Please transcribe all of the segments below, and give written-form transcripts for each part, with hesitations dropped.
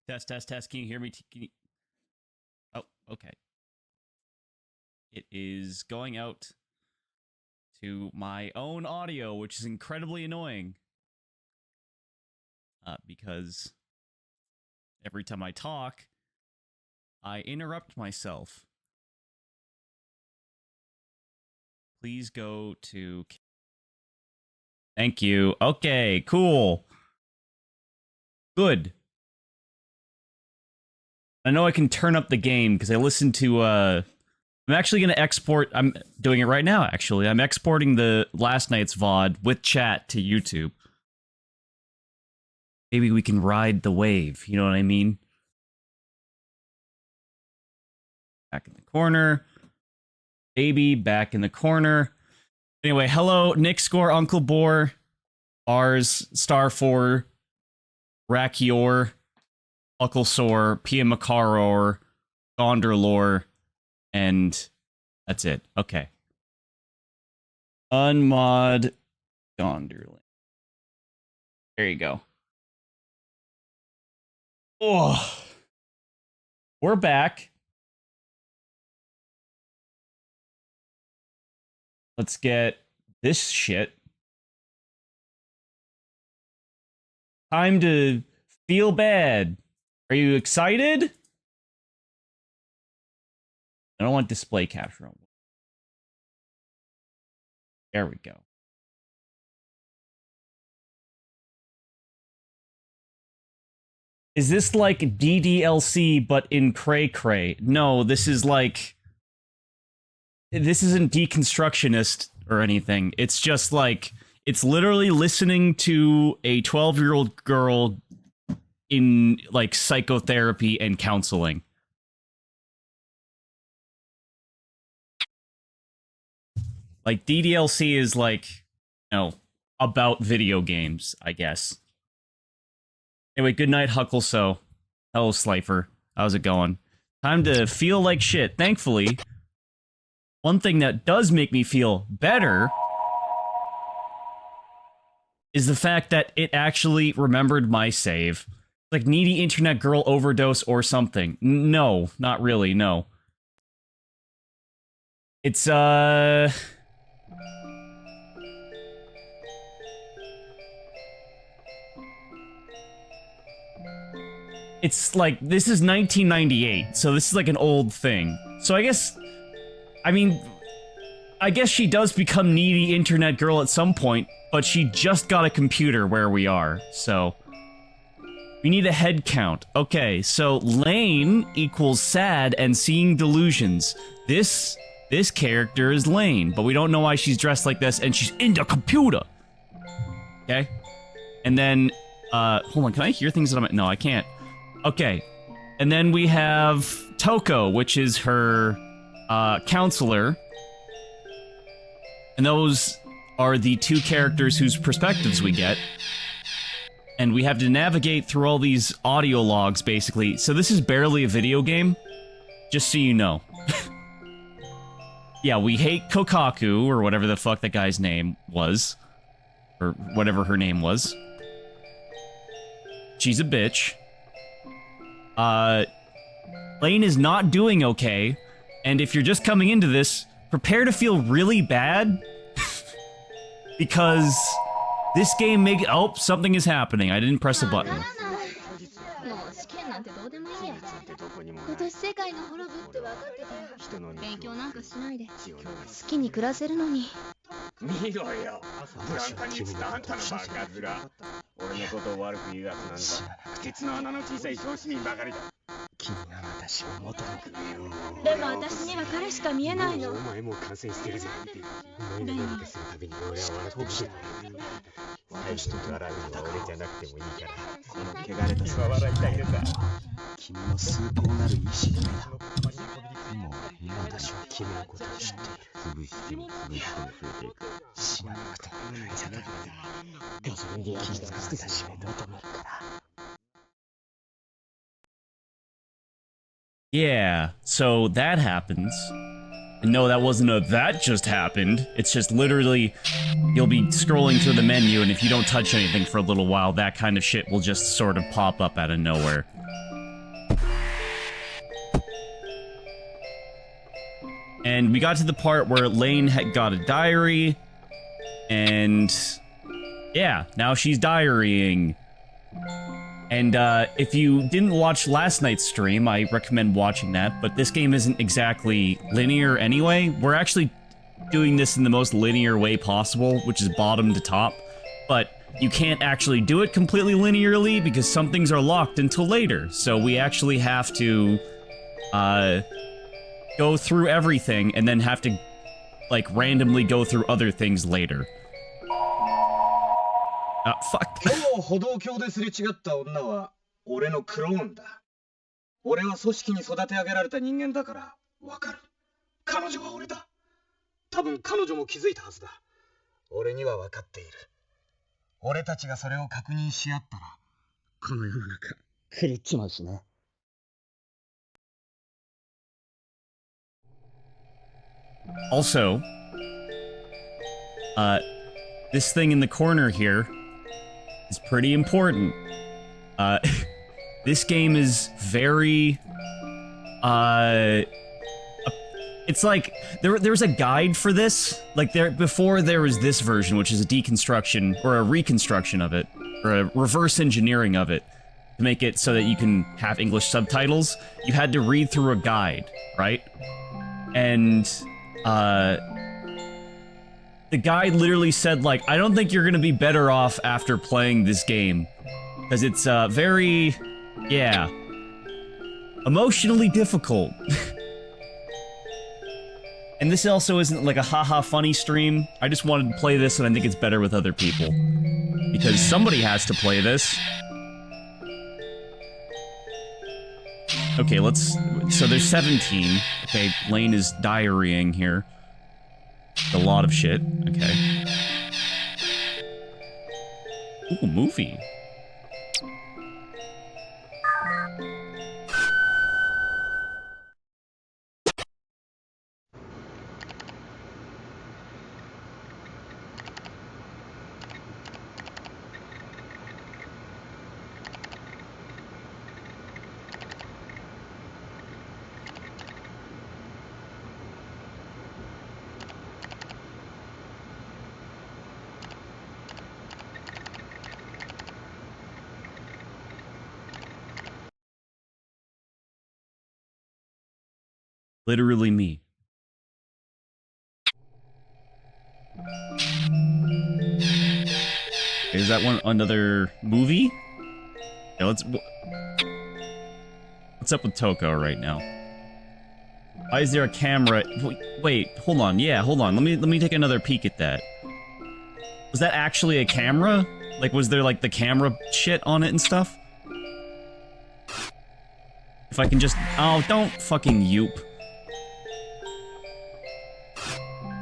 Test, test, test. Can you hear me? Oh, okay. It is going out to my own audio, which is incredibly annoying. Because every time I talk, I interrupt myself. Please go to... Thank you. Okay, cool. Good. I know I can turn up the game because I listened to, I'm actually going to export, I'm doing it right now, actually. I'm exporting the last night's VOD with chat to YouTube. Maybe we can ride the wave, you know what I mean? Back in the corner. Baby, back in the corner. Anyway, hello, Nick Score, Uncle Boar, Bars, Star4, Rakior, Ucklesore, Pia Makaror, Gondorlore, and that's it. Okay. Unmod Gondorlin. There you go. Oh. We're back. Let's get this shit. Time to feel bad. Are you excited? I don't want display capture on. There we go. Is this like DDLC but in cray cray? No, this is like... This isn't deconstructionist or anything. It's just like... It's literally listening to a 12-year-old girl in, like, psychotherapy and counseling. Like, DDLC is, like, you know, about video games, I guess. Anyway, good night, Huckleso. Hello, Slifer. How's it going? Time to feel like shit. Thankfully, one thing that does make me feel better is the fact that it actually remembered my save. Like, needy internet girl overdose or something. No, not really, no. It's, It's like, this is 1998, so this is like an old thing. So I guess, I mean, I guess she does become needy internet girl at some point, but she just got a computer where we are, so... We need a head count. Okay, so Lain equals sad and seeing delusions. This character is Lain, but we don't know why she's dressed like this, and she's in the computer! Okay? And then, hold on, can I hear things that I'm... No, I can't. Okay. And then we have Toko, which is her, counselor. And those are the two characters whose perspectives we get. And we have to navigate through all these audio logs, basically. So this is barely a video game, just so you know. Yeah, we hate Kokaku, or whatever the fuck that guy's name was. Or whatever her name was. She's a bitch. Lain is not doing okay, and if you're just coming into this, prepare to feel really bad. Because... This game oh, something is happening. I didn't press a button. Yeah, so that happens. And no, that wasn't a that just happened. It's just literally, you'll be scrolling through the menu, and if you don't touch anything for a little while, that kind of shit will just sort of pop up out of nowhere. And we got to the part where Lain had got a diary, and yeah, now she's diarying. And if you didn't watch last night's stream, I recommend watching that, but this game isn't exactly linear anyway. We're actually doing this in the most linear way possible, which is bottom to top, but you can't actually do it completely linearly because some things are locked until later, so we actually have to go through everything and then have to, like, randomly go through other things later. Fuck. 今日歩道橋ですれ違った女は俺のクローンだ。俺は組織に育て上げられた人間だからわかる。彼女は俺だ。多分彼女も気づいたはずだ。俺にはわかっている。俺たちがそれを確認し合ったらこの世の中狂っちまうしね。Also, this thing in the corner here is pretty important. This game is very, it's like, there's a guide for this, like before there was this version, which is a deconstruction, or a reconstruction of it, or a reverse engineering of it, to make it so that you can have English subtitles. You had to read through a guide, right? And, the guide literally said, like, I don't think you're gonna be better off after playing this game. Because it's, very, yeah, emotionally difficult. And this also isn't like a haha funny stream. I just wanted to play this and I think it's better with other people. Because somebody has to play this. Okay, so there's 17. Okay, Lain is diarying here. A lot of shit. Okay. Ooh, movie. Literally me. Is that one another movie? Yeah, what's up with Toko right now? Why is there a camera? Wait, hold on. Yeah, hold on. Let me take another peek at that. Was that actually a camera? Like, was there like the camera shit on it and stuff? If I can just, oh, don't fucking yoop.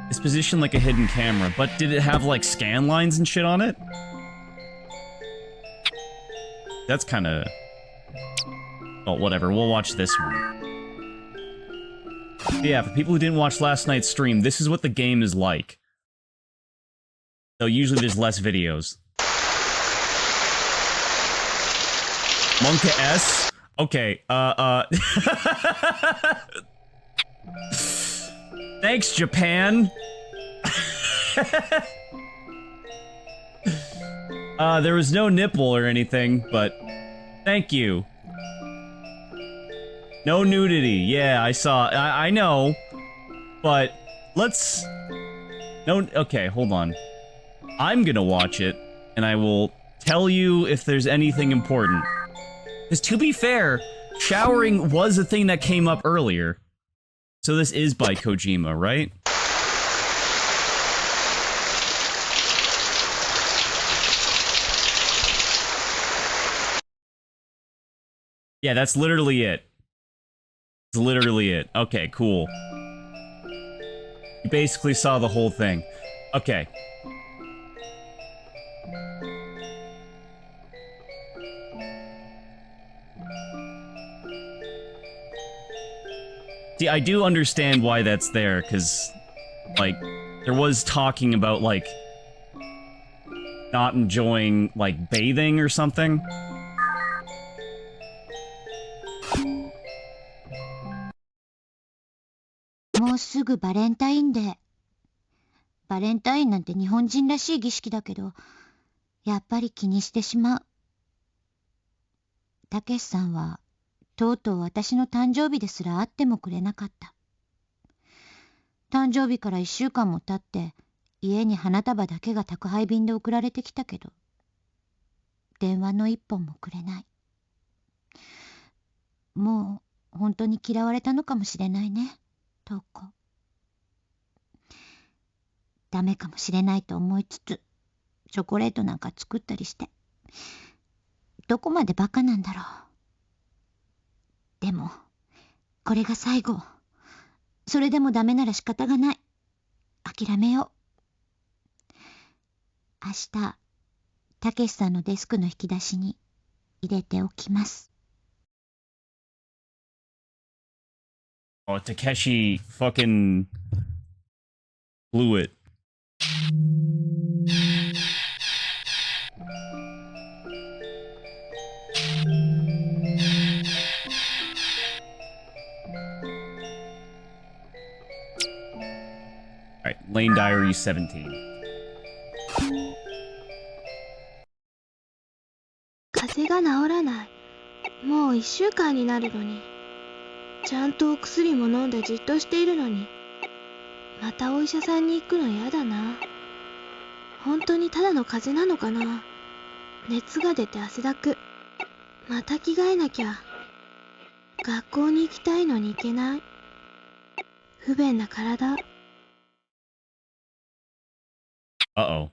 It's positioned like a hidden camera, but did it have, like, scan lines and shit on it? That's kinda... well, whatever, we'll watch this one. Yeah, for people who didn't watch last night's stream, this is what the game is like. So usually there's less videos. Monka S? Okay, thanks, Japan! There was no nipple or anything, but thank you. No nudity, yeah, I saw, I know, but let's... no, okay, hold on. I'm gonna watch it, and I will tell you if there's anything important. Because to be fair, showering was a thing that came up earlier. So this is by Kojima, right? Yeah, that's literally it. It's literally it. Okay, cool. You basically saw the whole thing. Okay. See, I do understand why that's there, because, like, there was talking about, like, not enjoying, like, bathing or something. すぐバレンタインデー。バレンタインなんて日本人らしい儀式だけど、やっぱり気にしてしまう。たけしさんは、とうとう私の誕生日ですら会ってもくれなかった。誕生日から1週間も経って、家に花束だけが宅配便で送られてきたけど、電話の一本もくれない。もう本当に嫌われたのかもしれないね、トウコ。ダメかもしれないと思いつつ、チョコレートなんか作ったりして。どこまでバカなんだろう。でも、これが最後。それでもダメなら仕方がない。諦めよう。明日、たけしさんのデスクの引き出しに入れておきます。Oh, Takeshi fucking blew it. Alright, Lane Diary 17. 風邪が治らない。もう1週間になるのに。ちゃんとお薬も飲んでじっとしているのに。またお医者さんに行くの嫌だな。本当にただの風邪なのかな。熱が出て汗だく。また着替えなきゃ。学校に行きたいのに行けない。不便な体。Uh-oh.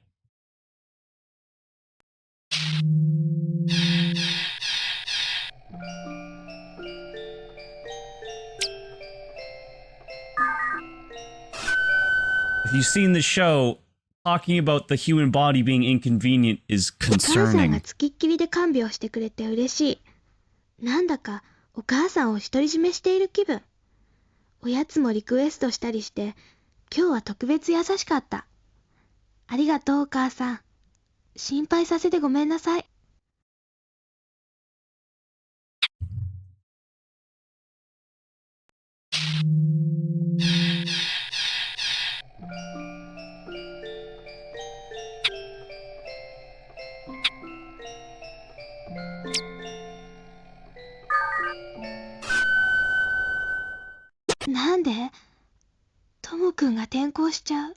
If you've seen the show, talking about the human body being inconvenient is お母さんが concerning. つきっきりで看病してくれて嬉しい。なんだかお母さんを独り占めしている気分。おやつもリクエストしたりして、今日は特別優しかった。ありがとうお母さん。心配させてごめんなさい。なんで？ともくんが転校しちゃう。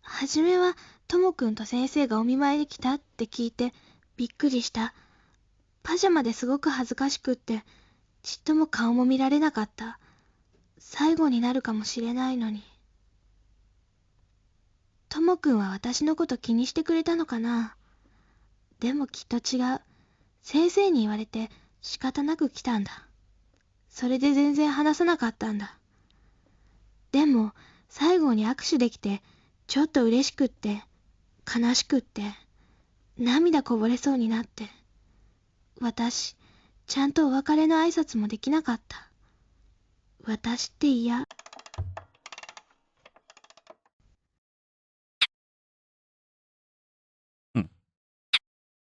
はじめはともくんと先生がお見舞いに来たって聞いてびっくりした。パジャマですごく恥ずかしくってちっとも顔も見られなかった。最後になるかもしれないのに。ともくんは私のこと気にしてくれたのかな。でもきっと違う。先生に言われて仕方なく来たんだ。それで全然話さなかったんだ。でも最後に握手できてちょっと嬉しくって悲しくって涙こぼれそうになって、私ちゃんとお別れの挨拶もできなかった。私って嫌。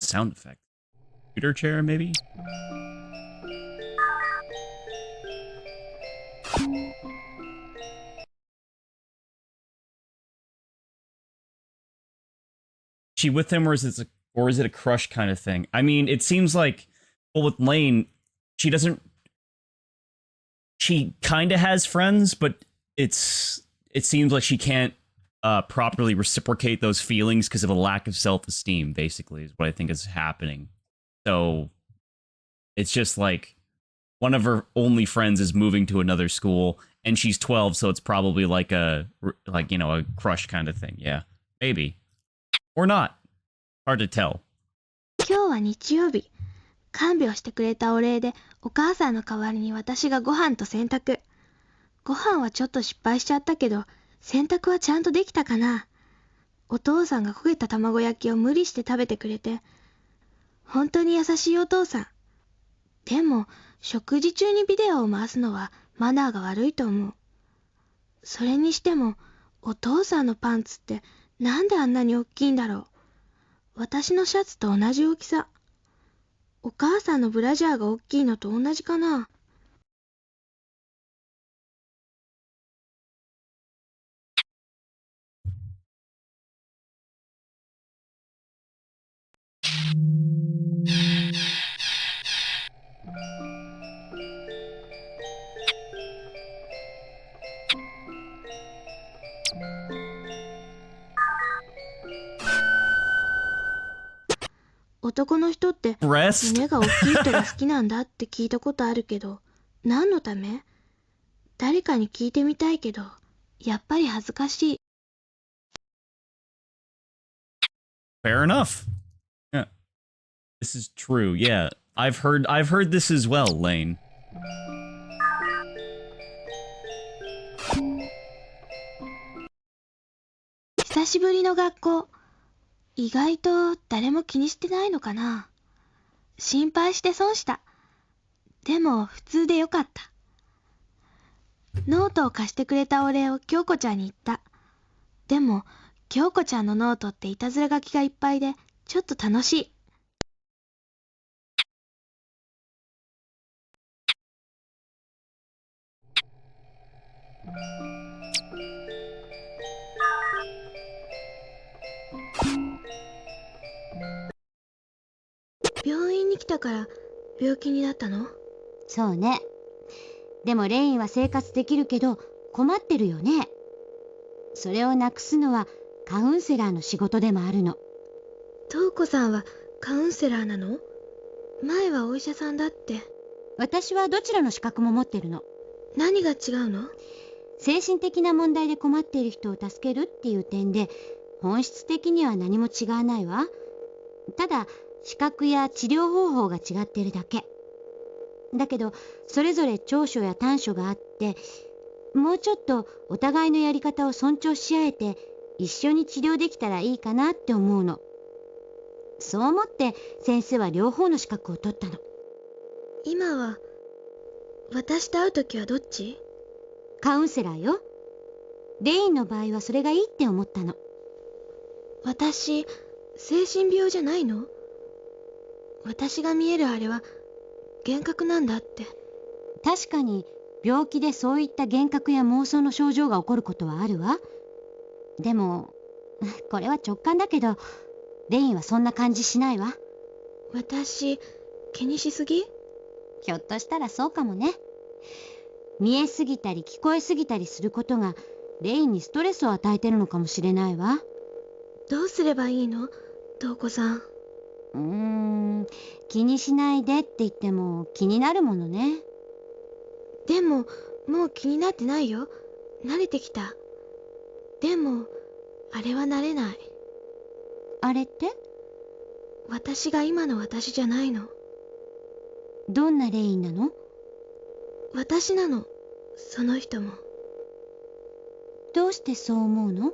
Sound effect. Computer chair, maybe? She with him, or is it a crush kind of thing? I mean, it seems like, well, with Lane, she doesn't. She kind of has friends, but it seems like she can't properly reciprocate those feelings because of a lack of self-esteem. Basically, is what I think is happening. So it's just like one of her only friends is moving to another school, and she's 12, so it's probably like a crush kind of thing. Yeah, maybe. Or not. Hard to tell. 今日は日曜日。看病してくれたお礼でお母さんの代わりに私がご飯と洗濯。ご飯はちょっと失敗しちゃったけど、洗濯はちゃんとできたかな。お父さんが焦げた卵焼きを無理して食べてくれて、本当に優しいお父さん。でも食事中にビデオを回すのはマナーが悪いと思う。それにしてもお父さんのパンツってなんであんなに大きいんだろう。私のシャツと同じ大きさ。お母さんのブラジャーが大きいのと同じかな。男の人って breast? 胸が大きい人が好きなんだって聞いたことあるけど、何のため？誰かに聞いてみたいけど、やっぱり恥ずかしい。Fair enough. Yeah. This is true. Yeah. I've heard this as well, Lain. 久しぶりの学校。意外と誰も気にしてないのかな。心配して損した。でも普通でよかった。ノートを貸してくれたお礼を京子ちゃんに言った。でも京子ちゃんのノートっていたずら書きがいっぱいでちょっと楽しい。病院に来たから病気になったの？そうね。でもレインは生活できるけど困ってるよね。それをなくすのはカウンセラーの仕事でもあるの。瞳子さんはカウンセラーなの？前はお医者さんだって。私はどちらの資格も持ってるの。何が違うの？精神的な問題で困っている人を助けるっていう点で本質的には何も違わないわ。ただ資格や治療方法が違ってるだけ。だけどそれぞれ長所や短所があって、もうちょっとお互いのやり方を尊重し合えて一緒に治療できたらいいかなって思うの。そう思って先生は両方の資格を取ったの。今は私と会うときはどっち？カウンセラーよ。レインの場合はそれがいいって思ったの。私、精神病じゃないの？私が見えるあれは幻覚なんだって。確かに病気でそういった幻覚や妄想の症状が起こることはあるわ。でもこれは直感だけどレインはそんな感じしないわ。私、気にしすぎ？ひょっとしたらそうかもね。見えすぎたり聞こえすぎたりすることがレインにストレスを与えてるのかもしれないわ。どうすればいいの？瞳子さん。気にしないでって言っても気になるものね。でも、もう気になってないよ。慣れてきた。でも、あれは慣れない。あれって？私が今の私じゃないの。どんなレインなの？私なの、その人も。どうしてそう思うの？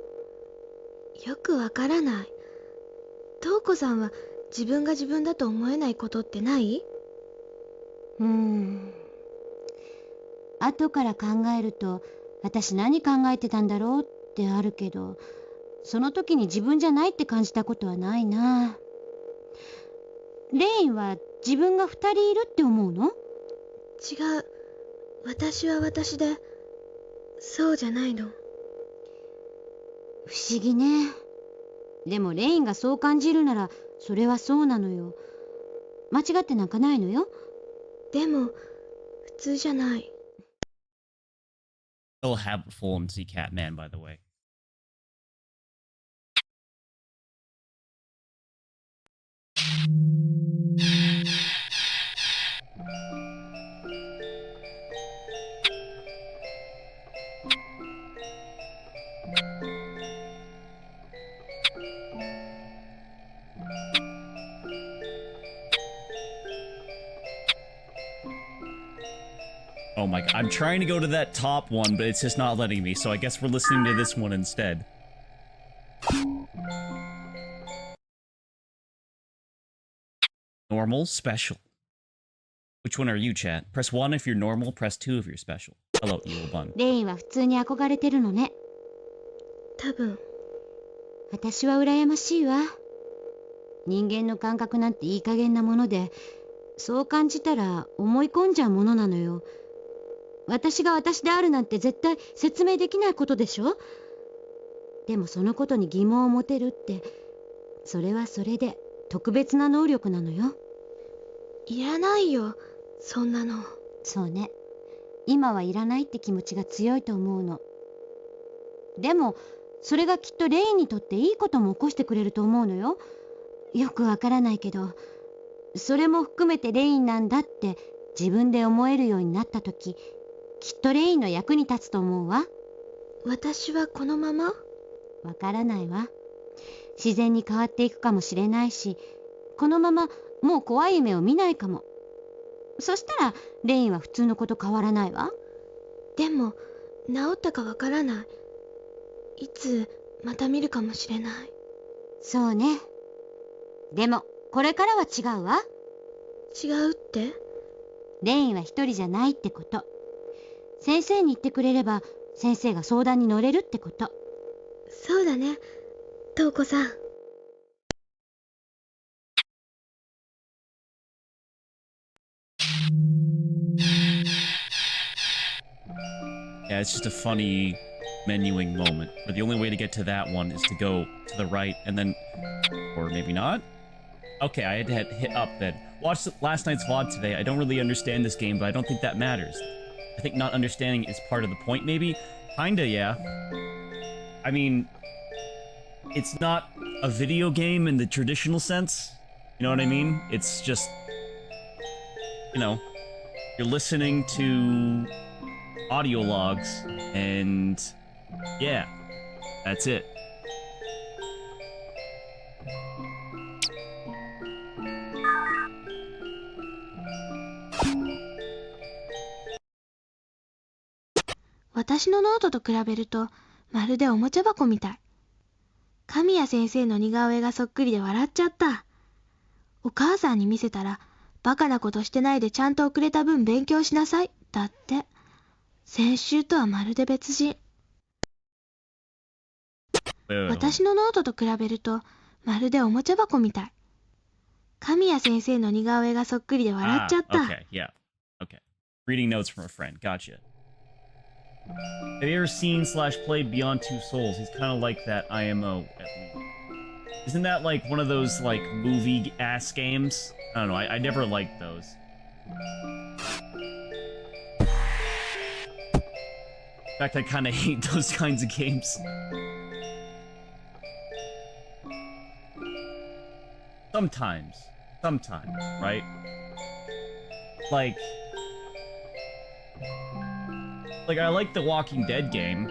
よくわからない。瞳子さんは自分が自分だと思えないことってない？後から考えると私何考えてたんだろうってあるけど、その時に自分じゃないって感じたことはないな。レインは自分が2人いるって思うの？違う。私は私で、そうじゃないの。不思議ね。でもレインがそう感じるならそれはそうなのよ。間違ってなんかないのよ。でも、普通じゃない。Still have full MC Catman, by the way. Oh my god, I'm trying to go to that top one, but it's just not letting me, so I guess we're listening to this one instead. Normal, special. Which one are you, chat? Press 1 if you're normal, press 2 if you're special. Hello, evil bun. レインは普通に憧れてるのね。多分。私は羨ましいわ。人間の感覚なんていい加減なもので、そう感じたら思い込んじゃうものなのよ。私が私であるなんて絶対説明できないことでしょ。でもそのことに疑問を持てるって、それはそれで特別な能力なのよ。いらないよ、そんなの。そうね。今はいらないって気持ちが強いと思うの。でもそれがきっとレインにとっていいことも起こしてくれると思うのよ。よくわからないけど、それも含めてレインなんだって自分で思えるようになった時、きっとレインの役に立つと思うわ。私はこのまま？わからないわ。自然に変わっていくかもしれないし、このままもう怖い夢を見ないかも。そしたらレインは普通の子と変わらないわ。でも治ったかわからない。いつまた見るかもしれない。そうね。でもこれからは違うわ。違うって？レインは一人じゃないってこと。先生に言ってくれれば先生が相談に乗れるってこと。そうだね、瞳子さん。Yeah, it's just a funny menuing moment, but the only way to get to that one is to go to the right and then, or maybe not? Okay, I had to hit up then. Watched last night's VOD today. I don't really understand this game, but I don't think that matters. I think not understanding is part of the point, maybe? Kinda, yeah. I mean, it's not a video game in the traditional sense. You know what I mean? It's just, you know, you're listening to audio logs, and yeah, that's it.「私のノートと比べるとまるでおもちゃ箱みたい。神谷先生の似顔絵がそっくりで笑っちゃった。お母さんに見せたら、バカなことしてないでちゃんと遅れた分勉強しなさいだって。先週とはまるで別人。私のノートと比べるとまるでおもちゃ箱みたい。神谷先生の似顔絵がそっくりで笑っちゃった。Okay, yeah. Okay. Reading notes from a friend. Gotcha. Have you ever seen / played Beyond Two Souls? He's kind of like that IMO, at least. Isn't that like one of those like movie-ass games? I don't know, I never liked those. In fact, I kind of hate those kinds of games. Sometimes, right? Like I like the Walking Dead game,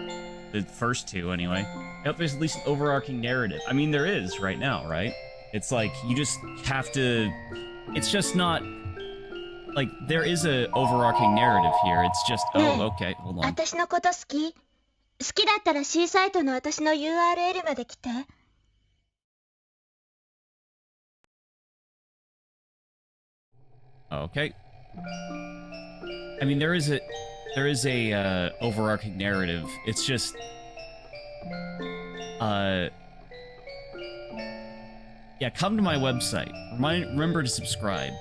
the first two anyway. I hope there's at least an overarching narrative. I mean, there is right now, right? It's like you just have to. It's just not like there is a overarching narrative here. It's just okay, hold on. 私のこと好き？好きだったら C サイトの私の URL まで来て。Okay. I mean, there is a overarching narrative. It's just yeah, come to my website. Remember to subscribe.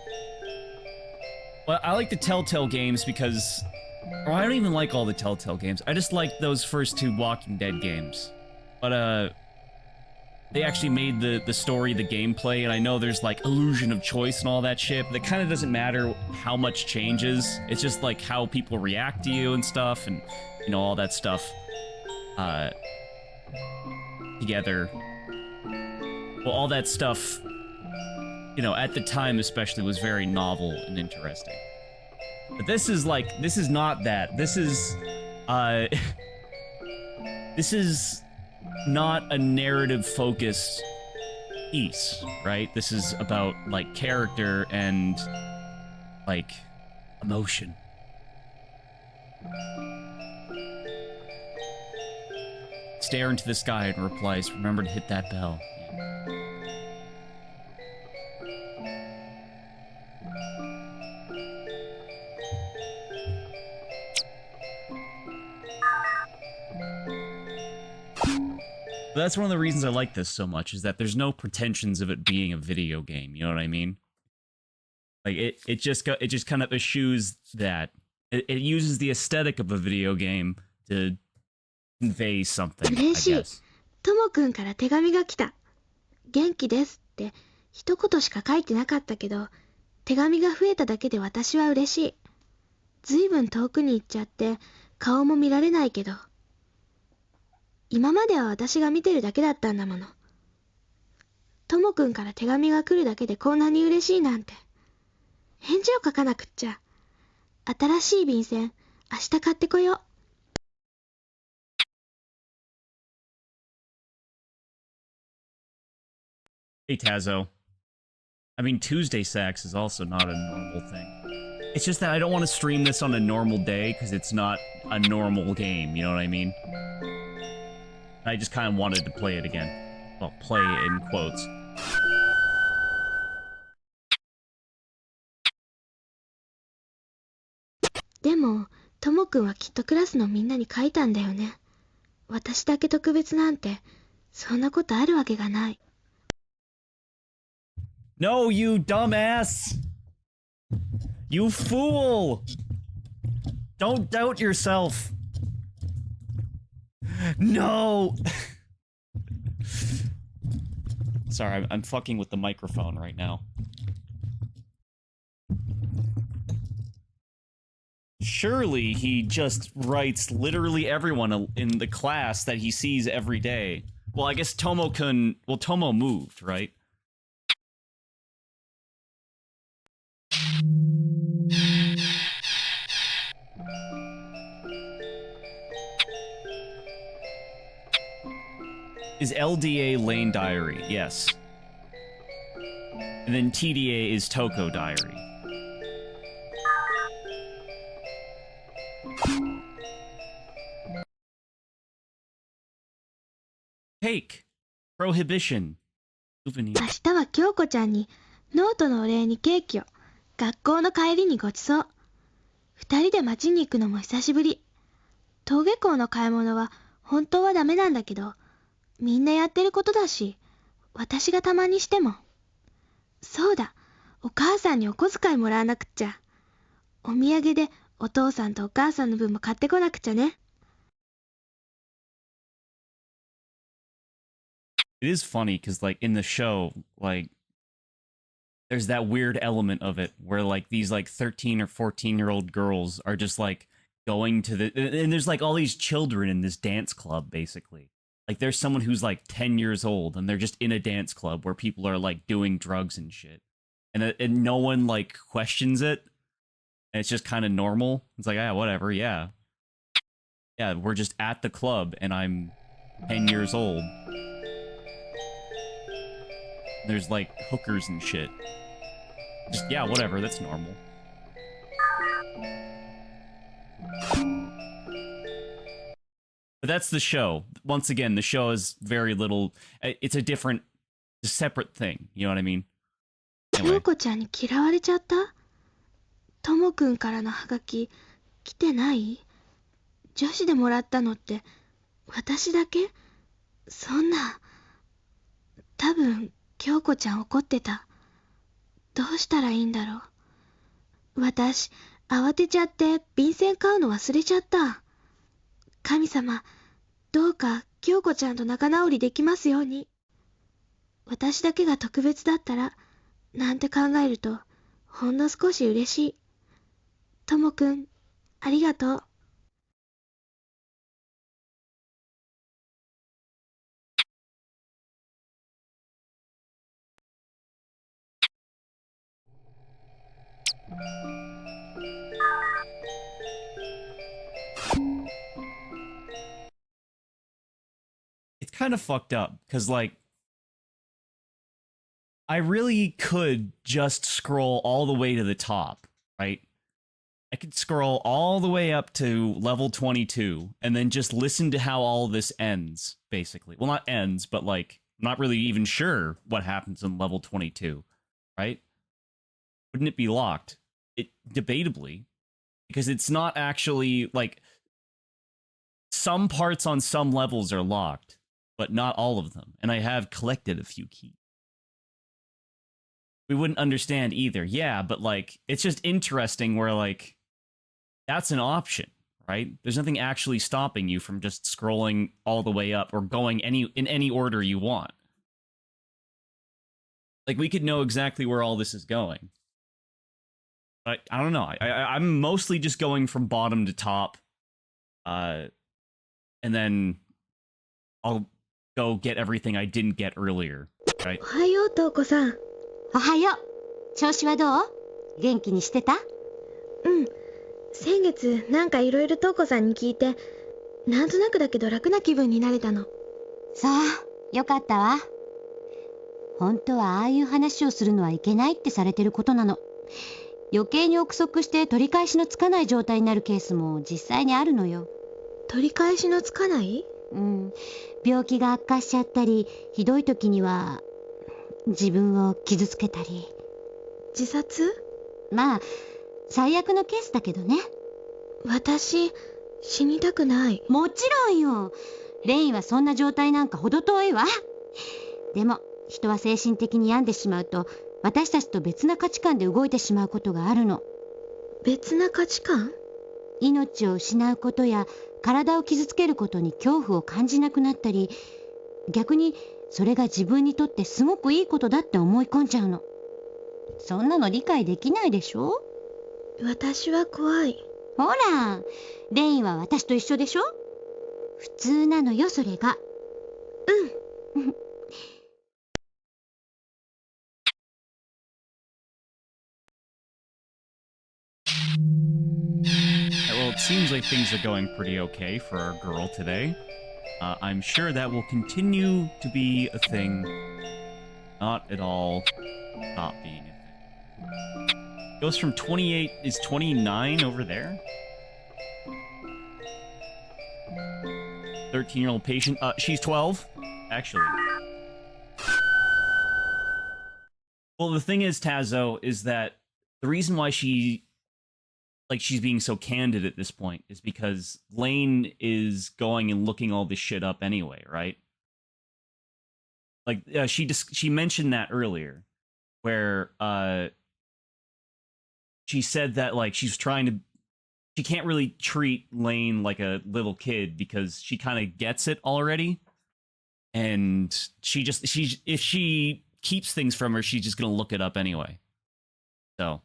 Well, I like the Telltale games because, or I don't even like all the Telltale games. I just like those first two Walking Dead games. But they actually made the story, the gameplay, and I know there's like illusion of choice and all that shit, but it kind of doesn't matter how much changes. It's just like how people react to you and stuff, and you know, all that stuff together. Well, all that stuff, you know, at the time especially was very novel and interesting. But this is not that. This is this is not a narrative-focused piece, right? This is about, like, character and, like, emotion. Stare into the sky and replies, remember to hit that bell. But that's one of the reasons I like this so much, is that there's no pretensions of it being a video game, you know what I mean? Like, it just kind of eschews that. It uses the aesthetic of a video game to convey something, I 嬉しい。 guess. ともくんから手紙が来た。元気ですって一言しか書いてなかったけど、手紙が増えただけで私は嬉しい。ずいぶん遠くに行っちゃって顔も見られないけど、今までは私が見てるだけだったんだもの。ともくんから手紙が来るだけでこんなに嬉しいなんて。返事を書かなくっちゃ。新しい便箋、明日買ってこよう。Hey, Tazo. I mean, Tuesday sex is also not a normal thing. It's just that I don't want to stream this on a normal day because it's not a normal game, you know what I mean? I just kind of wanted to play it again. Well, play in quotes. でも、ともくんはきっとクラスのみんなに書いたんだよね。私だけ特別なんて、そんなことあるわけがない。No, you dumbass! You fool! Don't doubt yourself! No! Sorry, I'm fucking with the microphone right now. Surely he just writes literally everyone in the class that he sees every day. Well, I guess Tomo-kun... Well, Tomo moved, right? Is LDA Lain Diary? Yes. And then TDA is Toko Diary. Take. Prohibition. Souvenir. 明日は京子ちゃんにノートのお礼にケーキを、学校の帰りにごちそう。二人で街に行くのも久しぶり。登下校の買い物は本当はダメなんだけど、みんなやってることだし、私がたまにしても。そうだ、お母さんにお小遣いもらわなくっちゃ。お土産でお父さんとお母さんの分も買ってこなくちゃね。It is funny because, like, in the show, like, there's that weird element of it where, like, these, like, 13 or 14-year-old girls are just, like, going to the... And there's, like, all these children in this dance club, basically. Like, there's someone who's, like, 10 years old, and they're just in a dance club where people are, like, doing drugs and shit. And no one, like, questions it. And it's just kind of normal. It's like, yeah, whatever, yeah. Yeah, we're just at the club, and I'm 10 years old. There's, like, hookers and shit. Just, yeah, whatever, that's normal. But that's the show. Once again, the show is very little... It's a different, a separate thing, you know what I mean? 京子ちゃんに嫌われちゃった？ともくんからのハガキ、来てない？女子でもらったのって、私だけ？そんな。多分、京子ちゃん怒ってた。どうしたらいいんだろう。私、慌てちゃって便箋買うの忘れちゃった。神様、どうか京子ちゃんと仲直りできますように。私だけが特別だったら、なんて考えると、ほんの少し嬉しい。ともくん、ありがとう。It's kind of fucked up, because, like, I really could just scroll all the way to the top, right? I could scroll all the way up to level 22, and then just listen to how all this ends, basically. Well, not ends, but, like, I'm not really even sure what happens in level 22, right? Wouldn't it be locked? Debatably. Because it's not actually, like... Some parts on some levels are locked, but not all of them. And I have collected a few keys. We wouldn't understand either. Yeah, but, like, it's just interesting where, like, that's an option, right? There's nothing actually stopping you from just scrolling all the way up or going in any order you want. Like, we could know exactly where all this is going. But I don't know. I'm mostly just going from bottom to top. And then I'll go get everything I didn't get earlier, right? おはよう、とうこさん。おはよう。調子はどう？元気にしてた？うん。先月なんかいろいろ瞳子さんに聞いて、なんとなくだけど楽な気分になれたの。さあ、よかったわ。本当はああいう話をするのはいけないってされてることなの。余計に憶測して取り返しのつかない状態になるケースも実際にあるのよ。取り返しのつかない？うん。病気が悪化しちゃったり、ひどい時には自分を傷つけたり。自殺？まあ、最悪のケースだけどね。私、死にたくない。もちろんよ。レインはそんな状態なんかほど遠いわ。でも、人は精神的に病んでしまうと、私たちと別な価値観で動いてしまうことがあるの。別な価値観？命を失うことや体を傷つけることに恐怖を感じなくなったり、逆にそれが自分にとってすごくいいことだって思い込んじゃうの。そんなの理解できないでしょ？私は怖い。ほら、レインは私と一緒でしょ？普通なのよ、それが。うん。Well, it seems like things are going pretty okay for our girl today. I'm sure that will continue to be a thing. Not at all not being a thing. Goes from 28, is 29 over there? 13-year-old patient, she's 12, actually. Well, the thing is, Tazo, is that the reason why she's being so candid at this point is because Lain is going and looking all this shit up anyway, right? Like, she mentioned that earlier, where she said that like she can't really treat Lain like a little kid because she kind of gets it already, and if she keeps things from her, she's just gonna look it up anyway. So.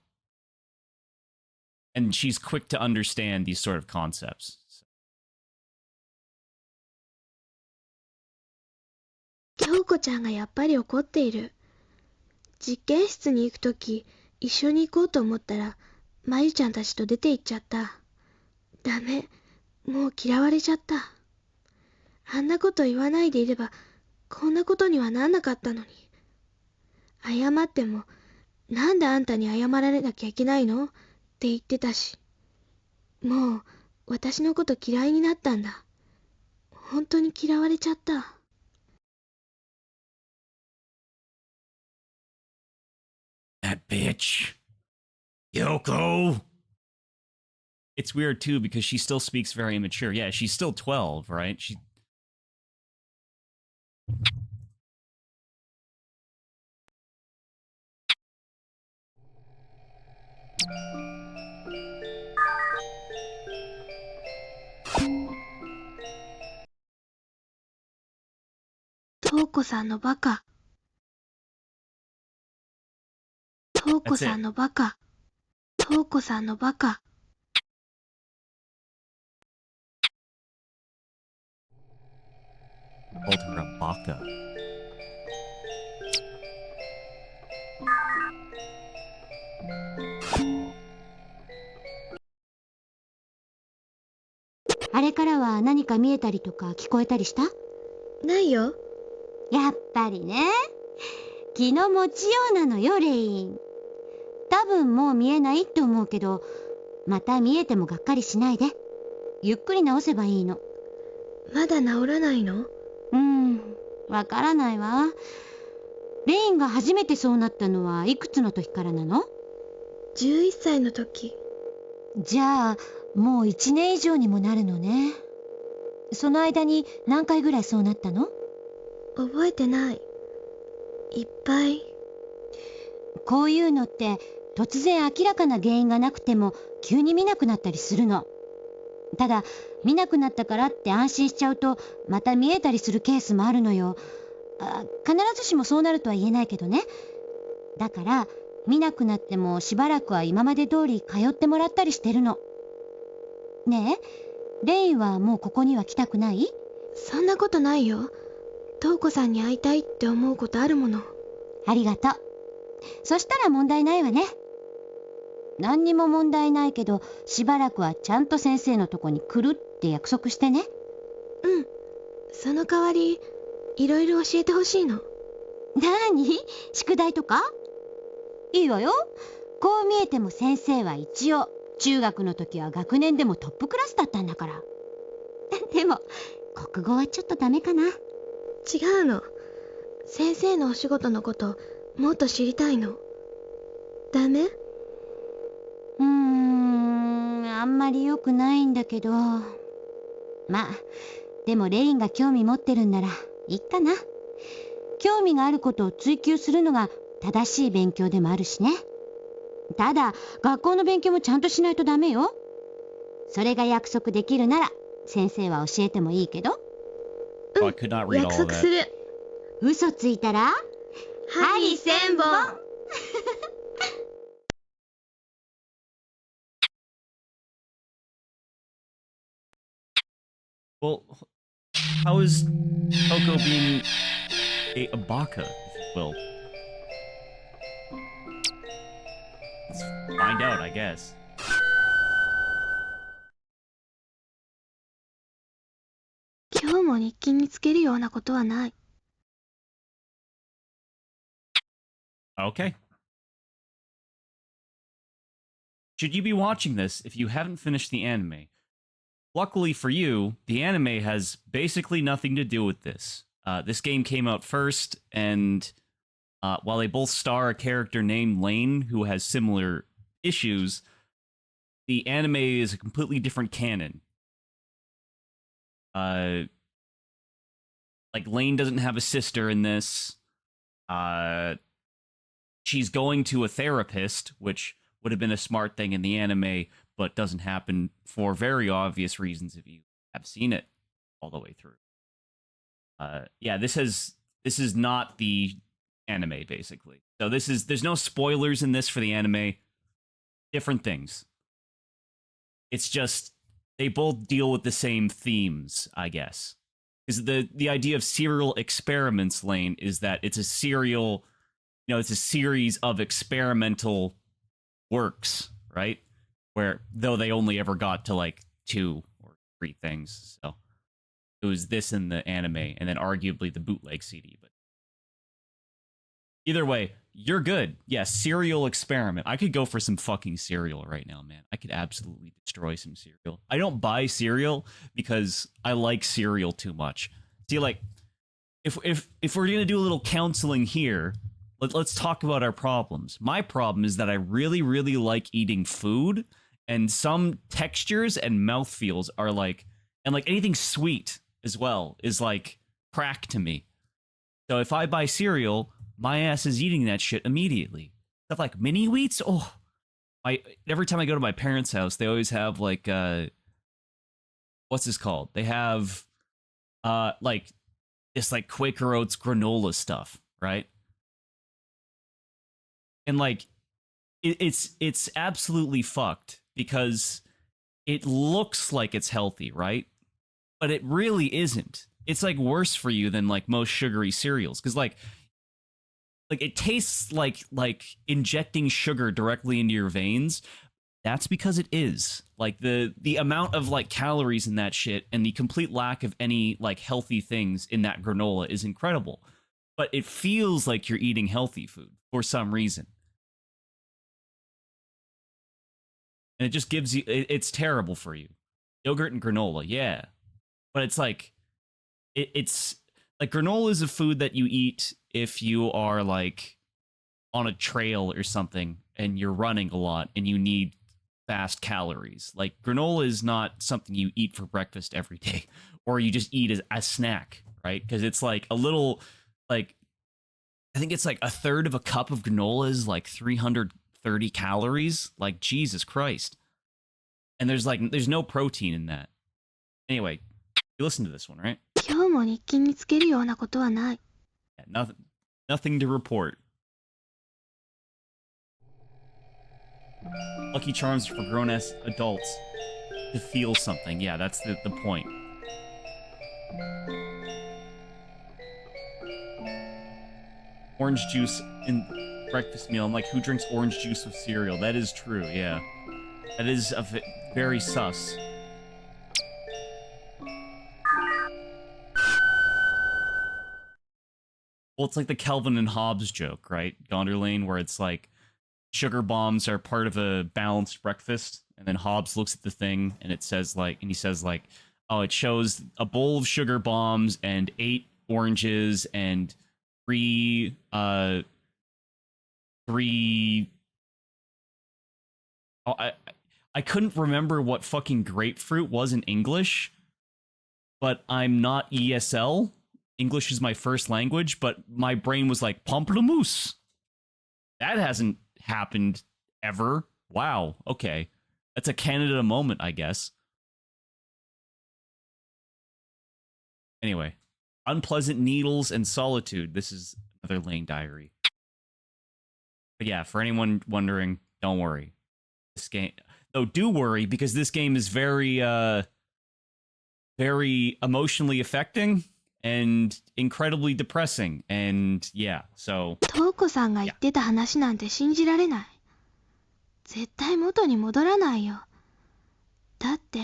And she's quick to understand these sort of concepts. 京子ちゃんがやっぱり怒っている。実験室に行くとき、一緒に行こうと思ったら、まゆちゃんたちと出て行っちゃった。ダメ、もう嫌われちゃった。あんなこと言わないでいれば、こんなことにはなんなかったのに。謝っても、なんであんたに謝られなきゃいけないの？って言ってたし、もう私のこと嫌いになったんだ。本当に嫌われちゃった。That bitch. Yoko. It's weird too because she still speaks very immature. Yeah, she's still 12, right?瞳子さんのバカ。瞳子さんのバカ。瞳子さんのバカ。Called her a baka. あれからは何か見えたりとか聞こえたりした？ないよ。やっぱりね。気の持ちようなのよ、レイン。多分もう見えないって思うけど、また見えてもがっかりしないで。ゆっくり治せばいいの。まだ治らないの？わからないわ。レインが初めてそうなったのはいくつの時からなの？11歳の時。じゃあ、もう1年以上にもなるのね。その間に何回ぐらいそうなったの？覚えてない。いっぱい。こういうのって突然明らかな原因がなくても急に見なくなったりするの。ただ見なくなったからって安心しちゃうとまた見えたりするケースもあるのよ。必ずしもそうなるとは言えないけどね。だから見なくなってもしばらくは今まで通り通ってもらったりしてるの。ねえ、レインはもうここには来たくない？そんなことないよ。瞳子さんに会いたいって思うことあるもの。ありがとう。そしたら問題ないわね。何にも問題ないけど、しばらくはちゃんと先生のとこに来るって約束してね。うん。その代わり、いろいろ教えてほしいの。なに？宿題とか？いいわよ。こう見えても先生は一応、中学の時は学年でもトップクラスだったんだから。でも、国語はちょっとダメかな。違うの。先生のお仕事のこと、もっと知りたいの。ダメ？あんまり良くないんだけど。まあ、でもレインが興味持ってるんなら、いっかな。興味があることを追求するのが正しい勉強でもあるしね。ただ、学校の勉強もちゃんとしないとダメよ。それが約束できるなら、先生は教えてもいいけど。うん、約束する。嘘ついたら、針千本。Well, how is Coco being a baka, if you will? Let's find out, I guess.今日も日記につけるようなことはない。Okay. Should you be watching this if you haven't finished the anime? Luckily for you, the anime has basically nothing to do with this. This game came out first, and while they both star a character named Lain who has similar issues, the anime is a completely different canon. Like, Lain doesn't have a sister in this. She's going to a therapist, which would have been a smart thing in the anime, but doesn't happen for very obvious reasons if you have seen it all the way through. Yeah, this is not the anime, basically. So there's no spoilers in this for the anime. Different things. It's just they both deal with the same themes, I guess. Because the idea of Serial Experiments Lain is that it's a serial, it's a series of experimental works, right? Where, though they only ever got to like 2 or 3 things, so it was this in the anime, and then arguably the bootleg CD, but either way, you're good. Yeah, Serial Experiment. I could go for some fucking cereal right now, man. I could absolutely destroy some cereal. I don't buy cereal because I like cereal too much. See, like, if we're gonna do a little counseling here, let's talk about our problems. My problem is that I really, really like eating food, and some textures and mouthfeels are like, and like anything sweet as well is like crack to me. So if I buy cereal, my ass is eating that shit immediately. Stuff like mini wheats. Oh, every time I go to my parents' house, they always have like what's this called? They have like this like Quaker Oats granola stuff, right? And like it's absolutely fucked because it looks like it's healthy, right? But it really isn't. It's like worse for you than like most sugary cereals, because like it tastes like injecting sugar directly into your veins. That's because it is. Like the amount of like calories in that shit and the complete lack of any like healthy things in that granola is incredible. But it feels like you're eating healthy food for some reason. And it just gives you, it's terrible for you. Yogurt and granola, yeah. But it's like, it's like granola is a food that you eat if you are like on a trail or something and you're running a lot and you need fast calories. Like granola is not something you eat for breakfast every day or you just eat as a snack, right? Because it's like a little, like, I think it's like a third of a cup of granola is like 330 calories. Like, Jesus Christ. And there's no protein in that. Anyway, you listen to this one, right? 今日も日記につけるようなことはない。Yeah, nothing to report. Lucky Charms for grown-ass adults to feel something. Yeah, that's the point. Orange juice breakfast meal. I'm like, who drinks orange juice with cereal? That is true, yeah. That is very sus. Well, it's like the Calvin and Hobbes joke, right? Gondor Lane, where it's like, sugar bombs are part of a balanced breakfast, and then Hobbes looks at the thing, and it says like, and he says like, oh, it shows a bowl of sugar bombs and 8 oranges and 3 oh, I couldn't remember what fucking grapefruit was in English, but I'm not ESL. English is my first language, but my brain was like, pamplemousse. That hasn't happened ever. Wow, okay. That's a Canada moment, I guess. Anyway, Unpleasant Needles and Solitude. This is another Lain diary. But yeah, for anyone wondering, don't worry. This game... Though do worry, because this game is very, very emotionally affecting and incredibly depressing. And yeah, so... トウコさんが言ってた話なんて信じられない。絶対元に戻らないよ。だって、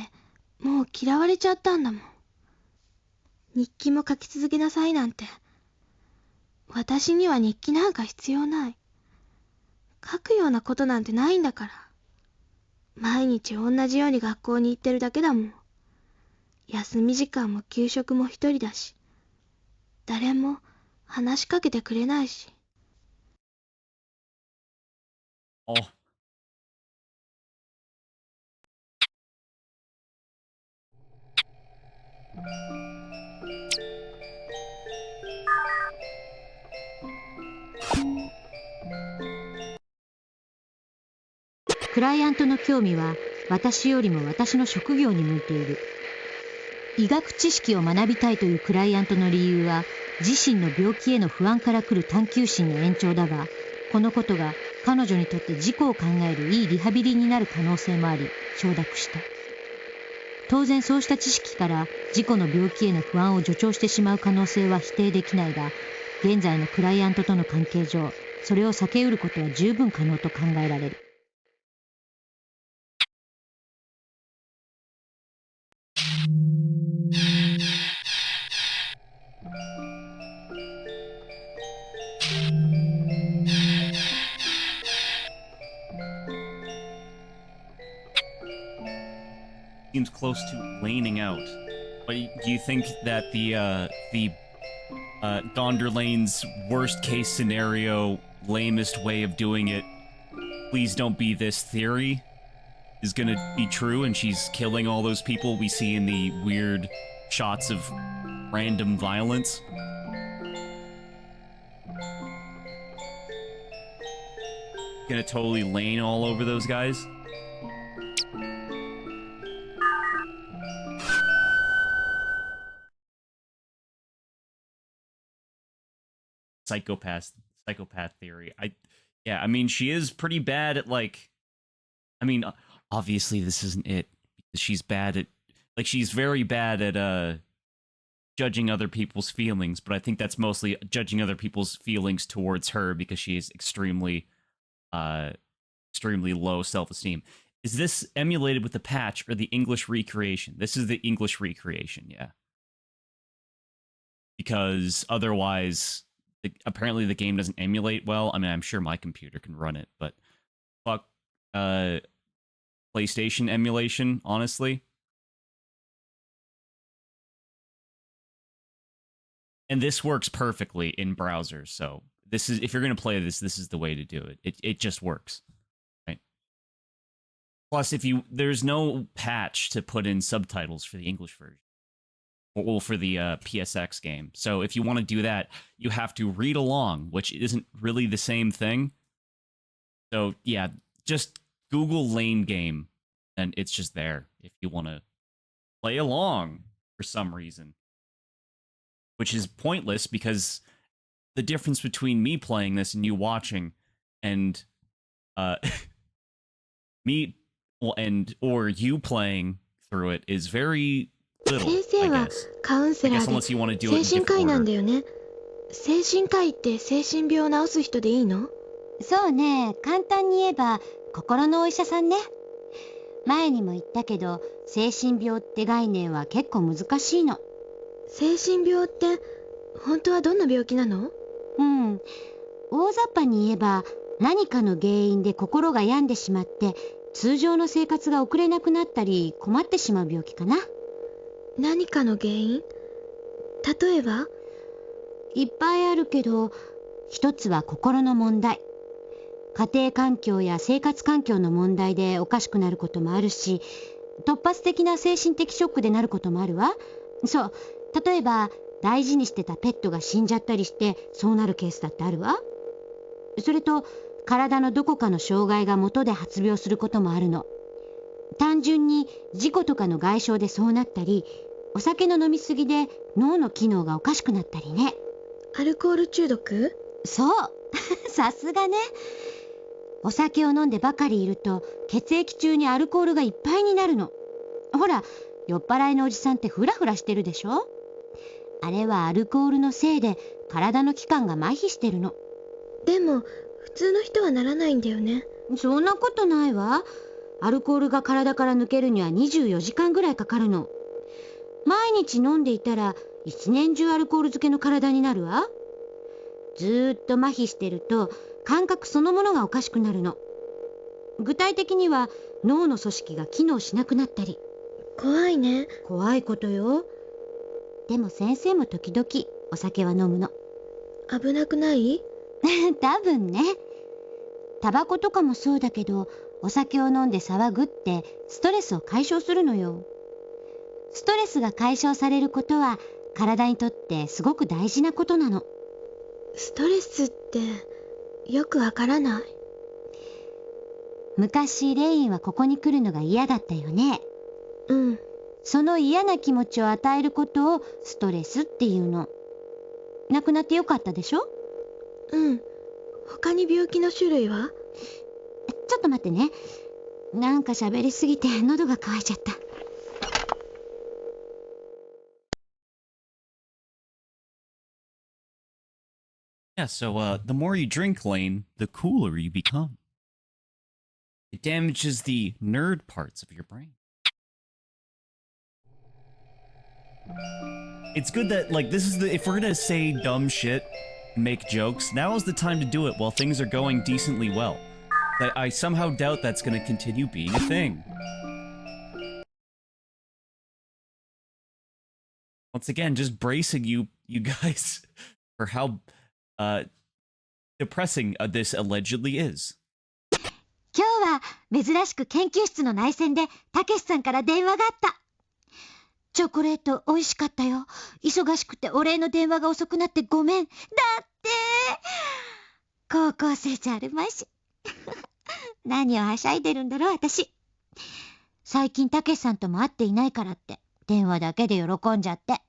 もう嫌われちゃったんだもん。日記も書き続けなさいなんて。私には日記なんか必要ない。書くようなことなんてないんだから。毎日同じように学校に行ってるだけだもん。休み時間も給食も一人だし。誰も話しかけてくれないし。Oh.「クライアントの興味は私よりも私の職業に向いている。医学知識を学びたいというクライアントの理由は自身の病気への不安から来る探求心の延長だが、このことが彼女にとって自己を考えるいいリハビリになる可能性もあり承諾した。当然そうした知識から自己の病気への不安を助長してしまう可能性は否定できないが、現在のクライアントとの関係上それを避けうることは十分可能と考えられる。Seems close to laning out. But do you think that the Gondor Lane's worst case scenario, lamest way of doing it, please don't be this theory, is gonna be true and she's killing all those people we see in the weird shots of random violence? Gonna totally lane all over those guys? Psychopath theory. Yeah, I mean, she is pretty bad at, like, I mean, obviously this isn't it, because she's bad at, like, she's very bad at, judging other people's feelings, but I think that's mostly judging other people's feelings towards her because she is extremely low self-esteem. Is this emulated with the patch or the English recreation? This is the English recreation, yeah. Because otherwise... apparently the game doesn't emulate well. I mean, I'm sure my computer can run it, but fuck PlayStation emulation, honestly. And this works perfectly in browsers, so this is, if you're going to play this, this is the way to do it. It just works, right? Plus, there's no patch to put in subtitles for the English version. Well, for the PSX game. So if you want to do that, you have to read along, which isn't really the same thing. So yeah, just Google Lain game, and it's just there if you want to play along for some reason. Which is pointless because the difference between me playing this and you watching and or you playing through it is very little, 先生はカウンセラーで unless you want to do it in 精神 different 科医なん order. だよね。精神科医って精神病を治す人でいいの？そうね、簡単に言えば心のお医者さんね。前にも言ったけど、精神病って概念は結構難しいの。精神病って本当はどんな病気なの？大雑把に言えば、何かの原因で心が病んでしまって通常の生活が送れなくなったり困ってしまう病気かな。何かの原因？例えば？いっぱいあるけど、一つは心の問題。家庭環境や生活環境の問題でおかしくなることもあるし、突発的な精神的ショックでなることもあるわ。そう、例えば大事にしてたペットが死んじゃったりしてそうなるケースだってあるわ。それと体のどこかの障害が元で発病することもあるの。単純に事故とかの外傷でそうなったり、お酒の飲みすぎで脳の機能がおかしくなったりね。アルコール中毒？そうさすがね。お酒を飲んでばかりいると血液中にアルコールがいっぱいになるの。ほら、酔っ払いのおじさんってフラフラしてるでしょ。あれはアルコールのせいで体の器官が麻痺してるの。でも普通の人はならないんだよね。そんなことないわ。アルコールが体から抜けるには24時間ぐらいかかるの。毎日飲んでいたら一年中アルコール漬けの体になるわ。ずーっと麻痺してると感覚そのものがおかしくなるの。具体的には脳の組織が機能しなくなったり。怖いね。怖いことよ。でも先生も時々お酒は飲むの。危なくない？多分ね。タバコとかもそうだけど、お酒を飲んで騒ぐってストレスを解消するのよ。ストレスが解消されることは体にとってすごく大事なことなの。ストレスってよくわからない。昔レインはここに来るのが嫌だったよね。うん。その嫌な気持ちを与えることをストレスっていうの。亡くなってよかったでしょ？うん。他に病気の種類は？ちょっと待ってね。なんか喋りすぎて喉が渇いちゃった。Yeah, so the more you drink, Lane, the cooler you become. It damages the nerd parts of your brain. It's good that, like, this is the, if we're gonna say dumb shit, make jokes, now is the time to do it while things are going decently well. I somehow doubt that's gonna continue being a thing. Once again, just bracing you guys for how depressing this allegedly is. 今日は珍しく研究室の内線でたけしさんから電話があった。チョコレート美味しかったよ。忙しくてお礼の電話が遅くなってごめん。だって高校生じゃあるまいし。何をはしゃいでるんだろう私。最近たけしさんとも会っていないからって電話だけで喜んじゃって。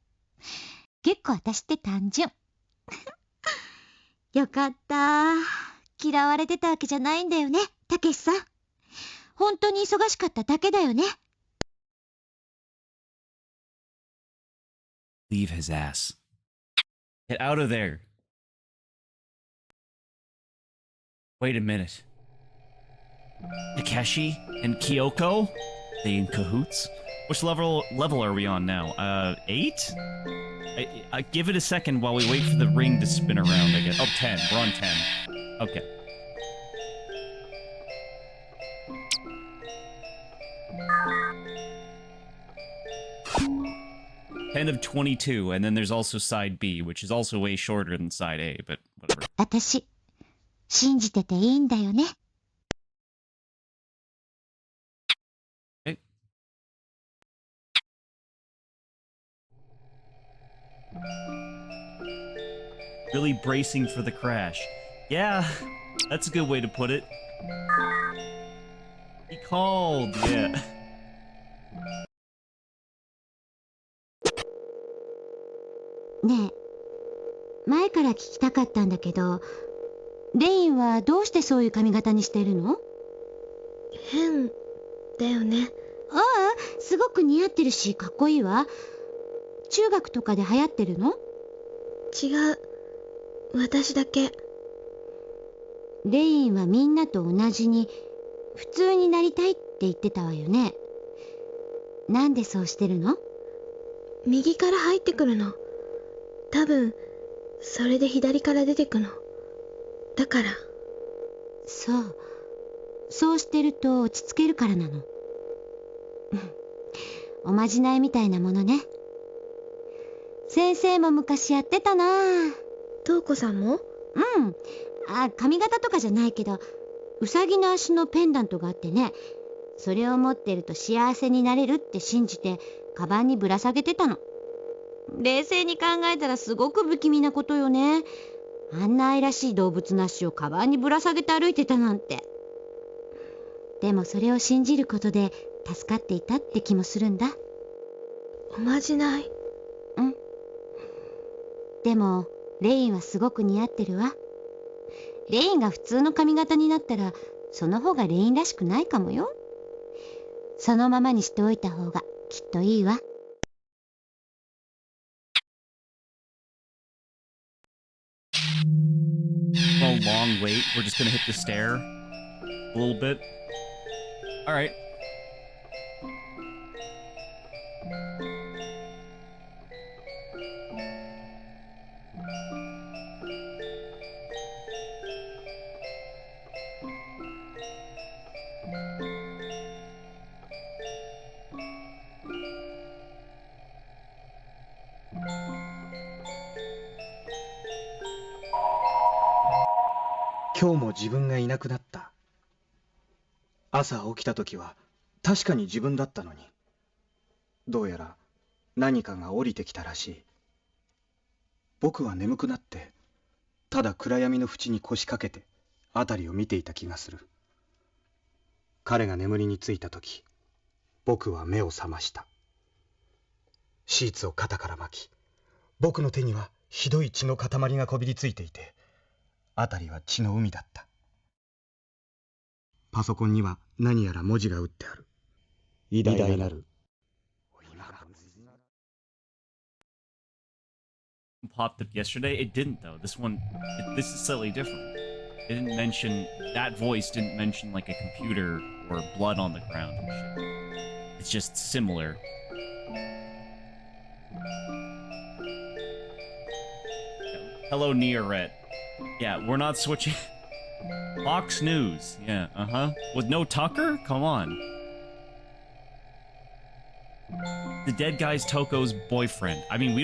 結構私って単純。よかった。嫌われてたわけじゃないんだよね、たけしさん。本当に忙しかっただけだよね。Leave his ass. Get out of there. Wait a minute. Takeshi and Kyoko? They in cahoots? Which level are we on now? 8? I give it a second while we wait for the ring to spin around, I guess. Oh, 10. We're on 10. Okay. Ten of 22, and then there's also side B, which is also way shorter than side A, but whatever. 私、信じてていいんだよね。Okay. Really bracing for the crash. Yeah, that's a good way to put it. He called, yeah. ねえ、前から聞きたかったんだけど、レインはどうしてそういう髪型にしてるの？変だよね。ああ、すごく似合ってるしかっこいいわ。中学とかで流行ってるの？違う。私だけ。レインはみんなと同じに普通になりたいって言ってたわよね。なんでそうしてるの？右から入ってくるの。多分、それで左から出てくの。だから。そうしてると落ち着けるからなの。おまじないみたいなものね。先生も昔やってたな。瞳子さんも？髪型とかじゃないけど、うさぎの足のペンダントがあってね、それを持ってると幸せになれるって信じてカバンにぶら下げてたの。冷静に考えたらすごく不気味なことよね。あんな愛らしい動物の足をカバンにぶら下げて歩いてたなんて。でもそれを信じることで助かっていたって気もするんだ。おまじない。でもレインはすごく似合ってるわ。レインが普通の髪型になったらその方がレインらしくないかもよ。そのままにしておいた方がきっといいわ。A long wait. We're just gonna hit the stair a little bit. All right.「今日も自分がいなくなった。朝起きた時は確かに自分だったのに、どうやら何かが降りてきたらしい。僕は眠くなってただ暗闇の淵に腰掛けて辺りを見ていた気がする。彼が眠りについた時、僕は目を覚ました。シーツを肩から巻き、僕の手にはひどい血の塊がこびりついていて、辺りは血の海だった。パソコンには何やら文字が打ってある。偉大なる。Popped up yesterday. It didn't though. This is slightly different. It didn't mention that voice. Didn't mention like a computer or blood on the ground and shit. It's just similar. Hello, Neoret. Yeah, we're not switching. Fox News. Yeah, With no Tucker? Come on. The dead guy's Toko's boyfriend. I mean, we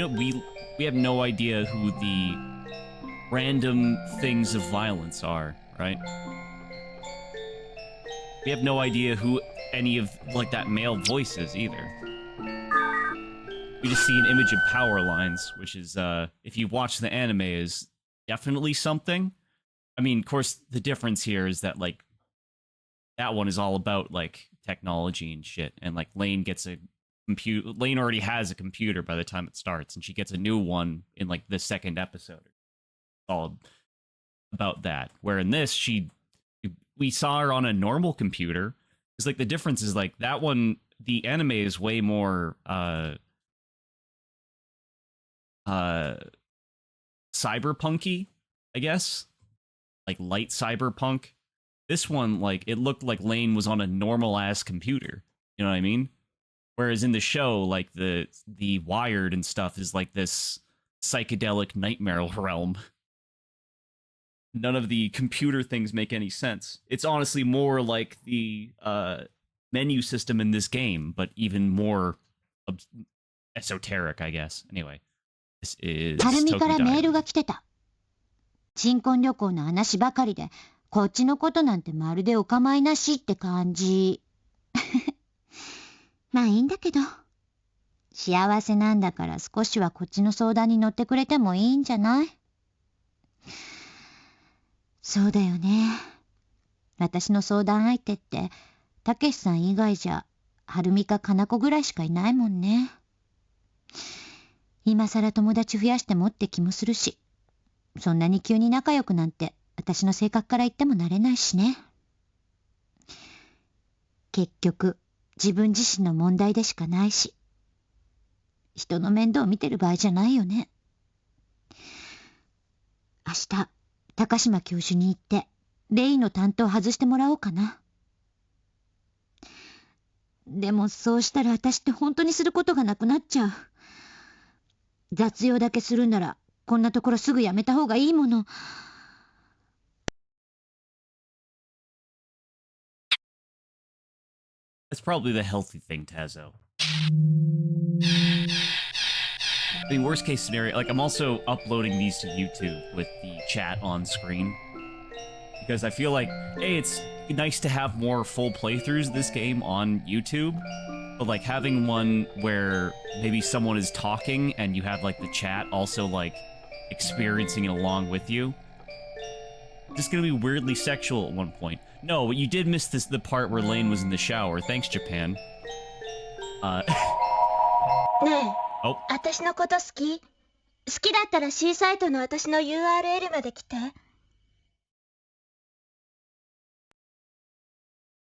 have no idea who the random things of violence are, right? We have no idea who any of, like, that male voice is either. We just see an image of power lines, which is, if you watch the anime, is definitely something. I mean, of course, the difference here is that, like, that one is all about, like, technology and shit, and, like, Lain gets a computer. Lain already has a computer by the time it starts, and she gets a new one in, like, the second episode. It's all about that. Where in this, we saw her on a normal computer. It's like, the difference is, like, that one, the anime is way more, cyberpunky, I guess. Like, light cyberpunk. This one, like, it looked like Lain was on a normal-ass computer. You know what I mean? Whereas in the show, like, the Wired and stuff is like this psychedelic nightmare realm. None of the computer things make any sense. It's honestly more like the menu system in this game, but even more esoteric, I guess. Anyway, this is はるみから Toki メール Diary. が来てた。新婚旅行の話ばかりで、こっちのことなんてまるでお構いなしって感じ。まあいいんだけど。幸せなんだから少しはこっちの相談に乗ってくれてもいいんじゃない？そうだよね。私の相談相手って、たけしさん以外じゃ、はるみかかなこぐらいしかいないもんね。今さら友達増やしてもって気もするし、そんなに急に仲良くなんて私の性格から言ってもなれないしね。結局自分自身の問題でしかないし、人の面倒を見てる場合じゃないよね。明日高島教授に行ってレイの担当外してもらおうかな。でもそうしたら私って本当にすることがなくなっちゃう。雑用だけするならこんなところすぐやめた方がいいもの。That's probably the healthy thing, Tazo. I mean, worst case scenario, like, I'm also uploading these to YouTube with the chat on screen. Because I feel like, hey, it's nice to have more full playthroughs of this game on YouTube. But, like, having one where maybe someone is talking and you have, like, the chat also, like, experiencing it along with you. Just gonna be weirdly sexual at one point. No, but you did miss the part where Lain was in the shower. Thanks, Japan. ねえ、お私のこと好き？好きだったら C サイトの私の URL まで来て。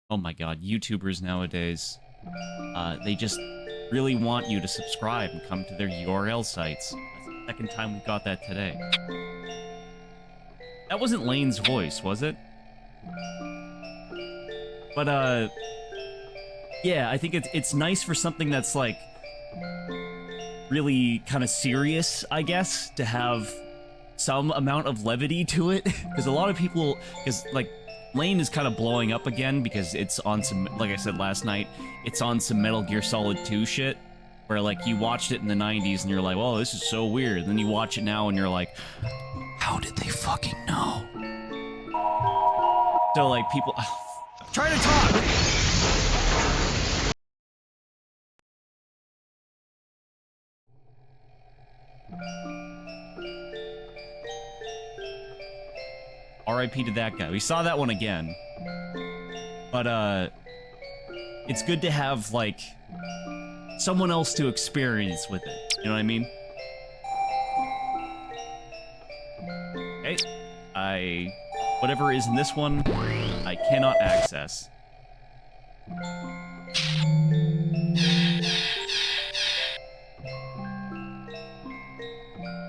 Oh my god, YouTubers nowadays. They just really want you to subscribe and come to their URL sites. That's the second time we got that today. That wasn't Lane's voice, was it? But, yeah, I think it's nice for something that's, like, really kind of serious, I guess, to have some amount of levity to it. Because a lot of people, because, like, Lain is kind of blowing up again because it's on some, like I said last night, it's on some Metal Gear Solid 2 shit, where, like, you watched it in the 90s and you're like, oh, this is so weird. And then you watch it now and you're like, how did they fucking know? So, like, people... I'm trying to talk! RIP to that guy. We saw that one again. But, it's good to have, like, someone else to experience with it. You know what I mean? Okay. Whatever is in this one, I cannot access.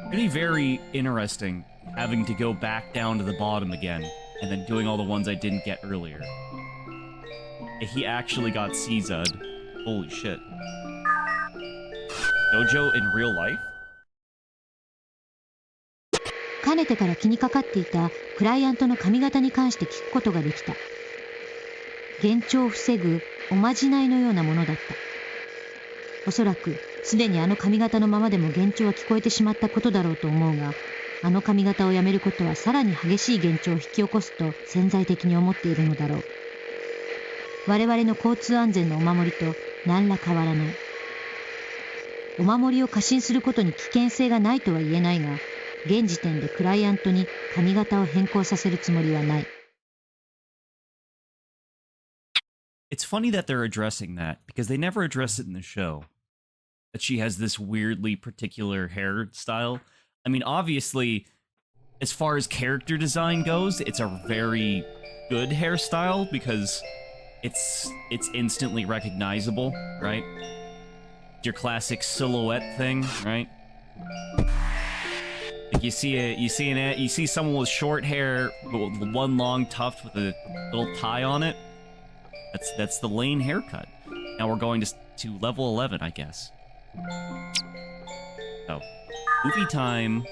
It'd be very interesting having to go back down to the bottom again, and then doing all the ones I didn't get earlier. He actually got Caesar'd. Holy shit. Dojo in real life? かねてから気にかかっていたクライアントの髪型に関して聞くことができた。幻聴を防ぐおまじないのようなものだった。おそらくすでにあの髪型のままでも幻聴は聞こえてしまったことだろうと思うが、あの髪型をやめることはさらに激しい幻聴を引き起こすと潜在的に思っているのだろう。我々の交通安全のお守りと何ら変わらない。お守りを過信することに危険性がないとは言えないが、現時点でクライアントに髪型を変更させるつもりはない。It's funny that they're addressing that, because they never address it in the show. That she has this weirdly particular hairstyle. I mean, obviously, as far as character design goes, it's a very good hairstyle, because it's instantly recognizable, right? Your classic silhouette thing, right? Like you see someone with short hair, with one long tuft with a little tie on it. That's the Lain haircut. Now we're going to level 11, I guess. So, movie time.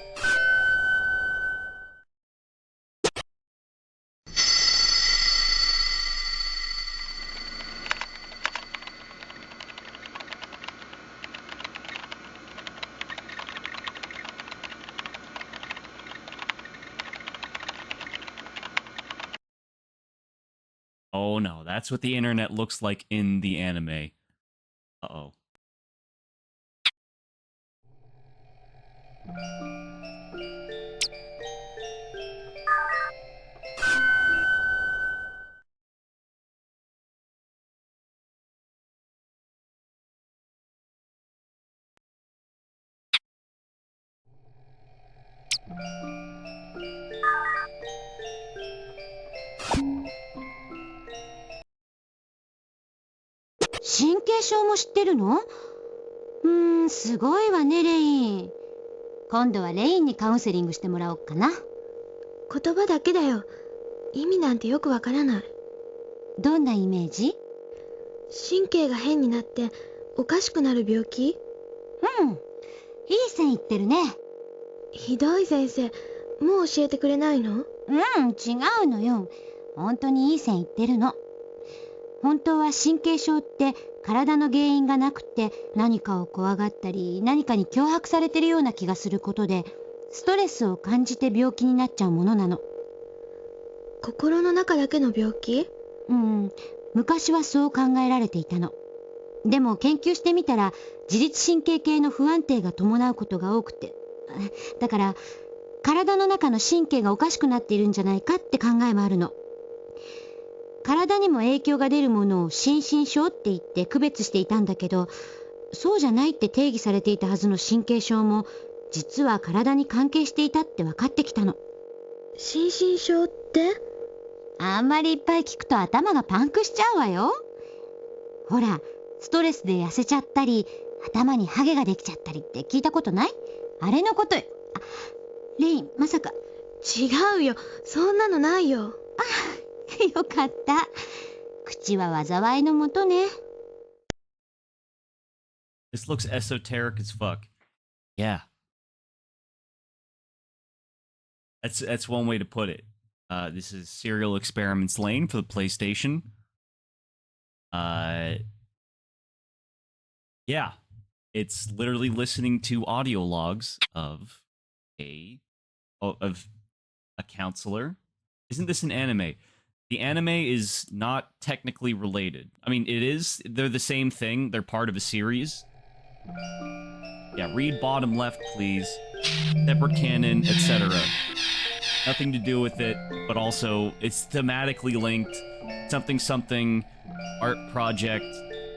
Oh no, that's what the internet looks like in the anime. Uh-oh.「神経症も知ってるの？すごいわねレイン。今度はレインにカウンセリングしてもらおうかな。言葉だけだよ。意味なんてよくわからない。どんなイメージ？神経が変になっておかしくなる病気？うん。いい線いってるね。ひどい先生、もう教えてくれないの？うん、違うのよ。本当にいい線いってるの。本当は神経症って体の原因がなくて何かを怖がったり何かに脅迫されてるような気がすることでストレスを感じて病気になっちゃうものなの。心の中だけの病気？うん、昔はそう考えられていたの。でも研究してみたら自律神経系の不安定が伴うことが多くて、だから体の中の神経がおかしくなっているんじゃないかって考えもあるの。体にも影響が出るものを心身症って言って区別していたんだけど、そうじゃないって定義されていたはずの神経症も実は体に関係していたって分かってきたの。心身症って？あんまりいっぱい聞くと頭がパンクしちゃうわよ。ほら、ストレスで痩せちゃったり頭にハゲができちゃったりって聞いたことない？あれのことよ。あ、レイン、まさか。違うよ、そんなのないよ。よかった。口は災いのもとね。This looks esoteric as fuck. Yeah. That's one way to put it. This is Serial Experiments Lain for the PlayStation. Yeah. It's literally listening to audio logs of a counselor. Isn't this an anime? The anime is not technically related. I mean, it is. They're the same thing. They're part of a series. Yeah, read bottom left, please. Separate canon, etc. Nothing to do with it, but also it's thematically linked. Something, art project,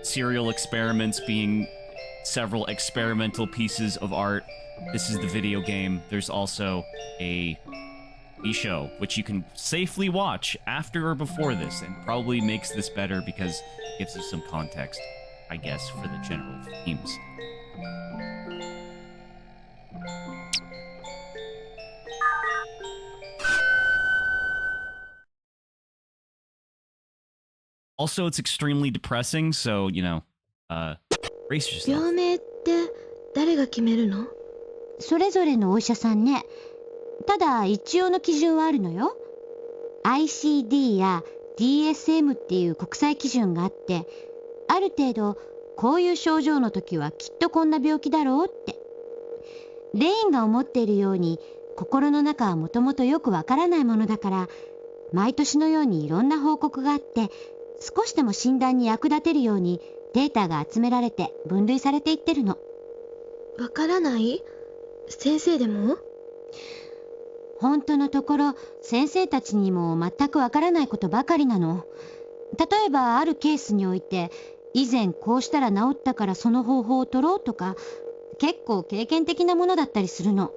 serial experiments being several experimental pieces of art. This is the video game. There's also a show, which you can safely watch after or before this, and probably makes this better because it gives you some context, I guess, for the general themes. Also, it's extremely depressing, so, you know, brace yourself. 病名って誰が決めるの？それぞれのお医者さんね。ただ一応の基準はあるのよ。ICD や DSM っていう国際基準があって、ある程度こういう症状の時はきっとこんな病気だろうって。レインが思っているように心の中はもともとよくわからないものだから、毎年のようにいろんな報告があって、少しでも診断に役立てるようにデータが集められて分類されていってるの。わからない？先生でも？本当のところ先生たちにも全くわからないことばかりなの。例えばあるケースにおいて以前こうしたら治ったからその方法を取ろうとか、結構経験的なものだったりするの。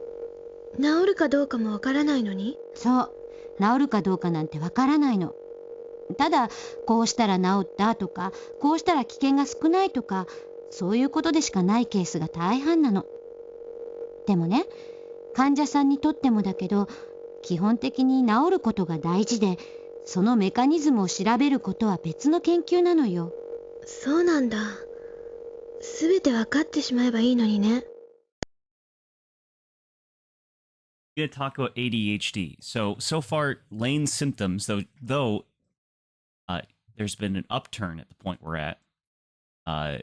治るかどうかもわからないのに？そう、治るかどうかなんてわからないの。ただこうしたら治ったとか、こうしたら危険が少ないとか、そういうことでしかないケースが大半なの。でもね、患者さんにとってもだけど、基本的に治ることが大事で、そのメカニズムを調べることは別の研究なのよ。そうなんだ。すべてわかってしまえばいいのにね。We're going to talk about ADHD. So far, Lane's symptoms, though there's been an upturn at the point we're at, so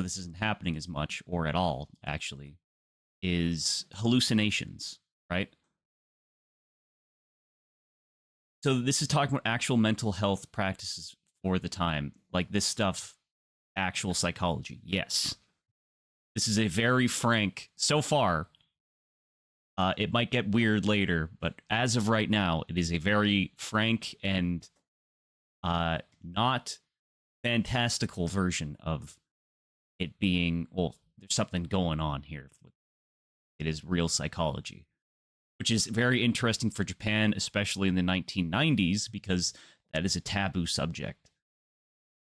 this isn't happening as much, or at all, actually, is hallucinations, right? So this is talking about actual mental health practices for the time, like this stuff, actual psychology. Yes. This is a very frank, so far, it might get weird later, but as of right now, it is a very frank and not fantastical version of it being, well, there's something going on here. It is real psychology, which is very interesting for Japan, especially in the 1990s, because that is a taboo subject.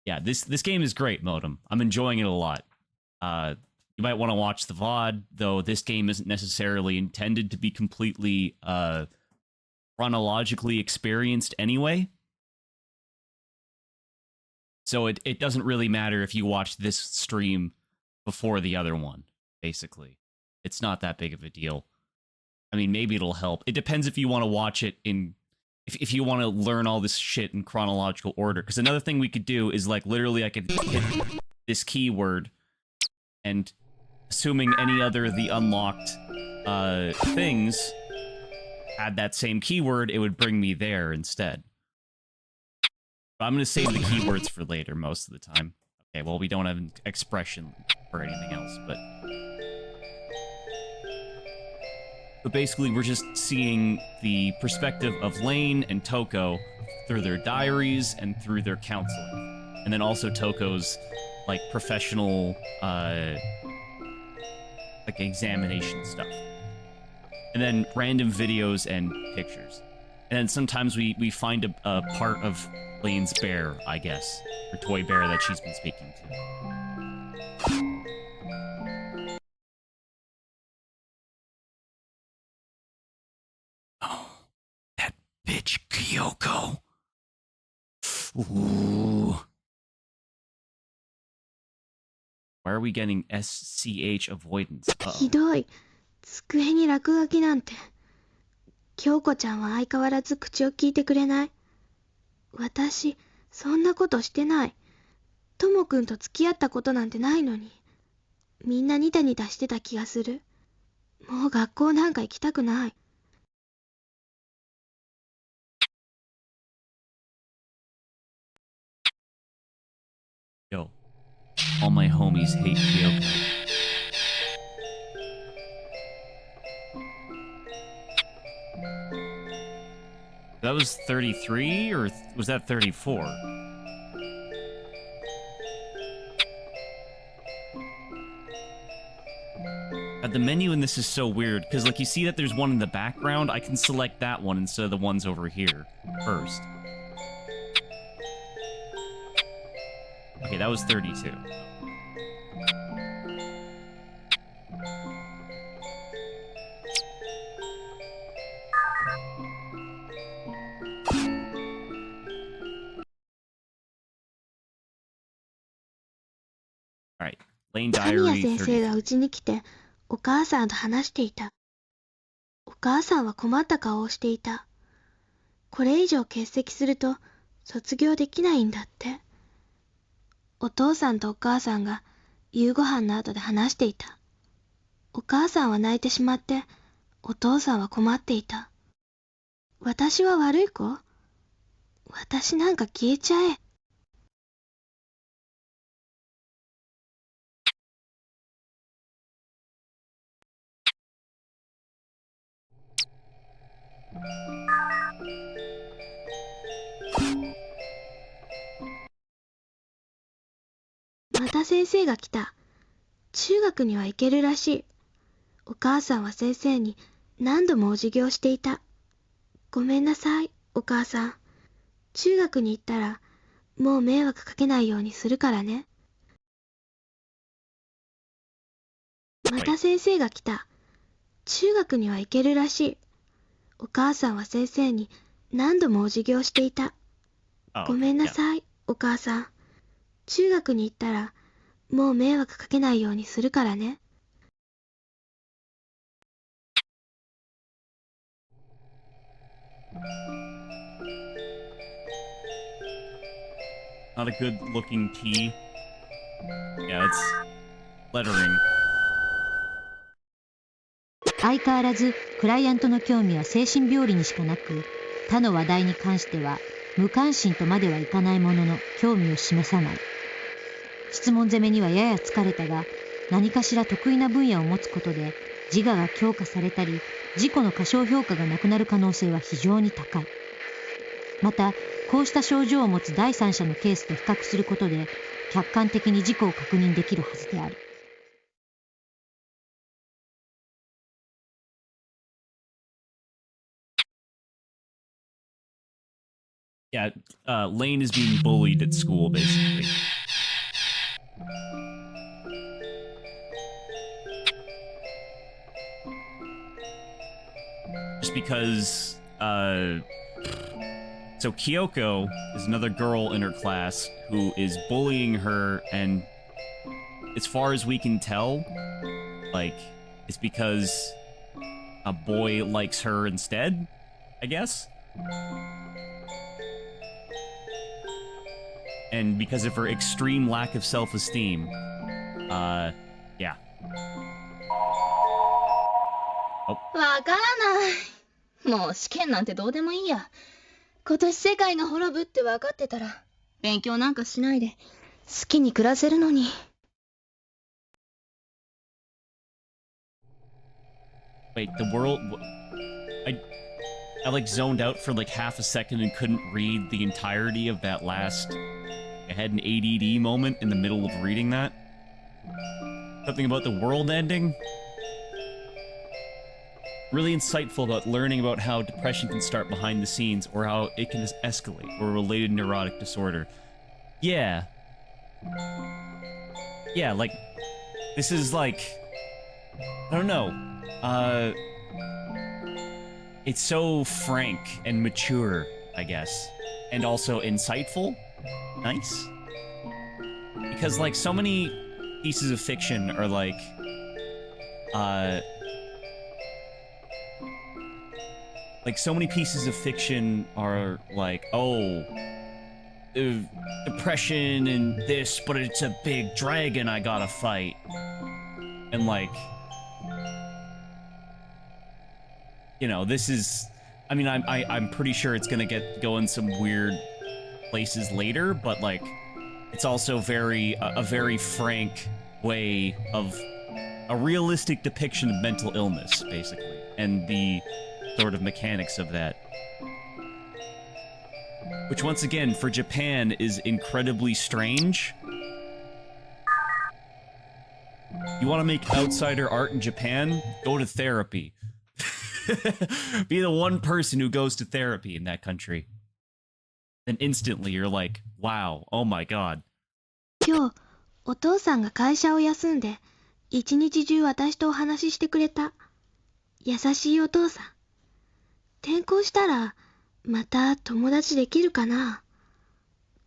Yeah, this game is great, Modem. I'm enjoying it a lot. You might want to watch the VOD, though this game isn't necessarily intended to be completely chronologically experienced anyway. So it doesn't really matter if you watch this stream before the other one, basically. It's not that big of a deal. I mean, maybe it'll help. It depends if you want to watch it in... If you want to learn all this shit in chronological order. Because another thing we could do is, like, literally I could hit this keyword, and assuming any other of the unlocked things had that same keyword, it would bring me there instead. But I'm going to save the keywords for later most of the time. Okay, well, we don't have an expression or anything else, but... But basically, we're just seeing the perspective of Lain and Toko through their diaries and through their counseling. And then also Toko's, like, professional, like, examination stuff. And then random videos and pictures. And then sometimes we find a part of Lain's bear, I guess. Her toy bear that she's been speaking to. Oh, that bitch Kyoko. Ooh. Why are we getting SCH avoidance? Uh-oh. ひどい。机に落書きなんて。京子ちゃんは相変わらず口を聞いてくれない。私、そんなことしてない。ともくんと付き合ったことなんてないのに。みんなニタニタしてた気がする。もう学校なんか行きたくない。Yo, all my homies hate Kyoko. That was 33, or was that 34? The menu in this is so weird, because, like, you see that there's one in the background? I can select that one instead of the ones over here first. Okay, that was 32. Alright, Lain 神谷 Diary 先生が 33. うちに来て、お母さんと話していた。お母さんは困った顔をしていた。これ以上欠席すると、卒業できないんだって。お父さんとお母さんが夕ご飯の後で話していた。お母さんは泣いてしまって、お父さんは困っていた。私は悪い子？私なんか消えちゃえ。また先生が来た。中学には行けるらしい。お母さんは先生に何度もお辞儀をしていた。ごめんなさい、お母さん。中学に行ったら、もう迷惑かけないようにするからね。また先生が来た。中学には行けるらしい。お母さんは先生に何度もお辞儀をしていた。ごめんなさい、お母さん。中学に行ったら、もう迷惑かけないようにするからね。Not a good looking T. Yeah, it's lettering. 相変わらずクライアントの興味は精神病理にしかなく、他の話題に関しては無関心とまではいかないものの興味を示さない。質問攻めにはやや疲れたが、何かしら得意な分野を持つことで自我が強化されたり、自己の過小評価がなくなる可能性は非常に高い。また、こうした症状を持つ第三者のケースと比較することで、客観的に自己を確認できるはずである。Yeah, Lain is being bullied at school, basically. Just because So Kyoko is another girl in her class who is bullying her, and as far as we can tell, like, it's because a boy likes her instead, I guess? And because of her extreme lack of self-esteem. Yeah. わからない。もう試験なんてどうでもいいや。今年世界が滅ぶって分かってたら、勉強なんかしないで、好きに暮らせるのに。Wait, the world... I like zoned out for like half a second and couldn't read the entirety of that last... I had an ADD moment in the middle of reading that. Something about the world ending. Really insightful about learning about how depression can start behind the scenes, or how it can escalate, or related neurotic disorder. Yeah. Yeah, like, this is like, I don't know, it's so frank and mature, I guess, and also insightful. Nice. Because, like, so many pieces of fiction are like, so many pieces of fiction are like, oh, depression and this, but it's a big dragon I gotta fight. And like, you know, this is, I mean, I'm pretty sure it's gonna go in some weird places later, but like, it's also a very frank way of a realistic depiction of mental illness, basically, and the sort of mechanics of that. Which, once again, for Japan, is incredibly strange. You want to make outsider art in Japan? Go to therapy. Be the one person who goes to therapy in that country. Then instantly you're like, wow, oh my god. 今日、お父さんが会社を休んで、一日中私とお話ししてくれた。優しいお父さん。転校したら、また友達できるかな。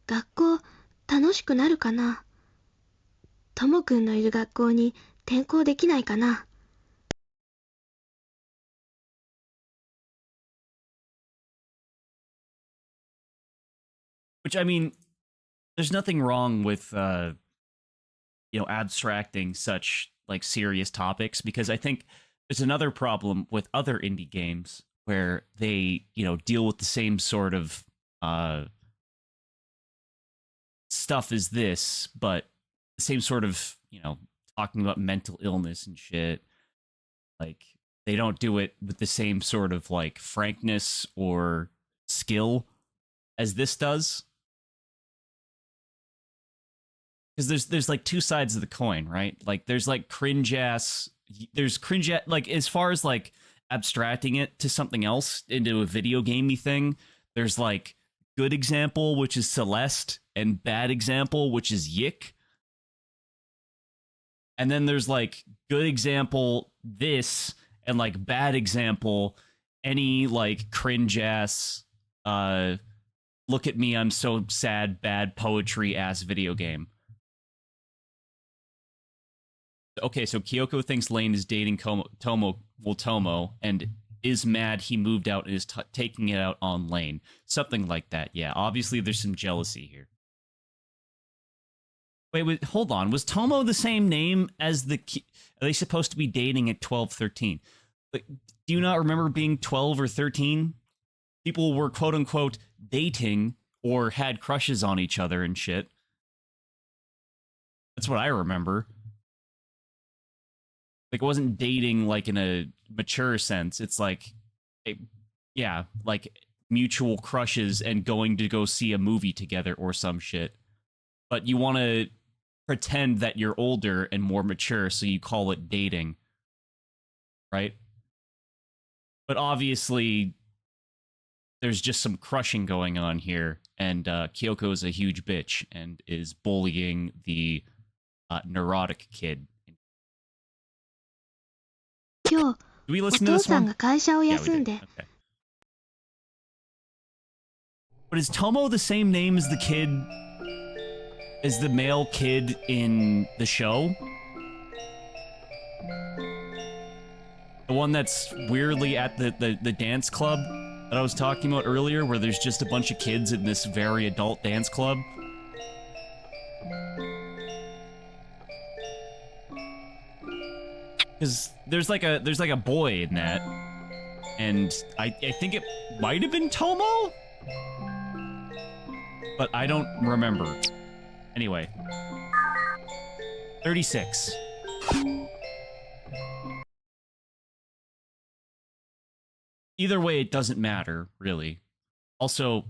学校楽しくなるかな。ともくんのいる学校に転校できないかな。Which, I mean, there's nothing wrong with, you know, abstracting such, like, serious topics, because I think there's another problem with other indie games where they, you know, deal with the same sort of, stuff as this, but the same sort of, you know, talking about mental illness and shit. Like, they don't do it with the same sort of, like, frankness or skill as this does. Because there's like two sides of the coin, right? Like, there's like cringe ass, like, as far as like abstracting it to something else, into a video gamey thing, there's like good example, which is Celeste, and bad example, which is Yick. And then there's like good example, this, and like bad example, any like cringe ass, look at me, I'm so sad, bad poetry ass video game. Okay, so Kyoko thinks Lain is dating Tomo, and is mad he moved out and is taking it out on Lain. Something like that, yeah. Obviously, there's some jealousy here. Wait, hold on. Was Tomo the same name as the... Are they supposed to be dating at 12, 13? Like, do you not remember being 12 or 13? People were quote-unquote dating or had crushes on each other and shit. That's what I remember. Like, it wasn't dating, like, in a mature sense. It's like, yeah, like, mutual crushes and going to go see a movie together or some shit. But you want to pretend that you're older and more mature, so you call it dating. Right? But obviously, there's just some crushing going on here, and Kyoko is a huge bitch and is bullying the neurotic kid. 今日、 Do we お listen to 父 this さん one? が会社を Yeah, we 休ん did. で、 Okay. But is Tomo the same name as the kid, as the male kid in the show? The one that's weirdly at the dance club that I was talking about earlier, where there's just a bunch of kids in this very adult dance club? Because there's like a boy in that, and I think it might have been Tomo? But I don't remember. Anyway. 36. Either way, it doesn't matter, really. Also,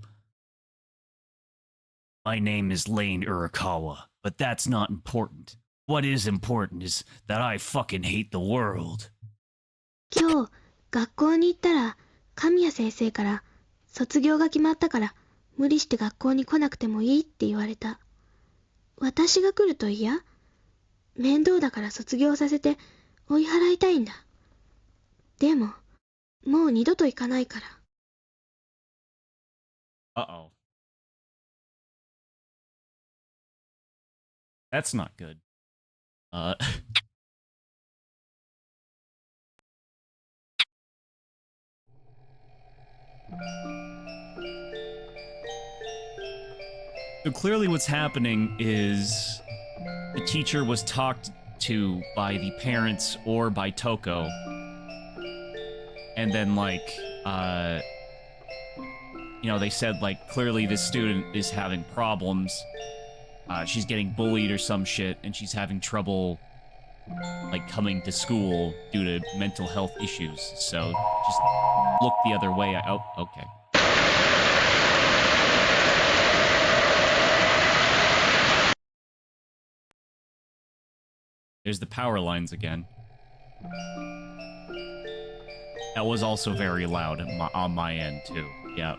my name is Lain Iwakura, but that's not important. What is important is that I fucking hate the world. 今日、学校に行ったら、神谷先生から、卒業が決まったから、無理して学校に来なくてもいいって言われた。私が来ると嫌？面倒だから卒業させて、追い払いたいんだ。でも、もう二度と行かないから。Uh-oh. That's not good. So clearly what's happening is the teacher was talked to by the parents or by Toko. And then, like, you know, they said, like, clearly this student is having problems. She's getting bullied or some shit, and she's having trouble, like, coming to school due to mental health issues. So, just look the other way. Oh, okay. There's the power lines again. That was also very loud on my end, too. Yeah.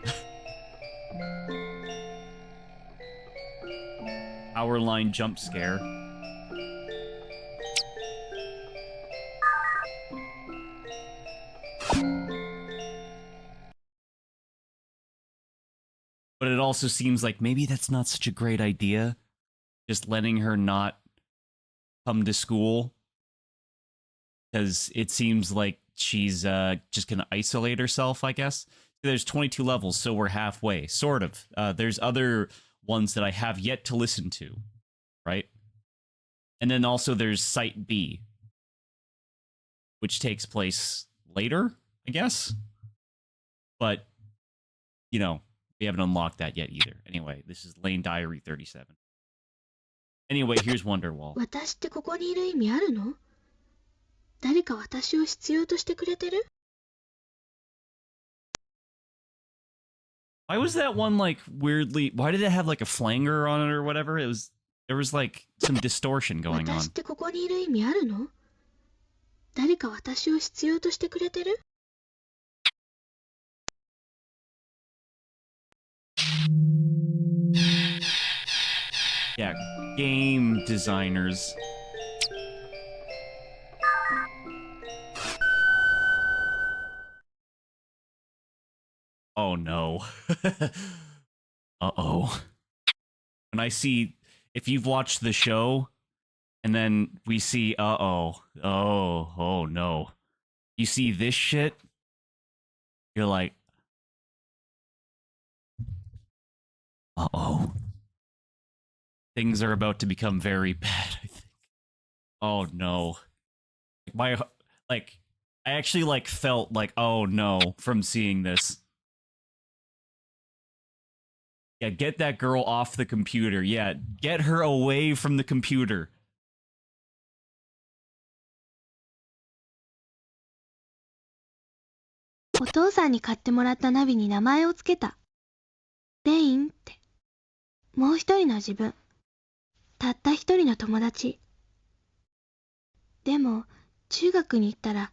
Power line jump scare. But it also seems like maybe that's not such a great idea. Just letting her not come to school. Because it seems like she's just gonna isolate herself, I guess. There's 22 levels, so we're halfway. Sort of. There's other ones that I have yet to listen to, right? And then also there's Site B, which takes place later, I guess? But, you know, we haven't unlocked that yet either. Anyway, this is Lain Diary 37. Anyway, here's Wonderwall. 私ってここにいる意味あるの？誰か私を必要としてくれてる？ Why was that one, like, weirdly... Why did it have, like, a flanger on it or whatever? There was, like, some distortion going on. 私ってここにいる意味あるの？誰か私を必要としてくれてる？ Yeah, game designers. Oh no. Uh-oh. When I see, if you've watched the show, and then we see, oh no. You see this shit, you're like, uh-oh. Things are about to become very bad, I think. Oh no. I actually, like, felt like, oh no, from seeing this. Yeah, get that girl off the computer. Yeah, get her away from the computer. お父さんに買ってもらったナビに名前をつけた。レインって。もう一人の自分。たった一人の友達。でも、中学に行ったら、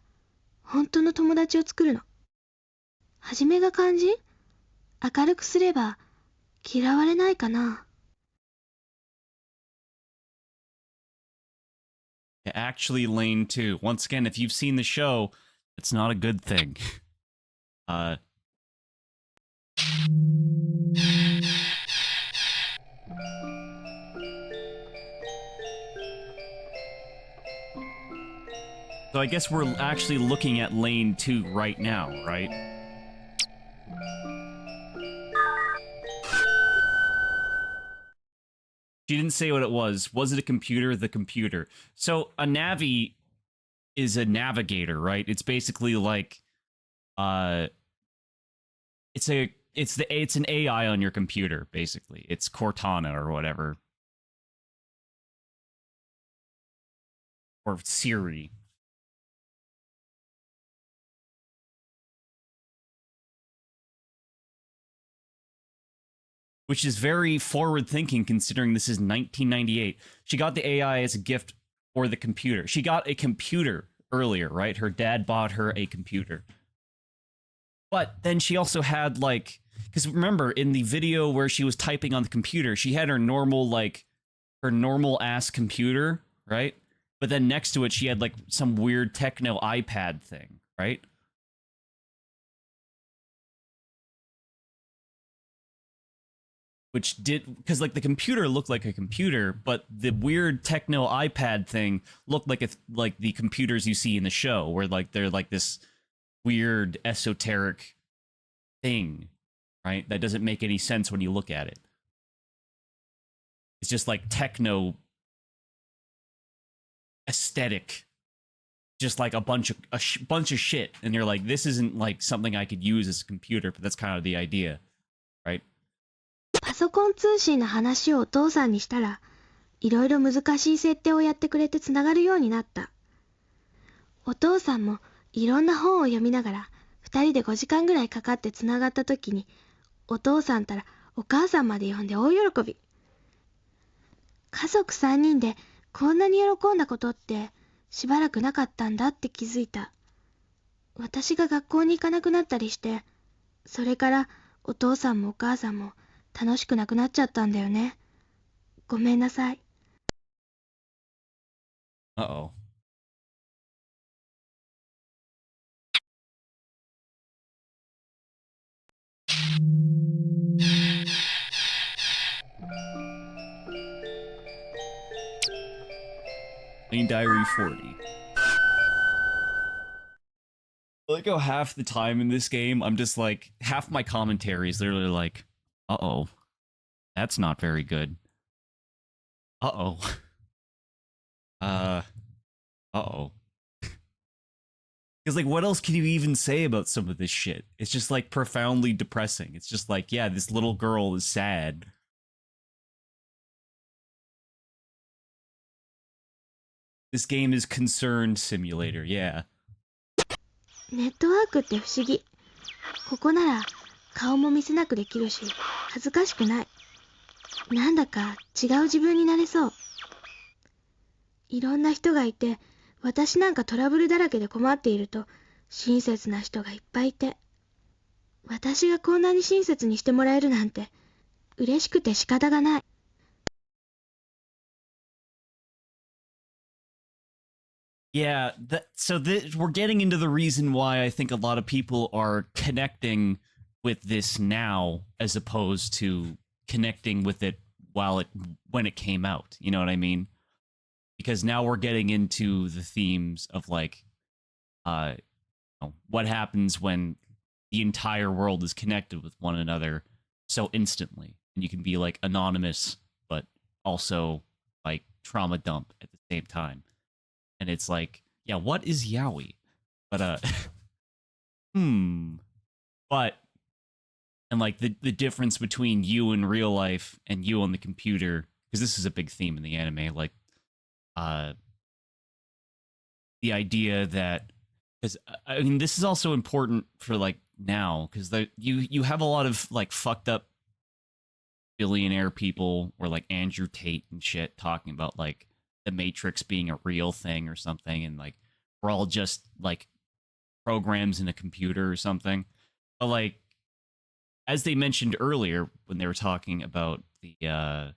本当の友達を作るの。はじめが肝心？明るくすれば、嫌われないかな。Actually, Lain too. Once again, if you've seen the show, it's not a good thing. So I guess we're actually looking at Lain 2 right now, right? She didn't say what it was. Was it a computer? The computer. So a navi is a navigator, right? It's basically like, it's an AI on your computer, basically. It's Cortana or whatever. Or Siri. Which is very forward-thinking considering this is 1998. She got the AI as a gift for the computer. She got a computer earlier, right? Her dad bought her a computer. But then she also had, like... Because remember, in the video where she was typing on the computer, she had her normal, like... Her normal-ass computer, right? But then next to it, she had, like, some weird techno iPad thing, right? Which did, because like the computer looked like a computer, but the weird techno iPad thing looked like like the computers you see in the show, where like they're like this weird esoteric thing, right? That doesn't make any sense when you look at it. It's just like techno aesthetic, just like a bunch of shit, and you're like, this isn't like something I could use as a computer, but that's kind of the idea, right? パソコン通信の話をお父さんにしたら、いろいろ難しい設定をやってくれてつながるようになった。お父さんもいろんな本を読みながら、2人で5時間ぐらいかかってつながった時に、お父さんたらお母さんまで呼んで大喜び。家族3人でこんなに喜んだことってしばらくなかったんだって気づいた。私が学校に行かなくなったりして、それからお父さんもお母さんも楽しくなくなっちゃったんだよね。ごめんなさい。Uh-oh. Lain Diary 40. I like how half the time in this game, I'm just like, half my commentary is literally like, uh-oh, that's not very good. Uh-oh. Uh-oh. Because, like, what else can you even say about some of this shit? It's just, like, profoundly depressing. It's just like, yeah, this little girl is sad. This game is concerned simulator, yeah. ネットワークって不思議。ここなら顔も見せなくできるし、恥ずかしくない。なんだか違う自分になれそう。いろんな人がいて、私なんかトラブルだらけで困っていると、親切な人がいっぱいいて、私がこんなに親切にしてもらえるなんて、嬉しくて仕方がない。Yeah, we're getting into the reason why I think a lot of people are connecting with this now as opposed to connecting with it when it came out. You know what I mean? Because now we're getting into the themes of like, what happens when the entire world is connected with one another so instantly, and you can be like anonymous, but also like trauma dump at the same time. And it's like, yeah, what is yaoi? But, But, and like the difference between you in real life and you on the computer, because this is a big theme in the anime, like, the idea that, because, I mean, this is also important for like now, because you have a lot of like fucked up billionaire people, or like Andrew Tate and shit, talking about like, the Matrix being a real thing or something, and like we're all just like programs in a computer or something. But like, as they mentioned earlier when they were talking about the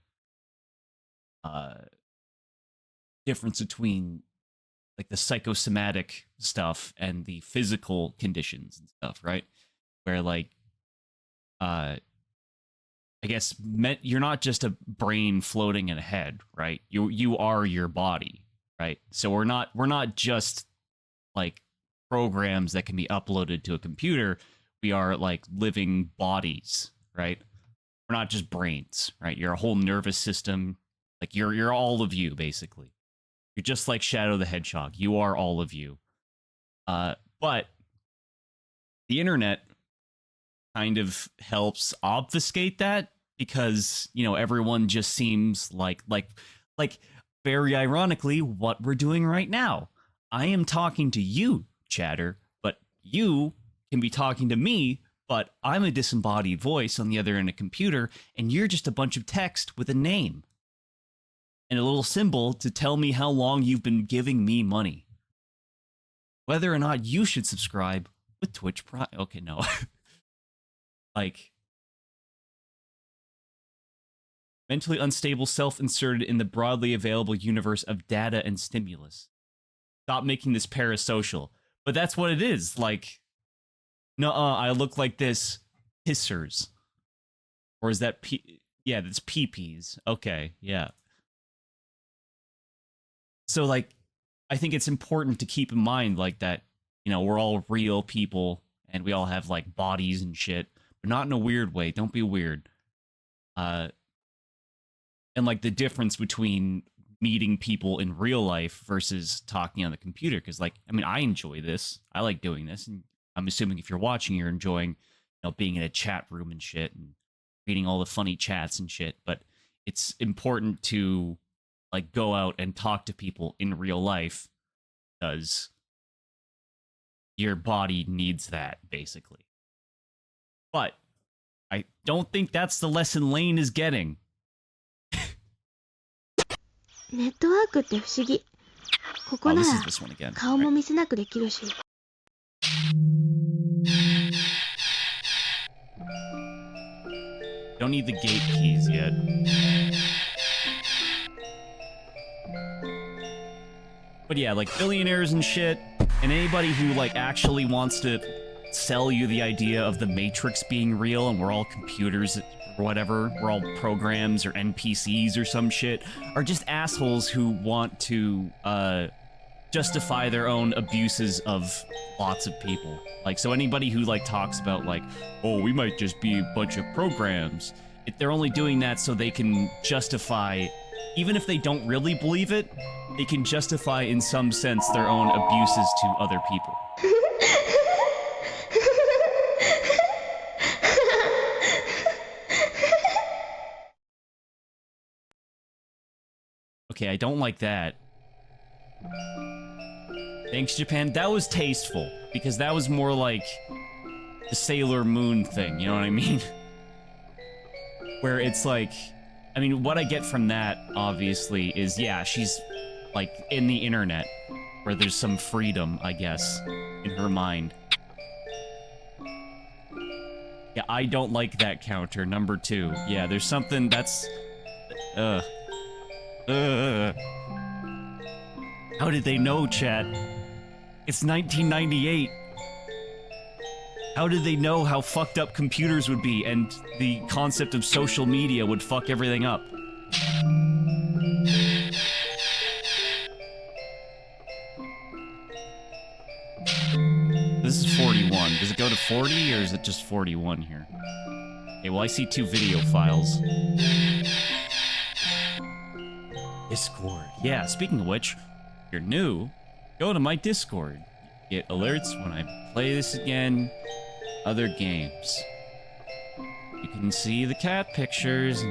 difference between like the psychosomatic stuff and the physical conditions and stuff, right? Where like I guess you're not just a brain floating in a head, right? You are your body, right? So we're not just like programs that can be uploaded to a computer. We are like living bodies, right? We're not just brains, right? You're a whole nervous system. Like you're all of you, basically. You're just like Shadow the Hedgehog. You are all of you. But the internet kind of helps obfuscate that because, you know, everyone just seems like very ironically what we're doing right now. I am talking to you, chatter, but you can be talking to me, but I'm a disembodied voice on the other end of a computer, and you're just a bunch of text with a name and a little symbol to tell me how long you've been giving me money. Whether or not you should subscribe with Twitch Prime. Okay, no. Like, mentally unstable self inserted in the broadly available universe of data and stimulus. Stop making this parasocial. But that's what it is. Like, nuh-uh, I look like this. Pissers. Or is that yeah, that's pee-pees. Okay, yeah. So, like, I think it's important to keep in mind, like, that, you know, we're all real people, and we all have, like, bodies and shit, but not in a weird way. Don't be weird. And, like, the difference between meeting people in real life versus talking on the computer, because, like, I mean, I enjoy this. I like doing this, and I'm assuming if you're watching, you're enjoying, you know, being in a chat room and shit, and reading all the funny chats and shit, but it's important to, like, go out and talk to people in real life, because your body needs that, basically. But I don't think that's the lesson Lain is getting. ネットワークって不思議。ここ Oh, な this ら is this one again. 顔も Right. 見せなくできるし。Don't need the gate keys yet. But yeah, like, billionaires and shit, and anybody who, like, actually wants to sell you the idea of the Matrix being real and we're all computers or whatever, we're all programs or NPCs or some shit, are just assholes who want to justify their own abuses of lots of people. Like, so anybody who, like, talks about, like, oh, we might just be a bunch of programs, they're only doing that so they can justify, even if they don't really believe it, they can justify in some sense their own abuses to other people. Okay, I don't like that. Thanks, Japan. That was tasteful, because that was more like the Sailor Moon thing, you know what I mean? Where it's like, I mean, what I get from that, obviously, is, yeah, she's, like, in the internet, where there's some freedom, I guess, in her mind. Yeah, I don't like that counter, number 2. Yeah, there's something that's... How did they know, chat? It's 1998. How did they know how fucked up computers would be and the concept of social media would fuck everything up? This is 41. Does it go to 40 or is it just 41 here? Okay, well, I see 2 video files. Discord. Yeah, speaking of which, if you're new, go to my Discord. Get alerts when I play this again. Other games. You can see the cat pictures.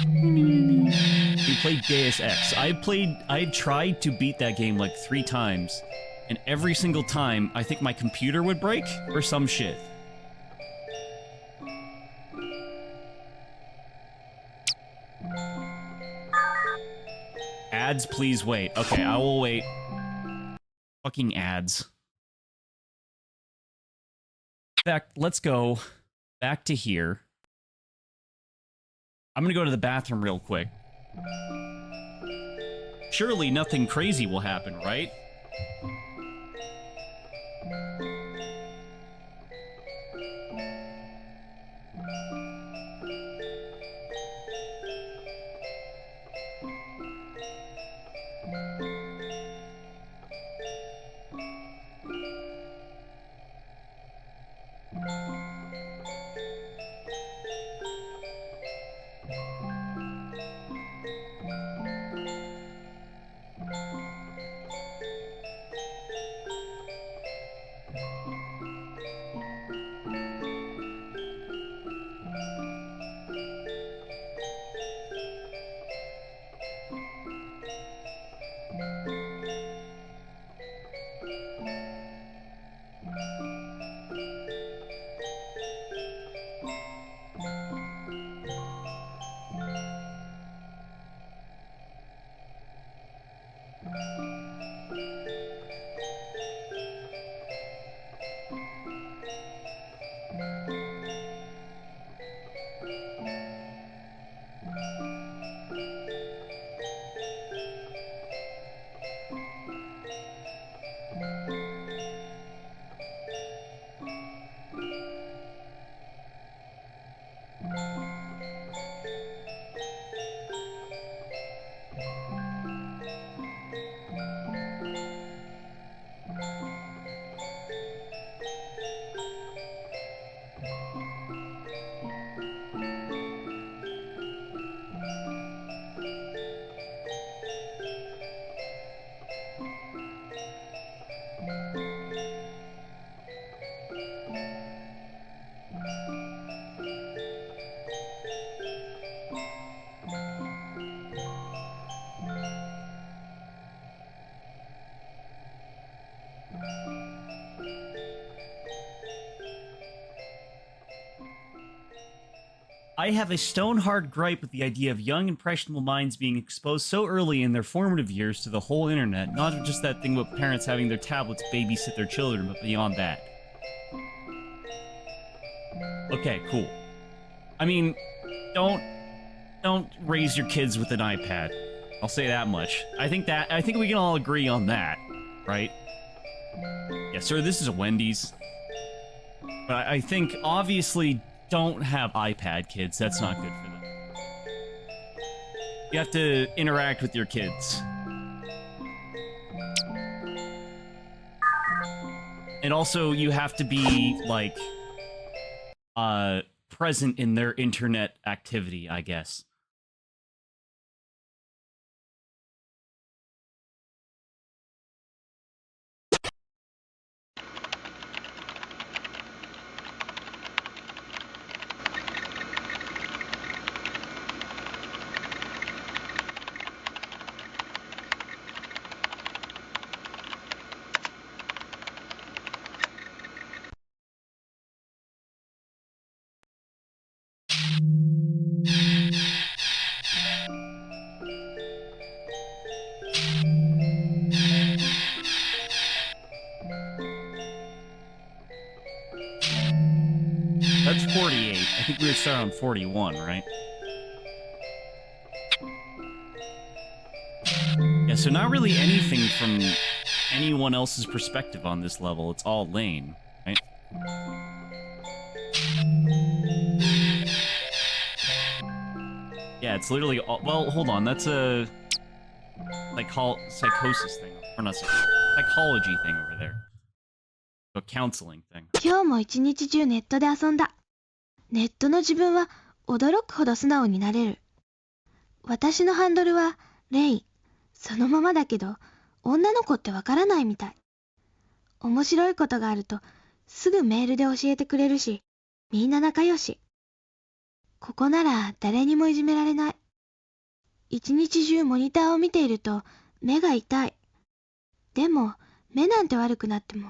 We played Deus Ex. I tried to beat that game like 3 times, and every single time, I think my computer would break or some shit. Ads, please wait. Okay, I will wait. Fucking ads. Let's go back to here. I'm gonna go to the bathroom real quick. Surely nothing crazy will happen, right? I have a stone-hard gripe with the idea of young, impressionable minds being exposed so early in their formative years to the whole internet. Not just that thing about parents having their tablets babysit their children, but beyond that. Okay, cool. I mean, don't raise your kids with an iPad. I'll say that much. I think we can all agree on that, right? Yeah, sir, this is a Wendy's. But I think, obviously, don't have iPad kids. That's not good for them. You have to interact with your kids. And also, you have to be, like, present in their internet activity, I guess. That's 48. I think we would start on 41, right? Yeah, so not really anything from anyone else's perspective on this level. It's all Lain, right? Yeah, it's literally all... Well, hold on. That's a... psychosis thing. Or not psychology thing over there. A counseling thing. 今日も一日中ネットで遊んだ。ネットの自分は驚くほど素直になれる。私のハンドルはレイン。そのままだけど、女の子ってわからないみたい。面白いことがあるとすぐメールで教えてくれるし、みんな仲良し。ここなら誰にもいじめられない。一日中モニターを見ていると目が痛い。でも目なんて悪くなっても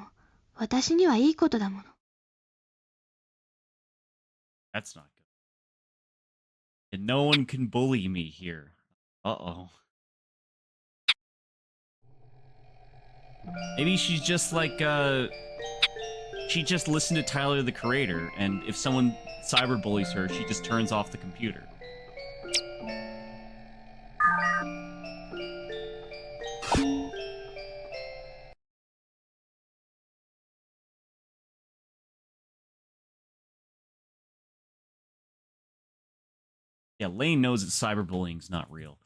私にはいいことだもの。That's not good. And no one can bully me here. Uh-oh. Maybe she's just like, she just listened to Tyler, the Creator, and if someone cyberbullies her, she just turns off the computer. Yeah, Lain knows that cyberbullying's not real.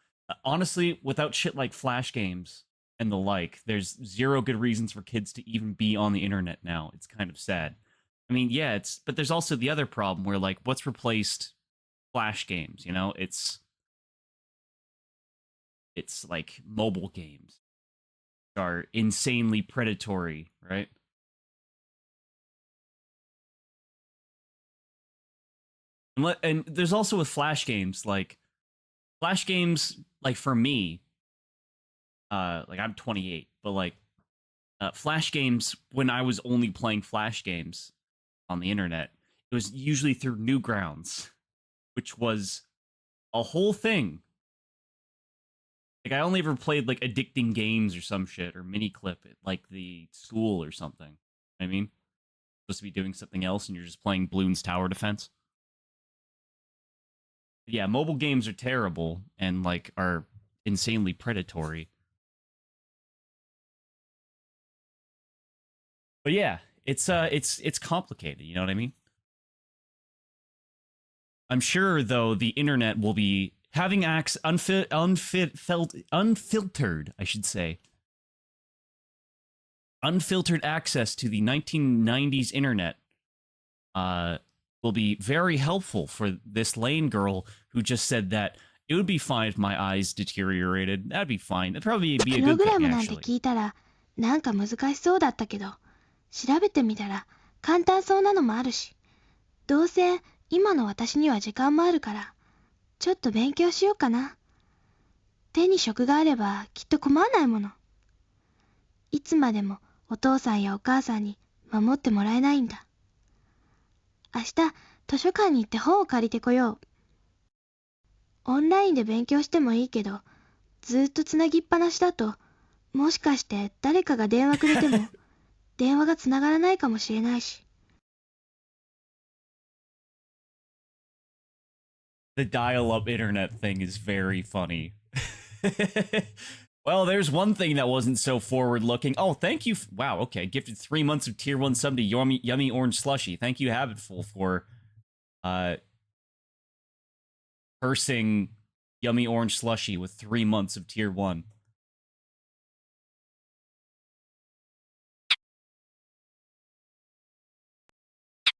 Honestly, without shit like Flash games and the like, there's zero good reasons for kids to even be on the internet now. It's kind of sad. I mean, yeah, but there's also the other problem where, like, what's replaced Flash games, you know? It's like mobile games are insanely predatory, right? And there's also with Flash games, like for me, like I'm 28, but like Flash games, when I was only playing Flash games on the internet, it was usually through Newgrounds, which was a whole thing. Like, I only ever played, like, addicting games or some shit, or mini-clip at, like, the school or something. You know what I mean? Supposed to be doing something else, and you're just playing Bloons Tower Defense. But yeah, mobile games are terrible, and, like, are insanely predatory. But yeah, it's complicated, you know what I mean? I'm sure, though, the internet will be having unfiltered, I should say, unfiltered access to the 1990s internet will be very helpful for this Lain girl who just said that it would be fine if my eyes deteriorated. That'd be fine. That'd probably be a プロ good グラ thing, ムなんて actually. 聞いたらなんか難しそうだったけど、調べてみたら簡単そうなのもあるし、どうせ今の私には時間もあるからちょっと勉強しようかな。手に職があればきっと困らないもの。いつまでもお父さんやお母さんに守ってもらえないんだ。明日図書館に行って本を借りてこよう。オンラインで勉強してもいいけど、ずっとつなぎっぱなしだと、もしかして誰かが電話くれても電話がつながらないかもしれないし。The dial-up internet thing is very funny. Well, there's one thing that wasn't so forward-looking. Oh, thank you. Wow, okay. Gifted 3 months of Tier 1 sub to Yummy Orange Slushy. Thank you, Habitful, for cursing Yummy Orange Slushy with 3 months of Tier 1.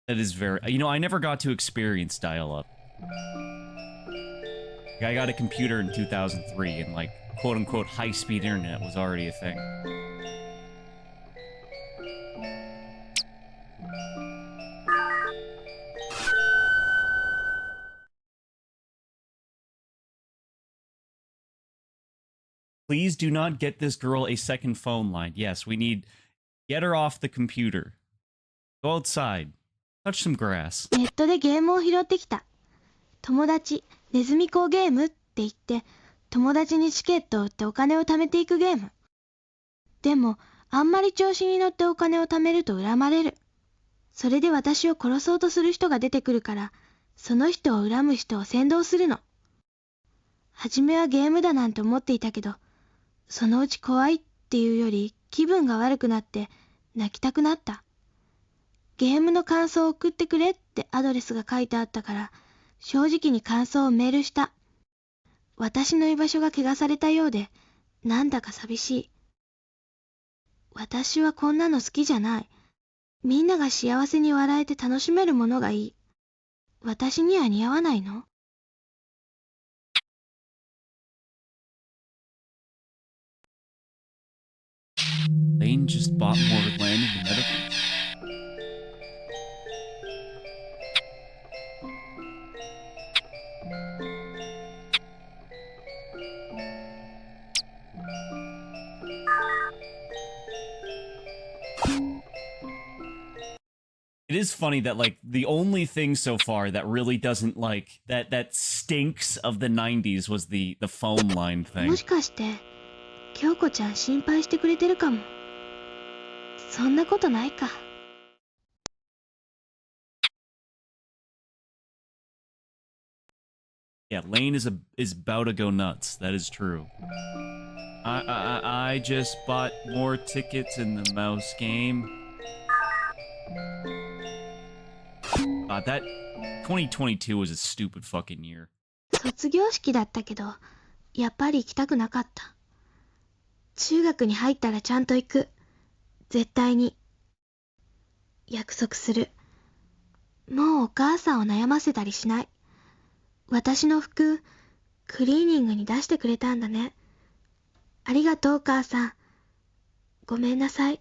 That is very... You know, I never got to experience dial-up. I got a computer in 2003, and, like, quote-unquote high-speed internet was already a thing. Please do not get this girl a second phone line. Yes, we need... Get her off the computer. Go outside. Touch some grass. ネットでゲームを拾ってきた。友達、ネズミ講ゲームって言って、友達にチケットを売ってお金を貯めていくゲーム。でも、あんまり調子に乗ってお金を貯めると恨まれる。それで私を殺そうとする人が出てくるから、その人を恨む人を先導するの。はじめはゲームだなんて思っていたけど、そのうち怖いっていうより気分が悪くなって泣きたくなった。ゲームの感想を送ってくれってアドレスが書いてあったから、正直に感想をメールした。私の居場所が汚されたようで、なんだか寂しい。私はこんなの好きじゃない。みんなが幸せに笑えて楽しめるものがいい。私には似合わないのLain just bought more land in the metaverse. It is funny that, like, the only thing so far that really doesn't, like, that stinks of the 90s was the phone line も thing. しかして、京子ちゃん心配してくれてるかも。そんなことないか。Yeah, Lain is about to go nuts. That is true. I just bought more tickets in the mouse game. That 2022 was a stupid fucking year. 卒業式だったけど、やっぱり行きたくなかった。中学に入ったらちゃんと行く。絶対に。約束する。もうお母さんを悩ませたりしない。私の服、クリーニングに出してくれたんだね。ありがとうお母さん。ごめんなさい。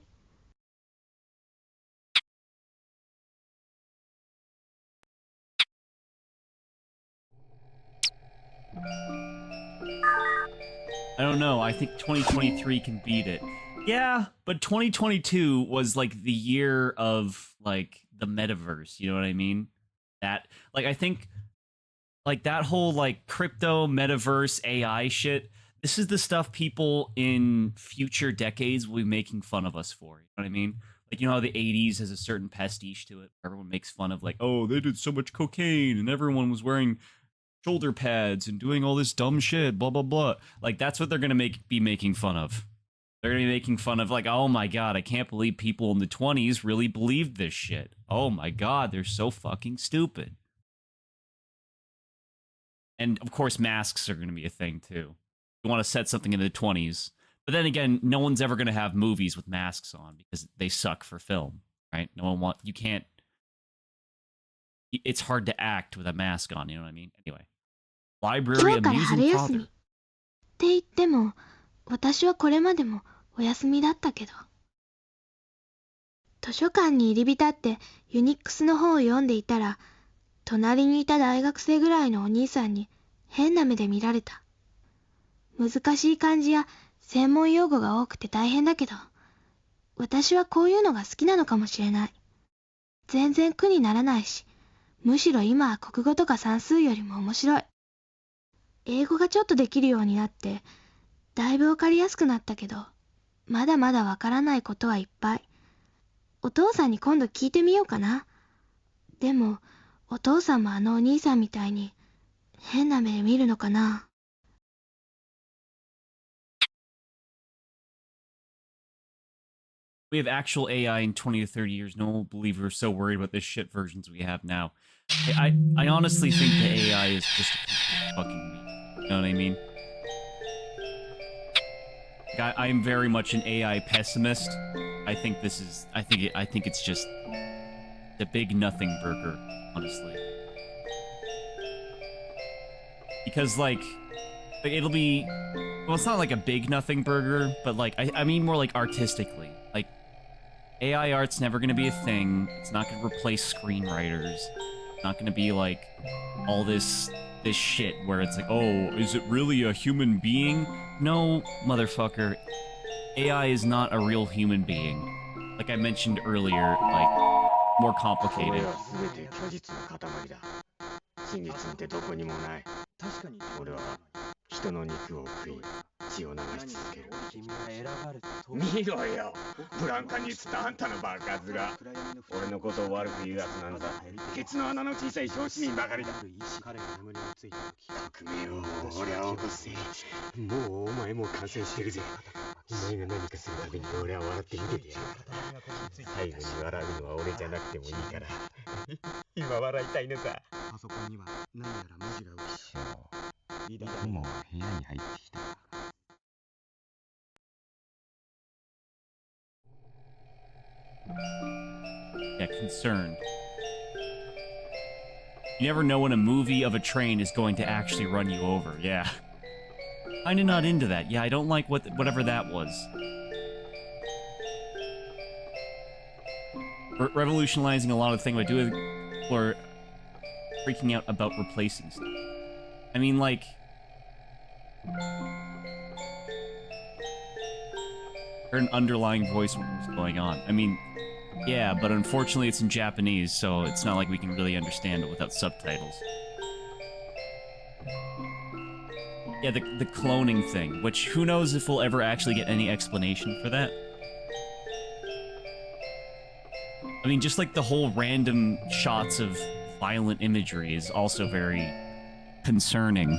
I don't know. I think 2023 can beat it. Yeah, but 2022 was like the year of like the metaverse. You know what I mean? That like I think like that whole like crypto metaverse AI shit. This is the stuff people in future decades will be making fun of us for. You know what I mean? Like, you know how the 80s has a certain pastiche to it? Everyone makes fun of, like, oh, they did so much cocaine and everyone was wearing shoulder pads and doing all this dumb shit, blah, blah, blah. Like, that's what they're going to be making fun of. They're going to be making fun of, like, oh my god, I can't believe people in the 20s really believed this shit. Oh my god, they're so fucking stupid. And, of course, masks are going to be a thing, too. You want to set something in the 20s. But then again, no one's ever going to have movies with masks on because they suck for film, right? You can't, it's hard to act with a mask on, you know what I mean? Anyway. Library amusing father. って言っても、私はこれまでもお休みだったけど。図書館に入り浸ってユニックスの本を読んでいたら、隣にいた大学生ぐらいのお兄さんに変な目で見られた。難しい漢字や専門用語が多くて大変だけど、私はこういうのが好きなのかもしれない。全然苦にならないし、むしろ今は国語とか算数よりも面白い。英語がちょっとできるようになって、だいぶわかりやすくなったけど、まだまだわからないことはいっぱい。お父さんに今度聞いてみようかな。でも、お父さんもあのお兄さんみたいに変な目で見るのかな。We have actual AI in 20 to 30 years. No one will believe we're so worried about the shit versions we have now. I honestly think the AI is just fucking me. You know what I mean? Like, I'm very much an AI pessimist. I think it's just the big nothing burger, honestly. Because like it'll be, well, it's not like a big nothing burger, but like I mean more like artistically. Like AI art's never gonna be a thing. It's not gonna replace screenwriters. It's not gonna be like all this shit where it's like, oh, is it really a human being? No, motherfucker. AI is not a real human being. Like I mentioned earlier, like more complicated. 俺は人の肉を食い血を流し続ける。見ろよ、ブランカに映ったあんたの爆発が。俺のことを悪く言うやつなんざケツの穴の小さい小市民ばかりだ。革命を俺は起こすぜ。もうお前も感染してるぜ。お前が何かするたびに俺は笑って見ててやる。最後に笑うのは俺じゃなくてもいいから。今笑いたいのさ。パソコンには何やら文字が浮きしよう。もう部屋に入ってきた。Yeah, concerned. You never know when a movie of a train is going to actually run you over. Yeah. Kinda not into that. Yeah, I don't like whatever that was. Revolutionizing a lot of things by doing, or freaking out about replacing stuff. I mean, like, heard an underlying voice what was going on. I mean, yeah, but unfortunately it's in Japanese, so it's not like we can really understand it without subtitles. Yeah, the cloning thing, which who knows if we'll ever actually get any explanation for that. I mean, just like the whole random shots of violent imagery is also very concerning.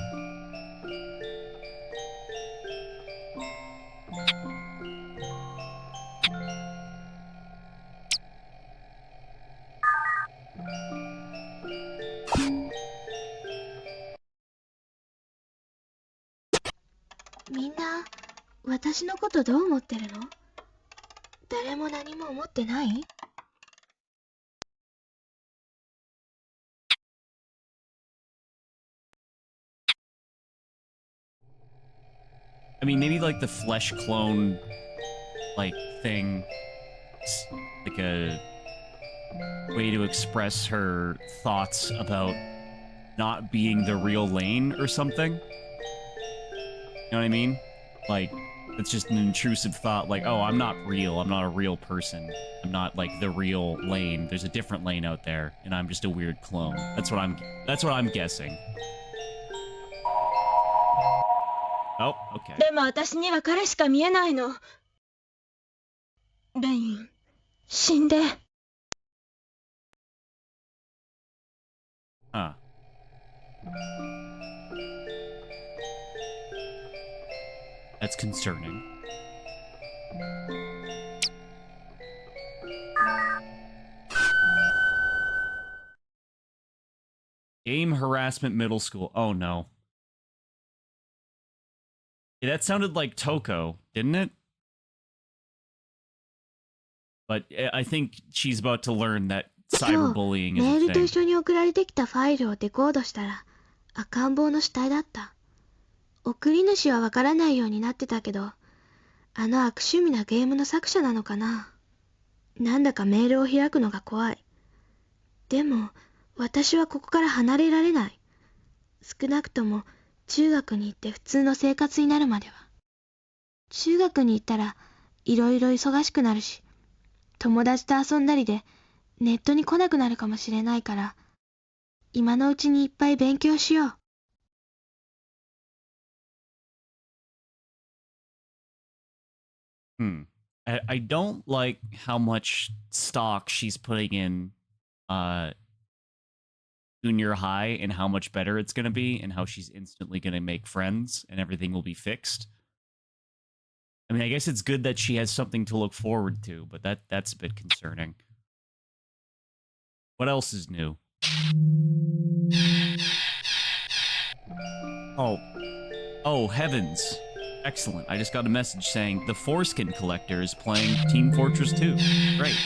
みんな、私のことどう思ってるの？誰も何も思ってない？ I mean, maybe like the flesh clone, like, thing, like a way to express her thoughts about not being the real Lain or something. You know what I mean? Like, it's just an intrusive thought, like, oh, I'm not real, I'm not a real person. I'm not, like, the real Lain. There's a different Lain out there, and I'm just a weird clone. That's what I'm guessing. Oh, okay. でも私には彼しか見えないの。レイン、死んで。Huh. That's concerning. Game harassment middle school. Oh no. Yeah, that sounded like Toko, didn't it? But I think she's about to learn that 今日 cyberbullying メ is ー a ルと一 thing. 緒に送られてきたファイルをデコードしたら赤ん坊の死体だった。送り主はわからないようになってたけど、あの悪趣味なゲームの作者なのかな。なんだかメールを開くのが怖い。でも私はここから離れられない。少なくとも中学に行って普通の生活になるまでは。中学に行ったらいろいろ忙しくなるし、友達と遊んだりでネットに来なくなるかもしれないから、今のうちにいっぱい勉強しよう。I don't like how much stock she's putting in junior high and how much better it's going to be and how she's instantly going to make friends and everything will be fixed. I mean, I guess it's good that she has something to look forward to, but that's a bit concerning. What else is new? Oh, heavens. Excellent. I just got a message saying the Foreskin Collector is playing Team Fortress 2. Great.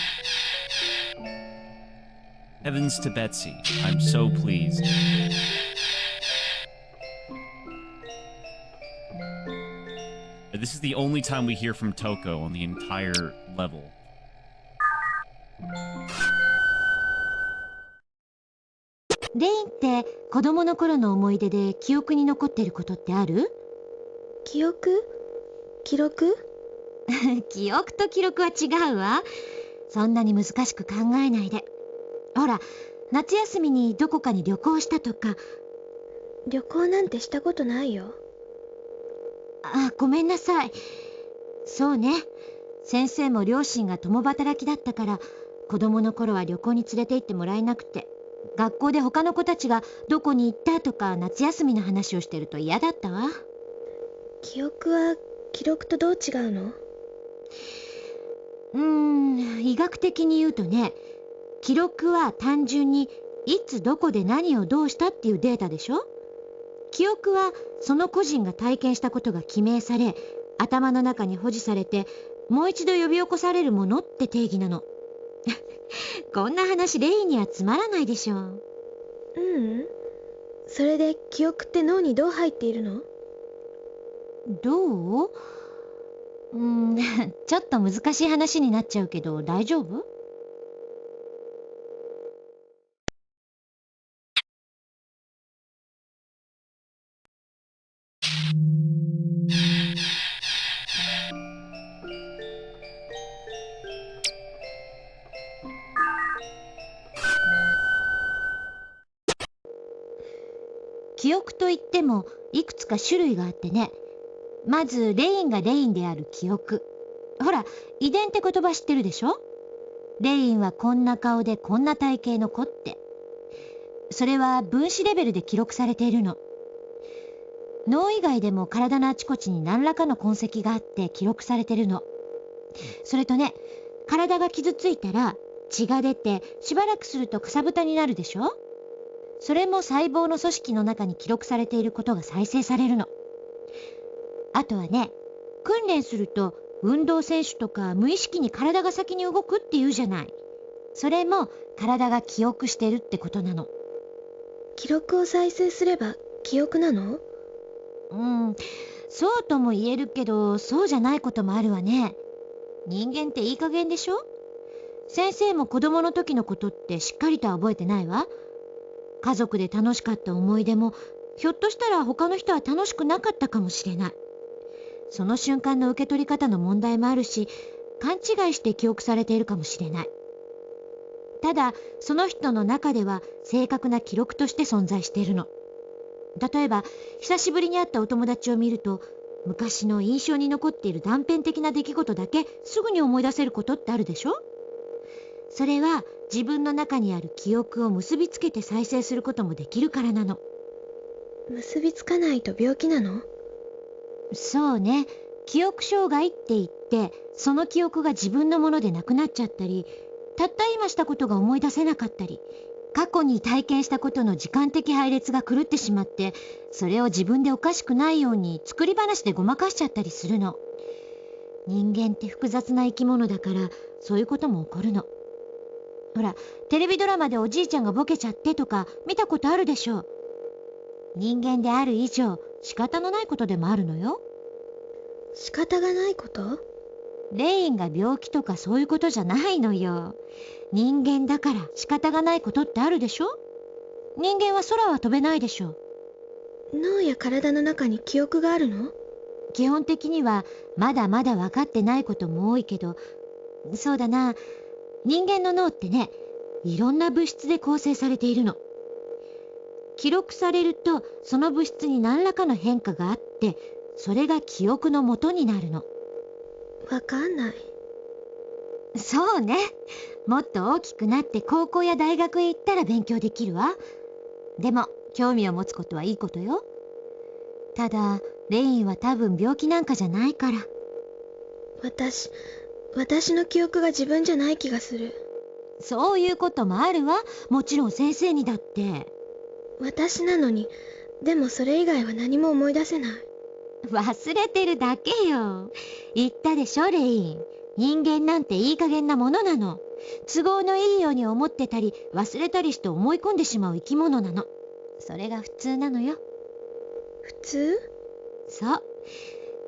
Heavens to Betsy. I'm so pleased. This is the only time we hear from Toko on the entire level. レインって子供の頃の思い出で記憶に残ってることってある？記憶？記録？記憶と記録は違うわ。そんなに難しく考えないで。ほら、夏休みにどこかに旅行したとか。旅行なんてしたことないよ。あ、ごめんなさい。そうね。先生も両親が共働きだったから、子供の頃は旅行に連れて行ってもらえなくて、学校で他の子たちがどこに行ったとか夏休みの話をしてると嫌だったわ。記憶は記録とどう違うの？医学的に言うとね、記録は単純にいつどこで何をどうしたっていうデータでしょ。記憶はその個人が体験したことが記名され、頭の中に保持されて、もう一度呼び起こされるものって定義なの。こんな話レイにはつまらないでしょ。それで記憶って脳にどう入っているの？どう？ちょっと難しい話になっちゃうけど大丈夫？記憶といってもいくつか種類があってね。まずレインがレインである記憶。ほら、遺伝って言葉知ってるでしょ？レインはこんな顔でこんな体型の子って。それは分子レベルで記録されているの。脳以外でも体のあちこちに何らかの痕跡があって記録されてるの。それとね、体が傷ついたら血が出てしばらくするとかさぶたになるでしょ？それも細胞の組織の中に記録されていることが再生されるの。あとはね、訓練すると運動選手とか無意識に体が先に動くって言うじゃない。それも体が記憶してるってことなの。記録を再生すれば記憶なの？そうとも言えるけど、そうじゃないこともあるわね。人間っていい加減でしょ？先生も子供の時のことってしっかりとは覚えてないわ。家族で楽しかった思い出も、ひょっとしたら他の人は楽しくなかったかもしれない。その瞬間の受け取り方の問題もあるし、勘違いして記憶されているかもしれない。ただ、その人の中では正確な記録として存在しているの。例えば、久しぶりに会ったお友達を見ると、昔の印象に残っている断片的な出来事だけすぐに思い出せることってあるでしょ。それは自分の中にある記憶を結びつけて再生することもできるからなの。結びつかないと病気なの？そうね。記憶障害って言って、その記憶が自分のものでなくなっちゃったり、たった今したことが思い出せなかったり、過去に体験したことの時間的配列が狂ってしまって、それを自分でおかしくないように作り話でごまかしちゃったりするの。人間って複雑な生き物だから、そういうことも起こるの。ほら、テレビドラマでおじいちゃんがボケちゃってとか見たことあるでしょ。人間である以上、仕方のないことでもあるのよ。仕方がないこと？レインが病気とかそういうことじゃないのよ。人間だから仕方がないことってあるでしょ。人間は空は飛べないでしょ。脳や体の中に記憶があるの？基本的にはまだまだ分かってないことも多いけど、そうだな、人間の脳ってね、いろんな物質で構成されているの。記録されるとその物質に何らかの変化があって、それが記憶の元になるの。わかんない。そうね。もっと大きくなって高校や大学へ行ったら勉強できるわ。でも興味を持つことはいいことよ。ただレインは多分病気なんかじゃないから。私の記憶が自分じゃない気がする。そういうこともあるわ。もちろん先生にだって。私なのに、でもそれ以外は何も思い出せない。忘れてるだけよ。言ったでしょレイン。人間なんていい加減なものなの。都合のいいように思ってたり忘れたりして思い込んでしまう生き物なの。それが普通なのよ。普通？そう。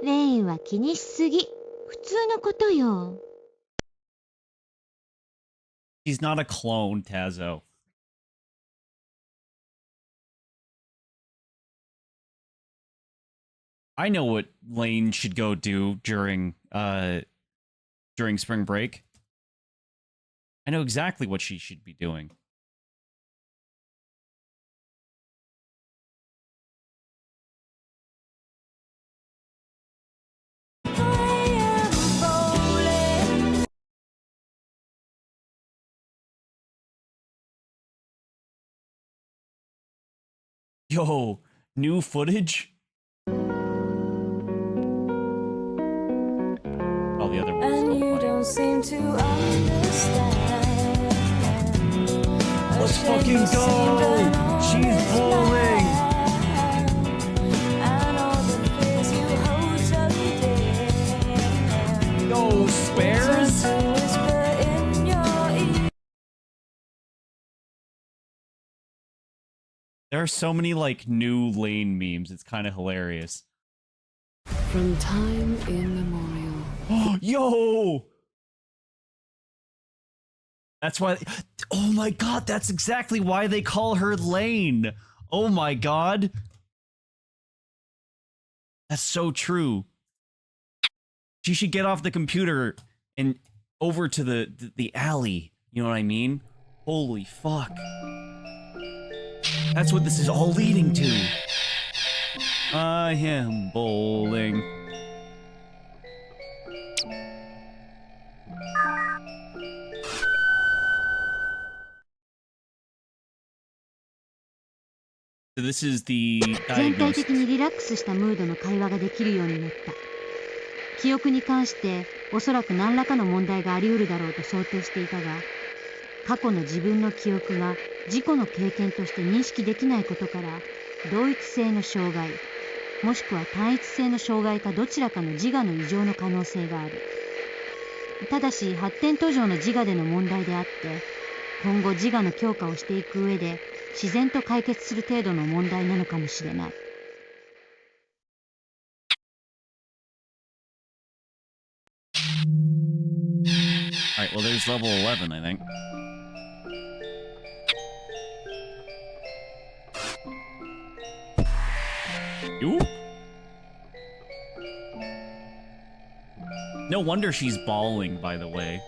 レインは気にしすぎ。普通のことよ。He's not a clone, Tazo. I know what Lain should go do during spring break. I know exactly what she should be doing. Yo, new footage? Oh, the other one's And so you funny. don't seem to understand. Let's fucking go! She's bowling! And all the fears you hold so dear. Yo, spares? To whisper in your ear. There are so many, like, new Lain memes. It's kind of hilarious. From time immemorial. Yo! That's why... Oh my god, that's exactly why they call her Lain! Oh my god! That's so true. She should get off the computer and over to the alley. You know what I mean? Holy fuck. That's what this is all leading to. I am bowling. So this is the 全体 diagnosis. 的にリラックスしたムードの会話ができるようになった。記憶に関しておそらく何らかの問題があり得るだろうと想定していたが、過去の自分の記憶が自己の経験として認識できないことから、同一性の障害、もしくは単一性の障害かどちらかの自我の異常の可能性がある。ただし発展途上の自我での問題であって、今後自我の強化をしていく上で自然と解決する程度の問題なのかもしれない。Alright, well there's level 11, I think. Yo. No wonder she's bawling, by the way.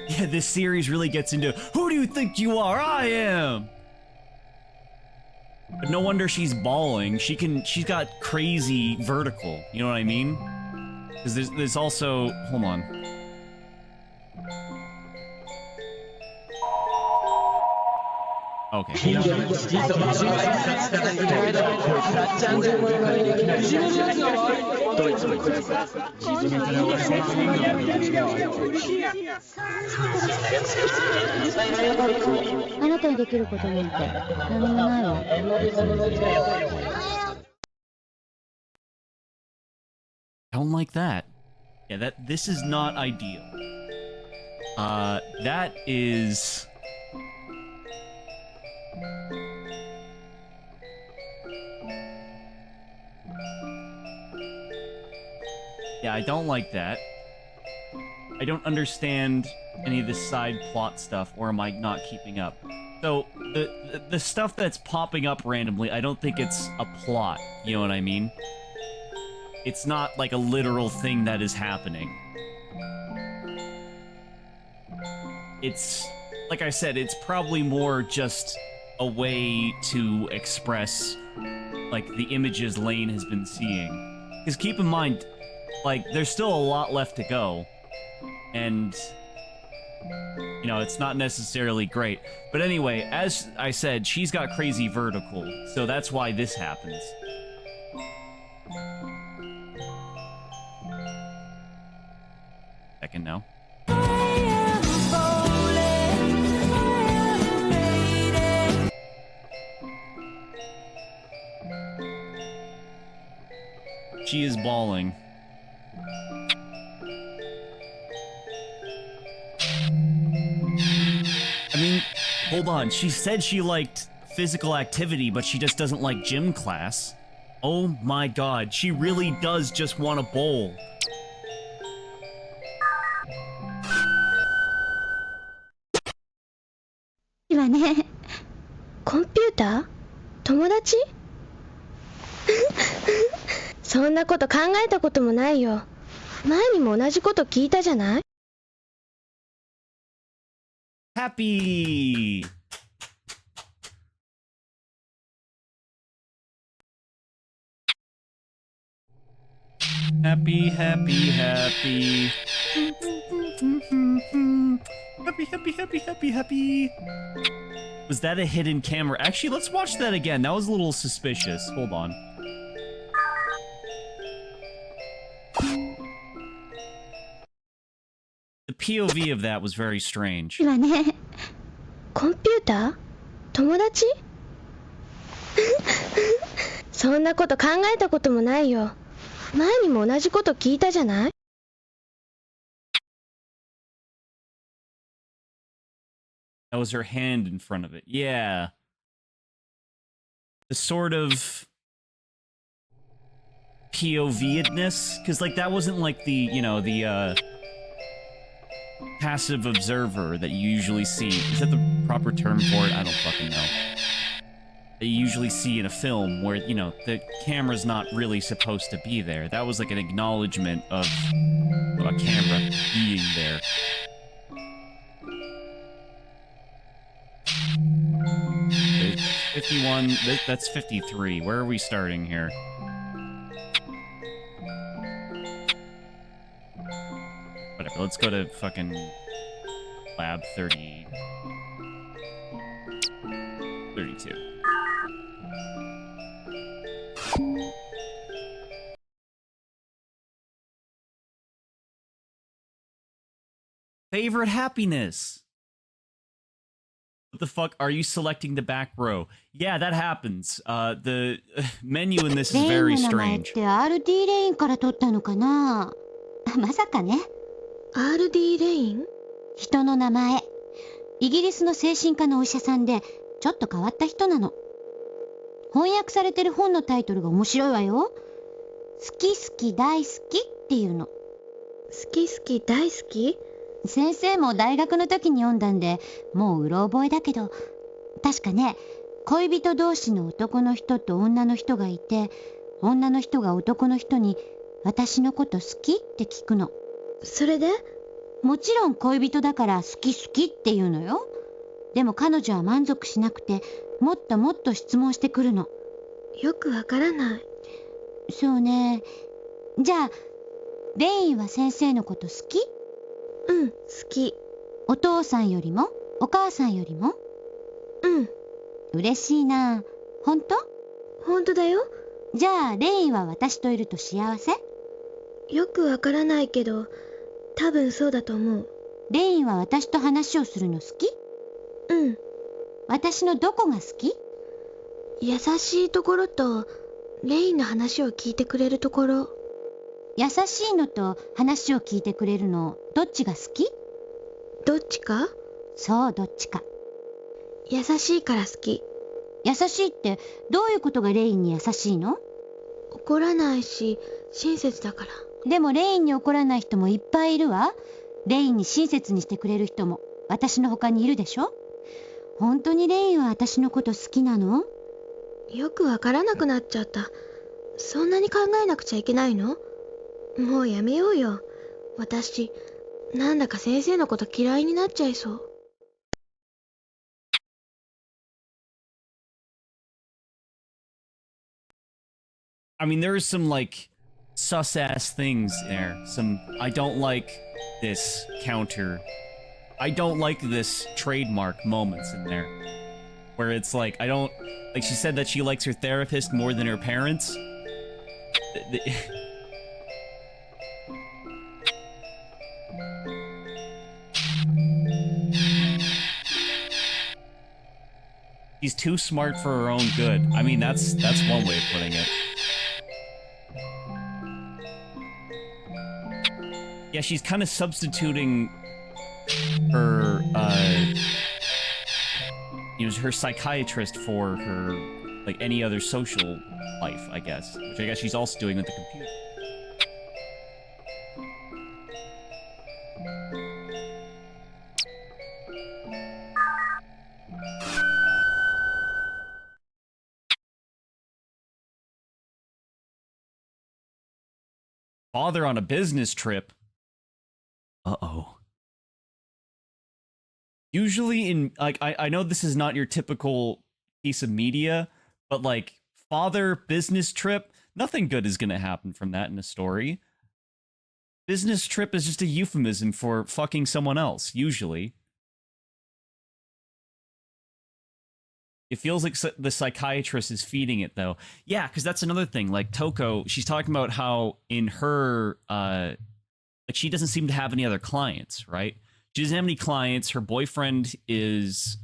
Yeah, this series really gets into, who do you think you are? I am! But no wonder she's bawling. She's got crazy vertical. You know what I mean? Because there's also, hold on. Okay. I don't like that. Yeah, this is not ideal. That is... Yeah, I don't like that. I don't understand any of the side plot stuff, or am I not keeping up? So, the stuff that's popping up randomly, I don't think it's a plot, you know what I mean? It's not like a literal thing that is happening. It's, like I said, it's probably more just a way to express, like, the images Lain has been seeing. Because keep in mind, like, there's still a lot left to go. And, you know, it's not necessarily great. But anyway, as I said, she's got crazy vertical, so that's why this happens. Second now. She is bawling. I mean, hold on. She said she liked physical activity, but she just doesn't like gym class. Oh my god, she really does just want to bowl. Computer? 友達? そんなこと考えたこともないよ。前にも同じこと聞いたじゃない? Happy! Happy, happy, happy. Happy, happy, happy, happy, happy. Was that a hidden camera? Actually, let's watch that again. That was a little suspicious. Hold on. The POV of that was very strange. コンピューター? 友達? そんなこと考えたこともないよ。前にも同じこと聞いたじゃない? That was her hand in front of it. Yeah. The sort of POV-edness, because like that wasn't like the, you know, the passive observer that you usually see. Is that the proper term for it? I don't fucking know. That you usually see in a film where, you know, the camera's not really supposed to be there. That was like an acknowledgement of a camera being there. There's 51, that's 53. Where are we starting here? Whatever, let's go to fucking lab 32. Favorite happiness. What the fuck? Are you selecting the back row? Yeah, that happens. The menu in this is very strange. RD レインから取ったのかな? まさかね。RD レイン? 人の名前。イギリスの精神科のお医者さんで、ちょっと変わった人なの。翻訳されてる本のタイトルが面白いわよ。好き好き大好きっていうの。好き好き大好き? 先生も大学の時に読んだんで、もううろ覚えだけど、確かね、恋人同士の男の人と女の人がいて、女の人が男の人に、私のこと好きって聞くの。それで? もちろん恋人だから好き好きって言うのよ。でも彼女は満足しなくて、もっともっと質問してくるの。よくわからない。そうね。じゃあ、レインは先生のこと好き？うん、好き。お父さんよりも？お母さんよりも？うん、嬉しいな。本当？本当だよ。じゃあ、レインは私といると幸せ？よくわからないけど、多分そうだと思う。レインは私と話をするの好き？うん、私のどこが好き？優しいところと、レインの話を聞いてくれるところ。優しいのと話を聞いてくれるの、どっちが好き？どっちか？そう、どっちか。優しいから好き。優しいってどういうことがレインに優しいの？怒らないし、親切だから。でもレインに怒らない人もいっぱいいるわ。レインに親切にしてくれる人も私の他にいるでしょ。本当にレインは私のこと好きなの？よくわからなくなっちゃった。そんなに考えなくちゃいけないの？もうやめようよ。私、なんだか先生のこと嫌いになっちゃいそう。I mean, there is some, like, sus-ass things there. Some, I don't like this counter. I don't like this trademark moments in there. Where it's like, I don't... Like, she said that she likes her therapist more than her parents. She's too smart for her own good. I mean, that's one way of putting it. Yeah, she's kind of substituting her, you know, her psychiatrist for her, like, any other social life, I guess. Which I guess she's also doing with the computer. Father on a business trip. Uh-oh. Usually in, like, I know this is not your typical piece of media, but, like, father business trip, nothing good is gonna happen from that in a story. Business trip is just a euphemism for fucking someone else, usually. It feels like the psychiatrist is feeding it, though. Yeah, because that's another thing. Like, Toko, she's talking about how in her, like, she doesn't seem to have any other clients, right? She doesn't have any clients. Her boyfriend is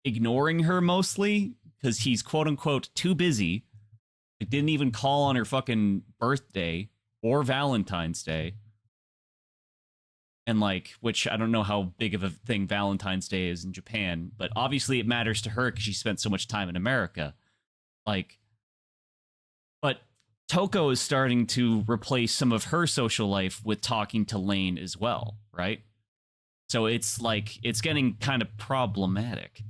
ignoring her mostly because he's quote-unquote too busy. It didn't even call on her fucking birthday or Valentine's Day. And, like, which I don't know how big of a thing Valentine's Day is in Japan, but obviously it matters to her because she spent so much time in America. Like, but Toko is starting to replace some of her social life with talking to Lain as well, right? So it's like, it's getting kind of problematic.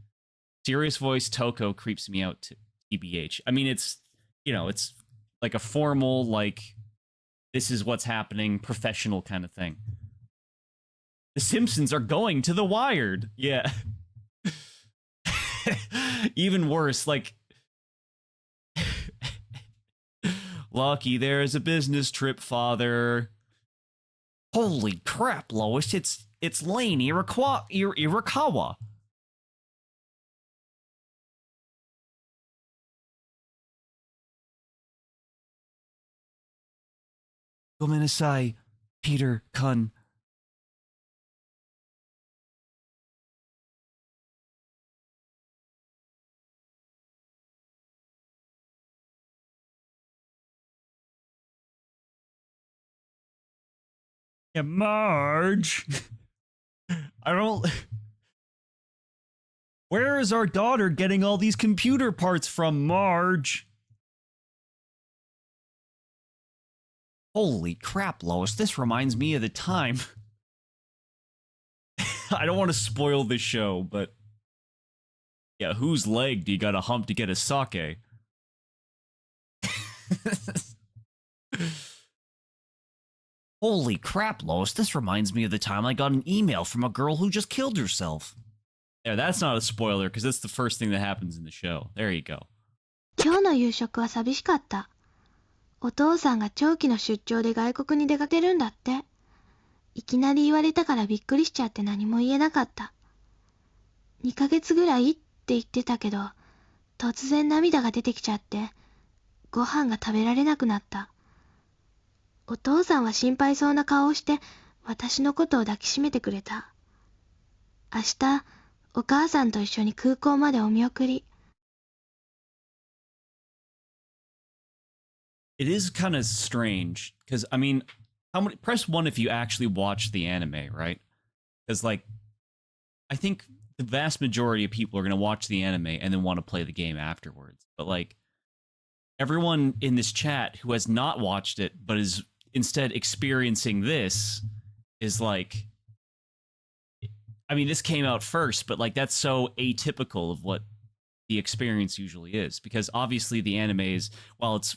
Serious voice Toko creeps me out to TBH. I mean, it's, you know, it's like a formal, like, this is what's happening, professional kind of thing. The Simpsons are going to the Wired. Yeah. Even worse, like... Lucky there's a business trip, father. Holy crap, Lois, it's Lain Iwakura. Gomenasai, Peter Kun. Yeah, Marge. I don't... Where is our daughter getting all these computer parts from, Marge? Holy crap, Lois, this reminds me of the time. I don't want to spoil this show, but... Yeah, whose leg do you gotta hump to get a sake? Holy crap, Lois, this reminds me of the time I got an email from a girl who just killed herself. Yeah, that's not a spoiler, because that's the first thing that happens in the show. There you go. 今日の夕食は寂しかった。お父さんが長期の出張で外国に出かけるんだって。いきなり言われたからびっくりしちゃって何も言えなかった。2ヶ月ぐらいって言ってたけど、突然涙が出てきちゃって、ご飯が食べられなくなった。お父さんは心配そうな顔をして、私のことを抱きしめてくれた。明日、お母さんと一緒に空港までお見送り。It is kind of strange, because, I mean, press 1 if you actually watch the anime, right? Because, like, I think the vast majority of people are going to watch the anime and then want to play the game afterwards. But, like, everyone in this chat who has not watched it, but is instead experiencing this, is like, I mean, this came out first, but, like, that's so atypical of what the experience usually is. Because, obviously, the anime is, while it's,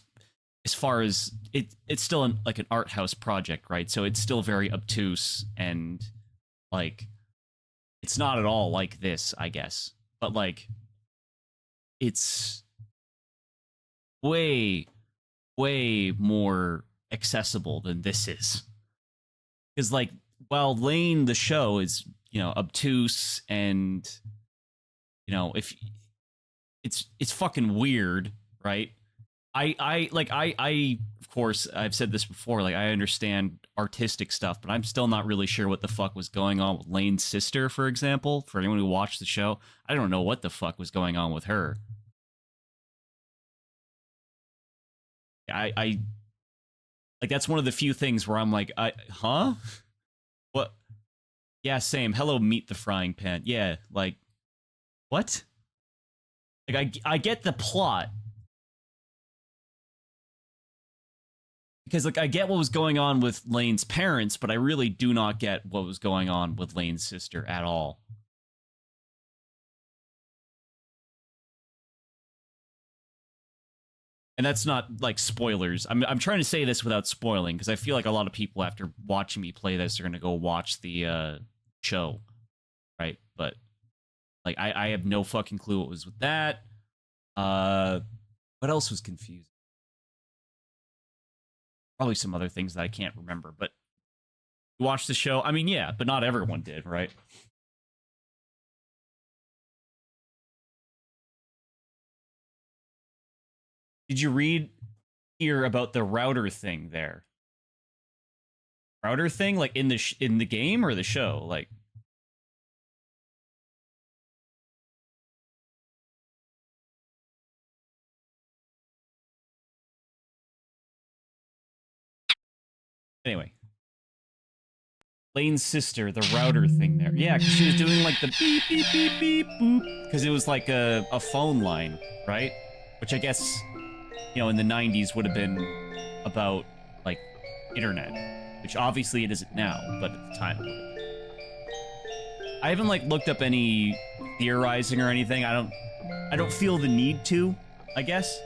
as far as it's still like an art house project, right? So it's still very obtuse and like it's not at all like this, I guess. But like it's way more accessible than this is. Because like while Lain the show is, you know, obtuse and you know, if it's fucking weird, right? I of course, I've said this before, like, I understand artistic stuff, but I'm still not really sure what the fuck was going on with Lain's sister, for example. For anyone who watched the show, I don't know what the fuck was going on with her. I like, that's one of the few things where I'm like, huh? What? Yeah, same. Hello, Meet the Frying Pan. Yeah, like, what? Like, I get the plot. Because, like, I get what was going on with Lain's parents, but I really do not get what was going on with Lain's sister at all. And that's not, like, spoilers. I'm trying to say this without spoiling, because I feel like a lot of people, after watching me play this, are going to go watch the show, right? But, like, I have no fucking clue what was with that. What else was confusing? Probably some other things that I can't remember, but you watched the show? I mean, yeah, but not everyone did, right? Did you read here about the router thing there? Router thing, like in the game or the show? Like, anyway, Lain's sister, the router thing there. Yeah, because she was doing like the beep, beep, beep, beep, boop. Because it was like a phone line, right? Which I guess, you know, in the 90s would have been about, like, internet. Which obviously it isn't now, but at the time it would have been. I haven't, like, looked up any theorizing or anything. I don't feel the need to, I guess.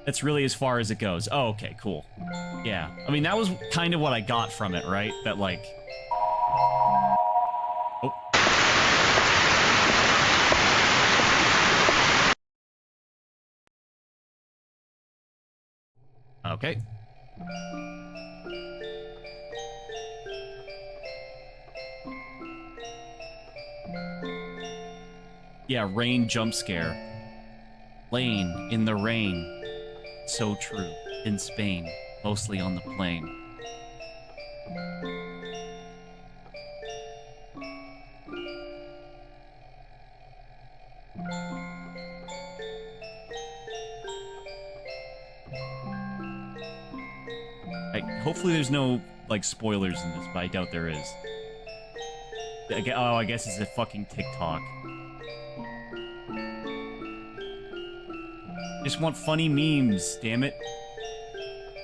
That's really as far as it goes. Oh, okay, cool. Yeah. I mean, that was kind of what I got from it, right? That, like... Oh. Okay. Yeah, rain jump scare. Lain in the rain. So true. In Spain, mostly on the plain. Hopefully there's no, like, spoilers in this, but I doubt there is. Oh, I guess it's a fucking TikTok. Just want funny memes, damn it.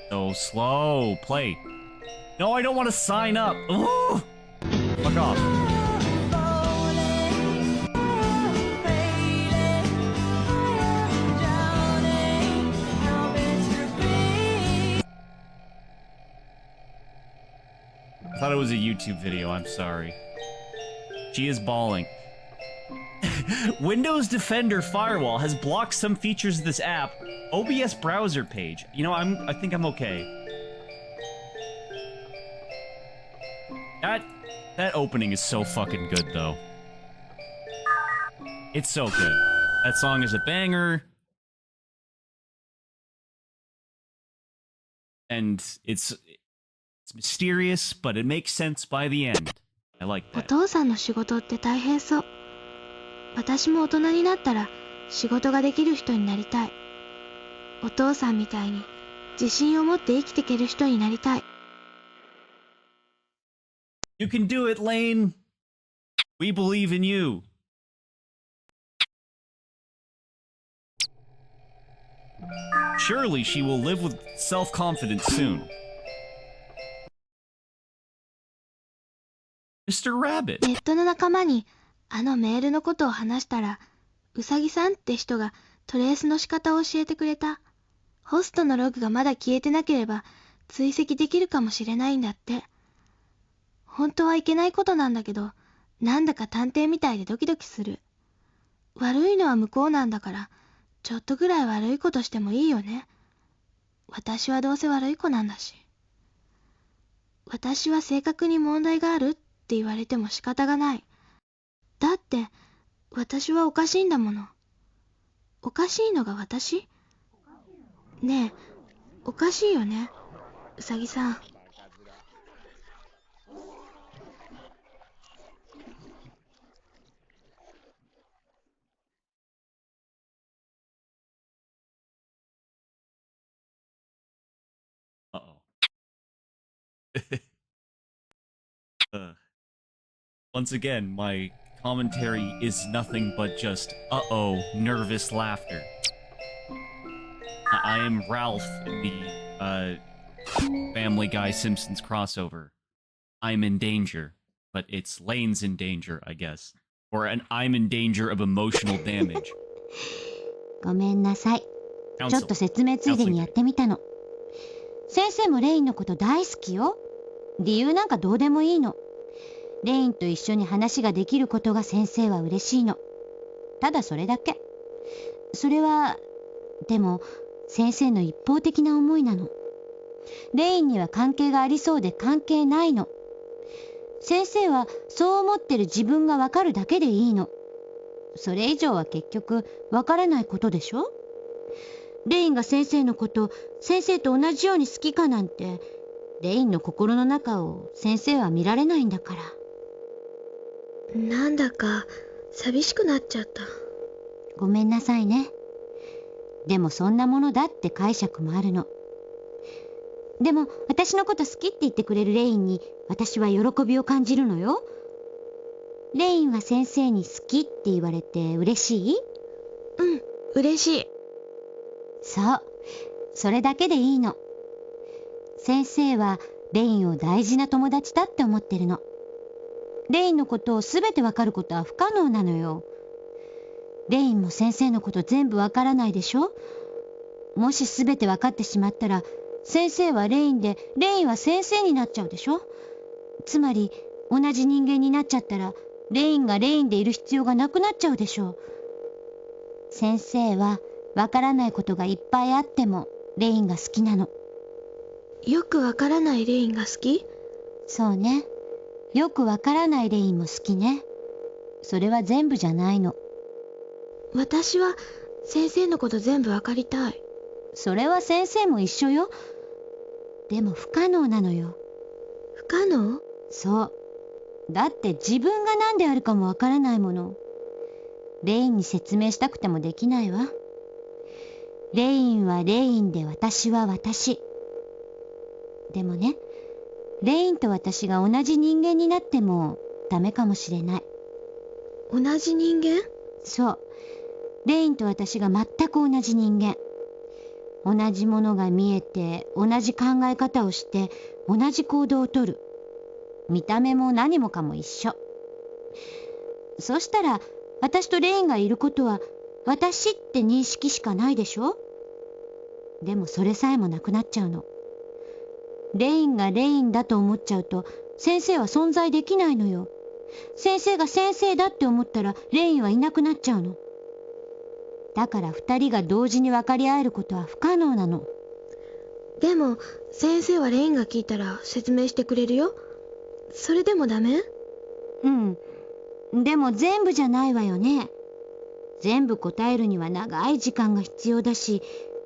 So slow. Play. No, I don't want to sign up. Ooh! Fuck off. I thought it was a YouTube video, I'm sorry. She is bawling. Windows Defender Firewall has blocked some features of this app. OBS browser page. You know, I think I'm okay. That opening is so fucking good, though. It's so good. That song is a banger. And it's mysterious, but it makes sense by the end. I like お that. 父さんの仕事って大変そう。私も大人になったら仕事ができる人になりたい。お父さんみたいに自信を持って生きていける人になりたい。You can do it, Lain. We believe in you. Surely she will live with self-confidence soon. Mr. Rabbit. ネットの仲間にあのメールのことを話したら、うさぎさんって人がトレースの仕方を教えてくれた。ホストのログがまだ消えてなければ追跡できるかもしれないんだって。本当はいけないことなんだけど、なんだか探偵みたいでドキドキする。悪いのは向こうなんだから、ちょっとぐらい悪いことしてもいいよね。私はどうせ悪い子なんだし。私は性格に問題があるって言われても仕方がない。だって、私はおかしいんだもの。おかしいのが私？ねえ、おかしいよね、うさぎさん。Once again, my commentary is nothing but just nervous laughter. I am Ralph in the Family Guy Simpsons crossover. I'm in danger, but it's Lane's in danger, I guess. Or I'm in danger of emotional damage. ごめんなさい。ちょっと説明ついでにやってみたの。先生もレインのこと大好きよ。理由なんかどうでもいいの。レインと一緒に話ができることが先生は嬉しいの。ただそれだけ。それは、でも先生の一方的な思いなの。レインには関係がありそうで関係ないの。先生はそう思ってる自分がわかるだけでいいの。それ以上は結局わからないことでしょ。レインが先生のこと先生と同じように好きかなんて、レインの心の中を先生は見られないんだから。なんだか寂しくなっちゃった。ごめんなさいね。でもそんなものだって解釈もあるの。でも私のこと好きって言ってくれるレインに私は喜びを感じるのよ。レインは先生に好きって言われて嬉しい？うん、嬉しい。そう、それだけでいいの。先生はレインを大事な友達だって思ってるの。レインのことを全てわかることは不可能なのよ。レインも先生のこと全部わからないでしょ。もし全てわかってしまったら、先生はレインで、レインは先生になっちゃうでしょ。つまり同じ人間になっちゃったら、レインがレインでいる必要がなくなっちゃうでしょ。先生はわからないことがいっぱいあってもレインが好きなの。よくわからないレインが好き？そうね。よくわからないレインも好きね。それは全部じゃないの。私は先生のこと全部わかりたい。それは先生も一緒よ。でも不可能なのよ。不可能？そう。だって自分が何であるかもわからないもの。レインに説明したくてもできないわ。レインはレインで私は私。でもね、レインと私が同じ人間になってもダメかもしれない。同じ人間？そう。レインと私が全く同じ人間。同じものが見えて、同じ考え方をして、同じ行動をとる。見た目も何もかも一緒。そしたら、私とレインがいることは、私って認識しかないでしょ？でもそれさえもなくなっちゃうの。レインがレインだと思っちゃうと、先生は存在できないのよ。先生が先生だって思ったらレインはいなくなっちゃうの。だから2人が同時に分かり合えることは不可能なの。でも先生はレインが聞いたら説明してくれるよ。それでもダメ？うん。でも全部じゃないわよね。全部答えるには長い時間が必要だし、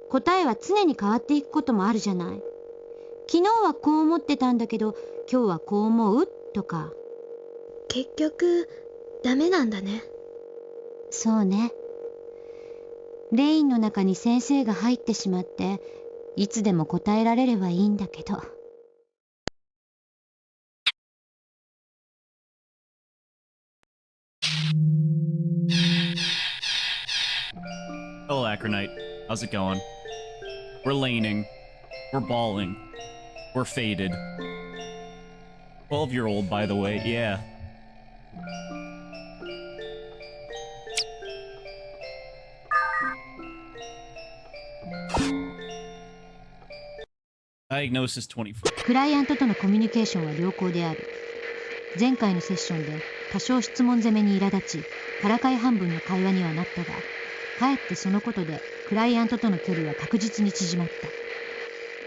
答えは常に変わっていくこともあるじゃない。昨日はこう思ってたんだけど、今日はこう思うとか。結局ダメなんだね。そうね。レインの中に先生が入ってしまって、いつでも答えられればいいんだけど。Hello, Acronite. How's it going? We're laning. We're balling. We're faded. 12-year-old, by the way, yeah. Diagnosis 24. クライアントとのコミュニケーションは良好である。前回のセッションで多少質問攻めに苛立ち、からかい半分の会話にはなったが、かえってそのことでクライアントとの距離は確実に縮まった。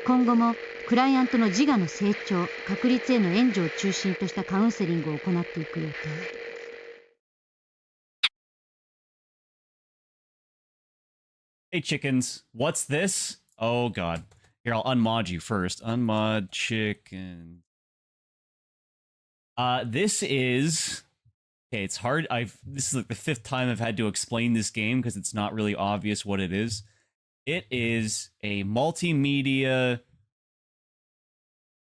今後もクライアントの自我の成長、確立への援助を中心としたカウンセリングを行っていく予定。Hey, chickens. What's this? Oh, God. Here, I'll unmod you first. Unmod chicken. This is... Okay, it's hard. This is like the 5th time I've had to explain this game because it's not really obvious what it is. It is a multimedia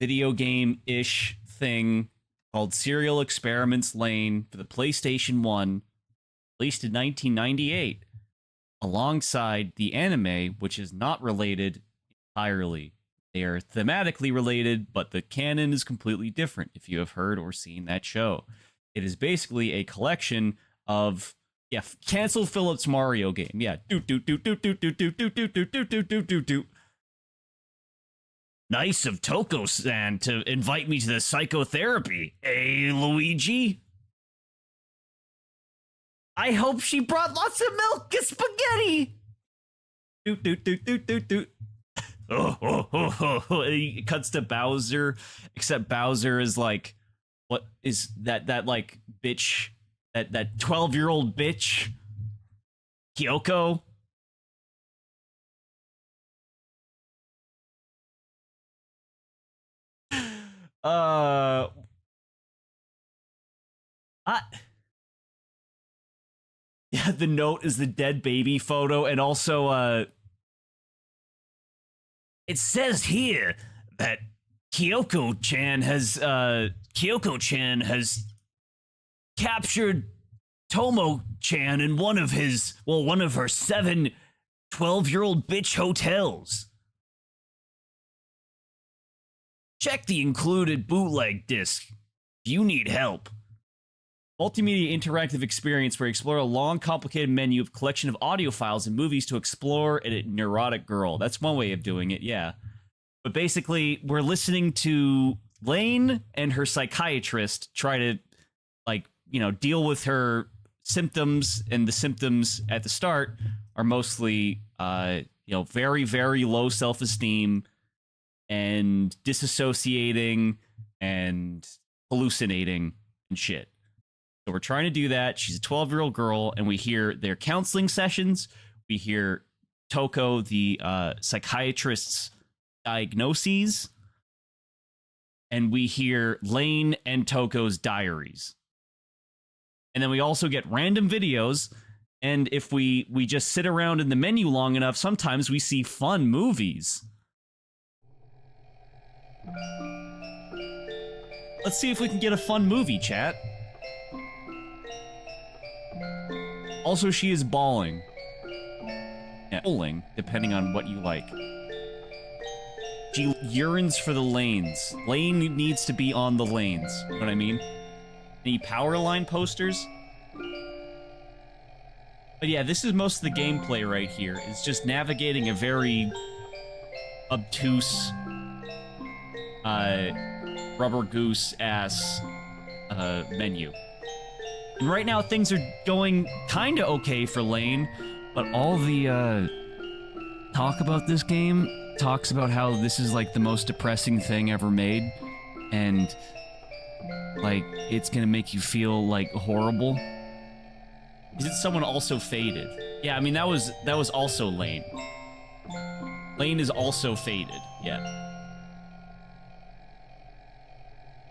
video game-ish thing called Serial Experiments Lain for the PlayStation 1, released in 1998, alongside the anime, which is not related entirely. They are thematically related, but the canon is completely different if you have heard or seen that show. It is basically a collection of cancel Phillips Mario game. Yeah. Nice of Toko-san to invite me to the psychotherapy. Hey, Luigi? I hope she brought lots of milk and spaghetti. He cuts to Bowser, except Bowser is like, what is that like bitch, that 12-year-old bitch, Kyoko? Yeah, the note is the dead baby photo, and also, it says here that Kyoko-chan has captured Tomo-chan in one of her 7 12-year-old bitch hotels. Check the included bootleg disc if you need help. Multimedia interactive experience where you explore a long, complicated menu of collection of audio files and movies to explore a neurotic girl. That's one way of doing it, yeah. But basically, we're listening to Lain and her psychiatrist try to, deal with her symptoms, and the symptoms at the start are mostly, very, very low self-esteem and disassociating and hallucinating and shit. So we're trying to do that. She's a 12-year-old girl, and we hear their counseling sessions. We hear Toko, the psychiatrist's diagnoses. And we hear Lain and Toko's diaries. And then we also get random videos. And if we just sit around in the menu long enough, sometimes we see fun movies. Let's see if we can get a fun movie, chat. Also, she is bawling. Yeah, bowling, depending on what you like. She yearns for the lanes. Lain needs to be on the lanes. You know what I mean? Any power line posters? But yeah, this is most of the gameplay right here. It's just navigating a very obtuse, rubber goose-ass menu. And right now, things are going kinda okay for Lain, but all the, talk about this game talks about how this is, like, the most depressing thing ever made, and, like, it's gonna make you feel, like, horrible. Is it someone also faded? Yeah, I mean, that was also Lain. Lain is also faded, yeah.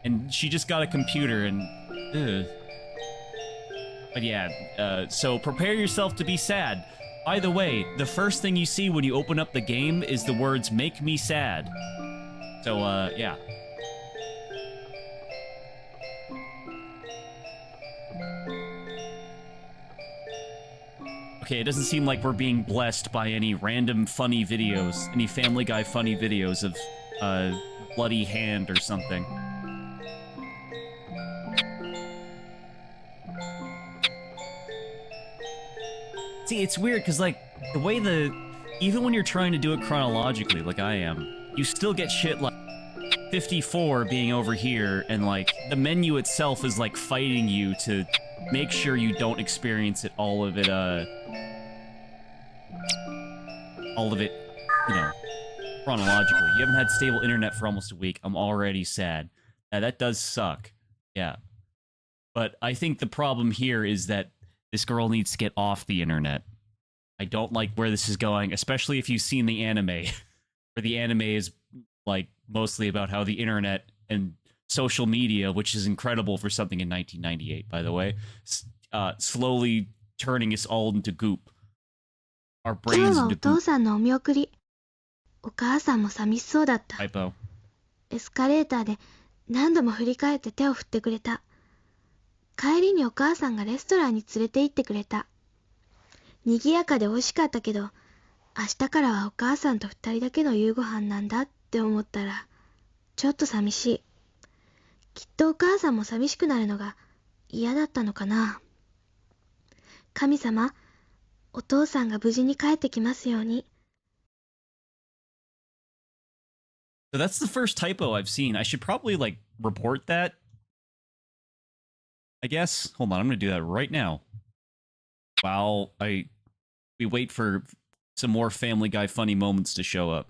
And she just got a computer and... ugh. But yeah, so prepare yourself to be sad. By the way, the first thing you see when you open up the game is the words, "Make me sad." So, yeah. Okay, it doesn't seem like we're being blessed by any random funny videos, any Family Guy funny videos of bloody hand or something. See, it's weird, because, like, the way even when you're trying to do it chronologically, like I am, you still get shit like 54 being over here, and, like, the menu itself is, like, fighting you to make sure you don't experience it, all of it, you know, chronologically. You haven't had stable internet for almost a week. I'm already sad. That does suck. Yeah. But I think the problem here is that this girl needs to get off the internet. I don't like where this is going, especially if you've seen the anime, where the anime is, like, mostly about how the internet and social media, which is incredible for something in 1998, by the way, slowly turning us all into goop. Our 今日 brains はお into 父 goop. さんのお見送り。お母さんも寂しそうだった。 Typo. エスカレーターで何度も振り返って手を振ってくれた。帰りにお母さんがレストランに連れて行ってくれた。賑やかで美味しかったけど、明日からはお母さんと二人だけの夕ご飯なんだって思ったら、ちょっと寂しい。きっとお母さんも寂しくなるのが嫌だったのかな。神様、お父さんが無事に帰ってきますように。 So that's the first typo I've seen. I should probably, like, report that, I guess. Hold on, I'm gonna do that right now. While we wait for some more Family Guy funny moments to show up.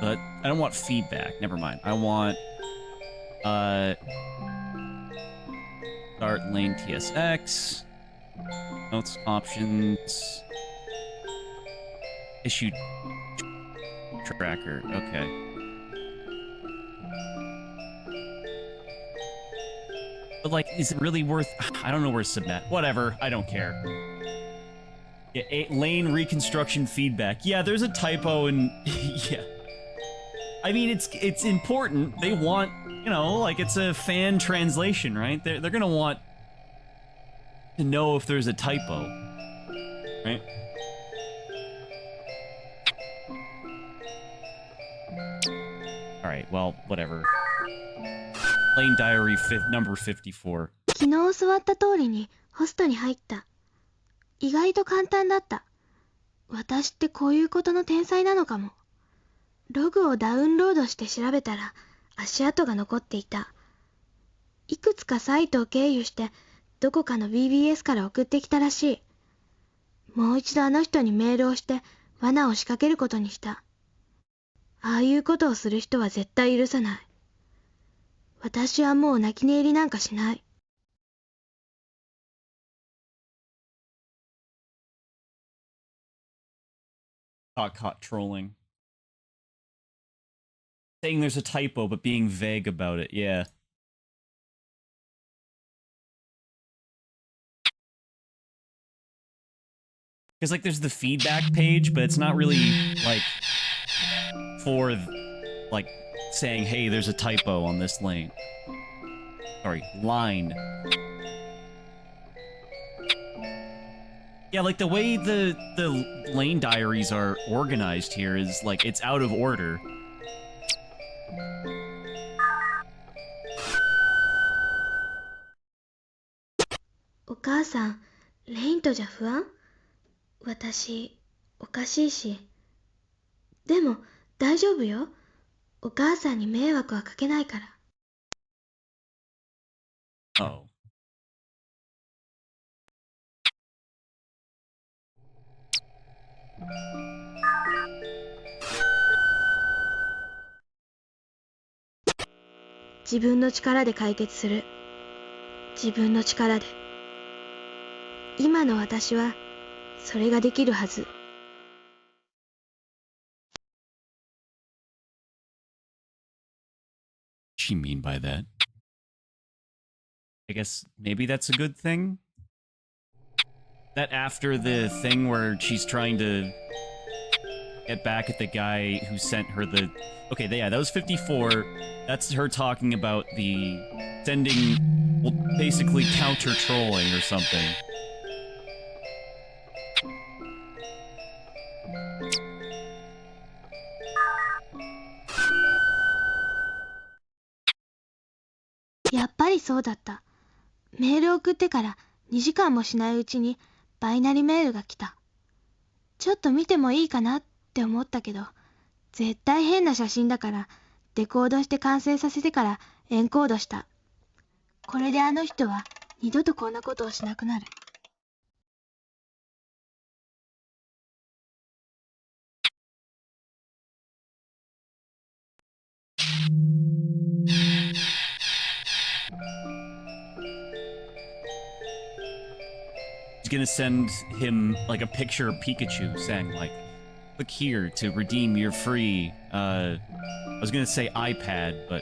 But I don't want feedback. Never mind. I want start Lain PSX. Notes options. Issue tracker. Okay. But, like, is it really worth... I don't know where to submit. Whatever. I don't care. Yeah, Lain reconstruction feedback. Yeah, there's a typo in... yeah. I mean, it's important. They want, you know, like, it's a fan translation, right? They're gonna want to know if there's a typo, right? All right, well, whatever. Lain Diary number 54. 昨日教わった通りにホストに入った。意外と簡単だった。私ってこういうことの天才なのかも。ログをダウンロードして調べたら足跡が残っていた。いくつかサイトを経由してどこかの BBS から送ってきたらしい。もう一度あの人にメールをして罠を仕掛けることにした。ああいうことをする人は絶対許さない。私はもう泣き寝入りなんかしない。Caught trolling. Saying there's a typo, but being vague about it, yeah. Because, like, there's the feedback page, but it's not really, like, for, like, saying, hey, there's a typo on this lane. Sorry, line. Yeah, like the way the Lane diaries are organized here is like it's out of order. お母さん、レインとじゃ不安？私、おかしいし。でも、大丈夫よ。お母さんに迷惑はかけないから。Oh. 自分の力で解決する。自分の力で。今の私は、それができるはず。What she mean by that? I guess maybe that's a good thing? That after the thing where she's trying to get back at the guy who sent her the... Okay, yeah, that was 54. That's her talking about the sending, well, basically counter-trolling or something. Yeah. やっぱりそうだった。メールを送ってから2時間もしないうちにバイナリメールが来た。ちょっと見てもいいかなって思ったけど、絶対変な写真だからデコードして完成させてからエンコードした。これであの人は二度とこんなことをしなくなる。He's gonna send him, like, a picture of Pikachu saying, like, click here to redeem your free, I was gonna say iPad, but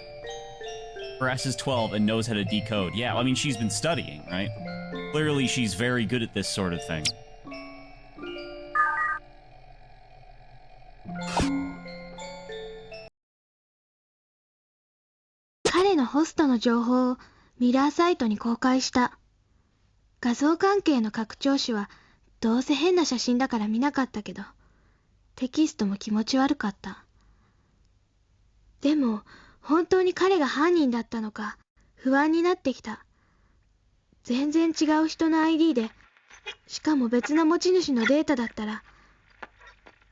Brass is 12 and knows how to decode. Yeah, I mean, she's been studying, right? Clearly she's very good at this sort of thing. 彼のホストの情報をミラーサイトに公開した。画像関係の拡張子はどうせ変な写真だから見なかったけど、テキストも気持ち悪かった。でも本当に彼が犯人だったのか不安になってきた。全然違う人の ID で、しかも別な持ち主のデータだったら、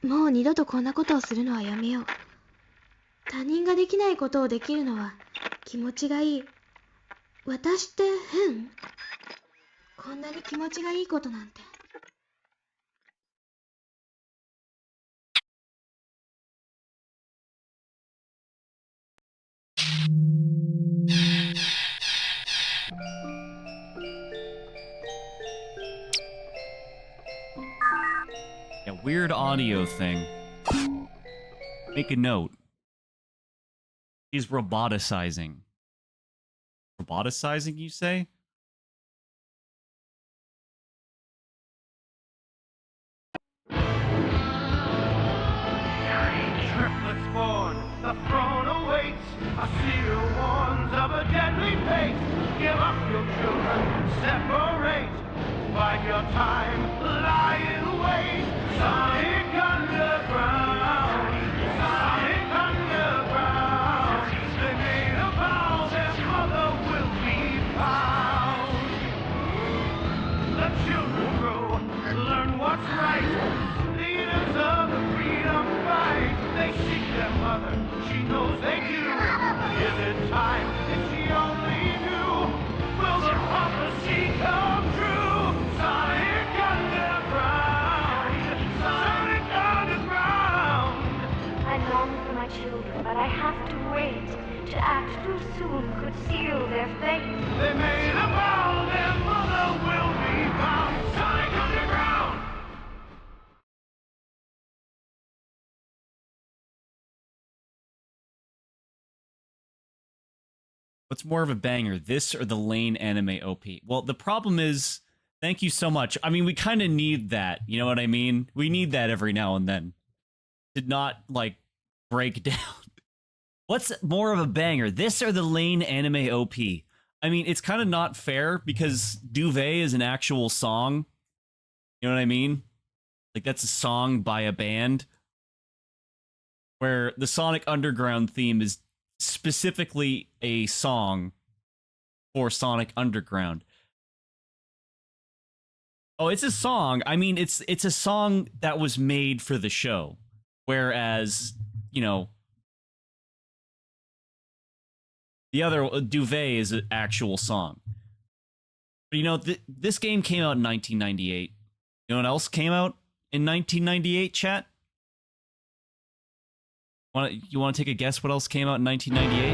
もう二度とこんなことをするのはやめよう。他人ができないことをできるのは気持ちがいい。私って変？こんなに気持ちがいいことなんて。Yeah, weird audio thing. Make a note. He's roboticizing. Roboticizing, you say? Triplets born, the throne awaits. A seer warns of a deadly fate. Give up your children, separate. Bide your time, lie in wait. Sonic underground, Sonic underground. They made a vow their mother will be found. The children grow, learn what's right. Leaders of the freedom fight. They seek their mother, she knows they do. Is it time if she only knew? Will the prophecy come true? Sonic underground, Sonic underground. I long for my children, but I have to wait. To act too soon could seal their fate. They made a vow their mother will be found. Sonic underground. What's more of a banger, this or the Lain anime OP? Well, the problem is, thank you so much. I mean, we kind of need that, you know what I mean? We need that every now and then. Did not, like, break down. What's more of a banger, this or the Lain anime OP? I mean, it's kind of not fair because Duvet is an actual song. You know what I mean? Like, that's a song by a band. Where the Sonic Underground theme is specifically a song for Sonic Underground. Oh, it's a song. I mean, it's a song that was made for the show. Whereas, you know, the other, Duvet, is an actual song. But, you know, this game came out in 1998. You know what else came out in 1998, chat? You want to take a guess what else came out in 1998?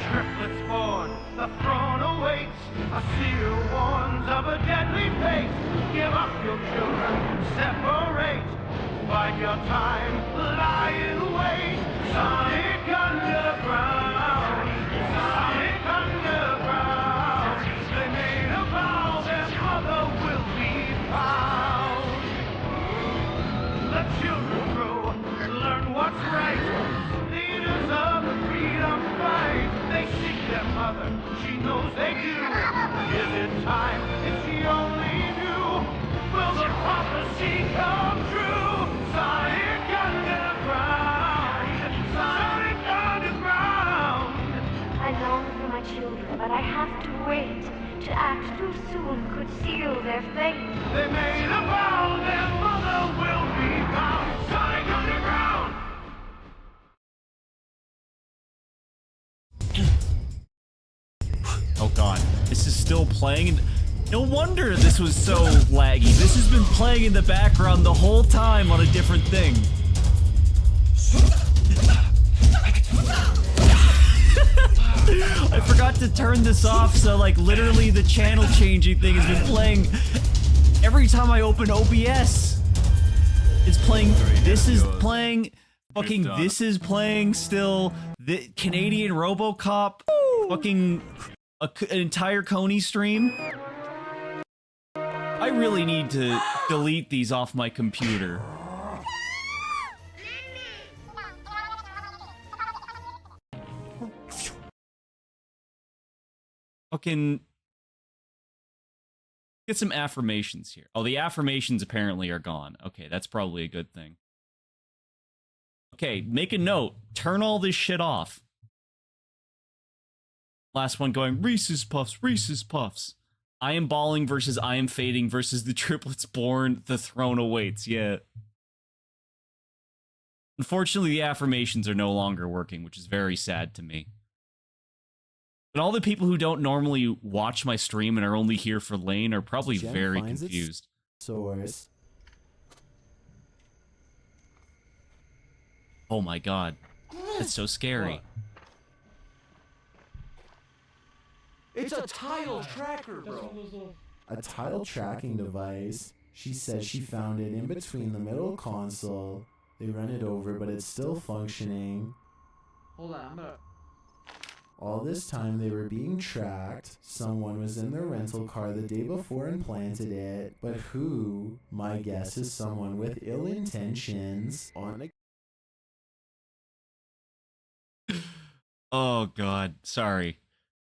Triplets born, the throne awaits. A seer warns of a deadly fate. Give up your children, separate. Bide your time, lie in wait. Sonic Underground, Sonic Underground. They made a vow their mother will be found. The children grow, learn what's right. Leaders of the freedom fight. They seek their mother, she knows they do. Is it time? If she only knew, will the prophecy come true? Sonic Underground, Sonic Underground. I long for my children, but I have to wait. To act too soon could seal their fate. They made a vow their mother will be found. Sonic Underground. Oh god, this is still playing. No wonder this was so laggy. This has been playing in the background the whole time on a different thing. I forgot to turn this off, so like literally the channel changing thing has been playing every time I open OBS. It's playing, this is playing, fucking this is playing still, the Canadian RoboCop, fucking an entire Coney stream. I really need to delete these off my computer. Fucking get some affirmations here. Oh, the affirmations apparently are gone. Okay, that's probably a good thing. Okay, make a note. Turn all this shit off. Last one going, Reese's Puffs, Reese's Puffs. I am balling versus I am fading versus the triplets born, the throne awaits. Yeah. Unfortunately, the affirmations are no longer working, which is very sad to me. But all the people who don't normally watch my stream and are only here for Lain are probably very confused. Source. Oh my god. That's so scary. It's a tile tracker, bro. A tile tracking device. She says she found it in between the middle console. They run it over, but it's still functioning. Hold on, I'm gonna... All this time they were being tracked. Someone was in their rental car the day before and planted it. But who? My guess is someone with ill intentions on a... Oh god, sorry.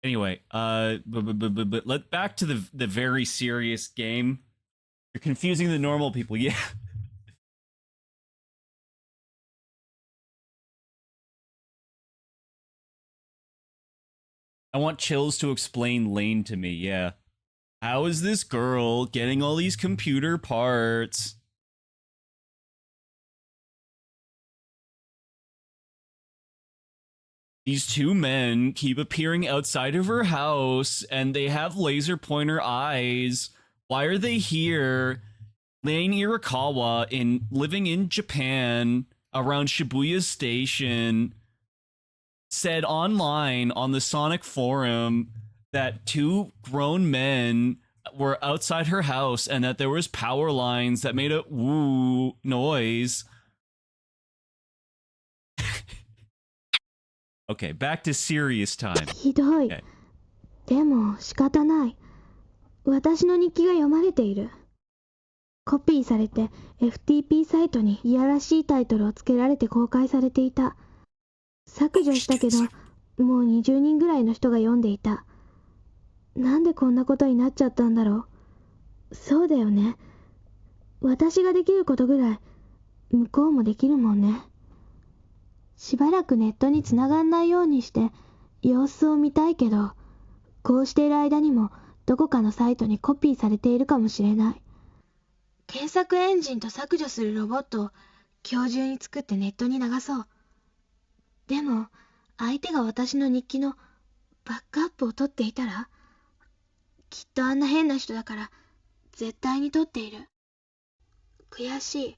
Anyway, but back to the very serious game. You're confusing the normal people, yeah. I want Chills to explain Lain to me, yeah. How is this girl getting all these computer parts? These two men keep appearing outside of her house, and they have laser pointer eyes. Why are they here? Lain Iwakura living in Japan around Shibuya Station said online on the Sonic forum that two grown men were outside her house and that there was power lines that made a woo noise. Okay, back to serious time. ひどい。でも仕方ない。私の日記が読まれている。コピーされて FTP サイトにいやらしいタイトルをつけられて公開されていた。削除したけど、もう20人ぐらいの人が読んでいた。なんでこんなことになっちゃったんだろそうだよね。私ができることぐらい向こうもできるもんね。しばらくネットに繋がんないようにして様子を見たいけど、こうしている間にもどこかのサイトにコピーされているかもしれない。検索エンジンと削除するロボットを今日中に作ってネットに流そう。でも相手が私の日記のバックアップを取っていたら、きっとあんな変な人だから絶対に取っている。悔しい。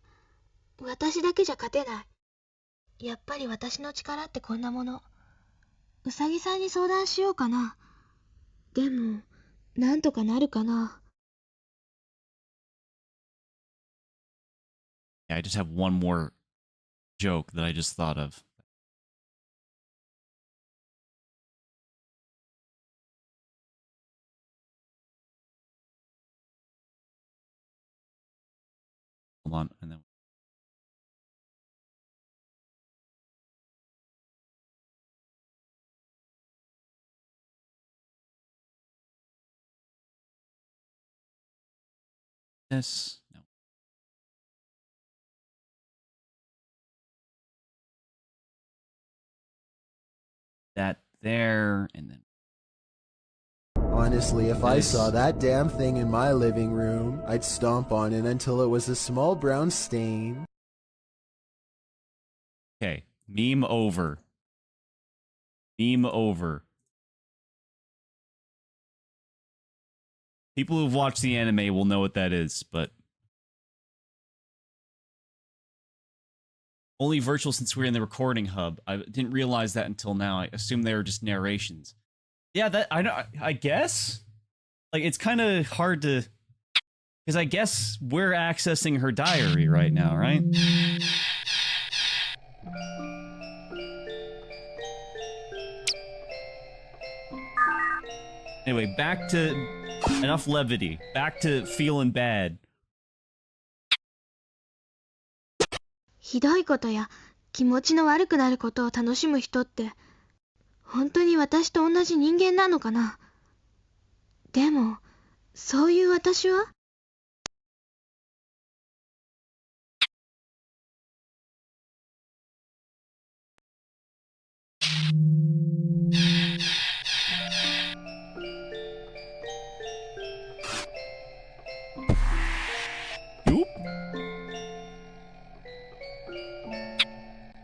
私だけじゃ勝てない。やっぱり私の力ってこんなもの。うさぎさんに相談しようかな。でもなんとかなるかな。Yeah, I just have one more joke that I just thought of. Hold on, and then this. No. That there, and then Honestly, if I Nice. saw that damn thing in my living room, I'd stomp on it until it was a small brown stain. okay, meme over. Meme over. People who've watched the anime will know what that is, but only virtual since we're in the recording hub. I didn't realize that until now. I assumed they were just narrations. Yeah, that I know. I guess like it's kind of hard to, because I guess we're accessing her diary right now, right? Anyway, back to enough levity. Back to feeling bad. ひどいことや気持ちの悪くなることを楽しむ人って本当に私と同じ人間なのかな。でもそういう私は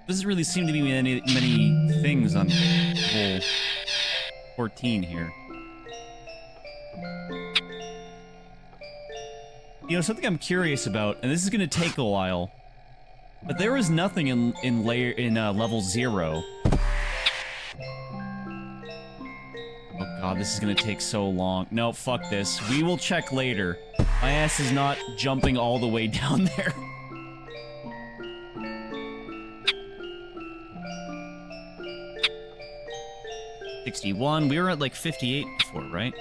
Doesn't really seem to be many things on hole 14 here. You know, something I'm curious about, and this is gonna take a while, but there was nothing in level 0. Oh god, this is gonna take so long. No, fuck this. We will check later. My ass is not jumping all the way down there. $61. We were at like 58 before, right?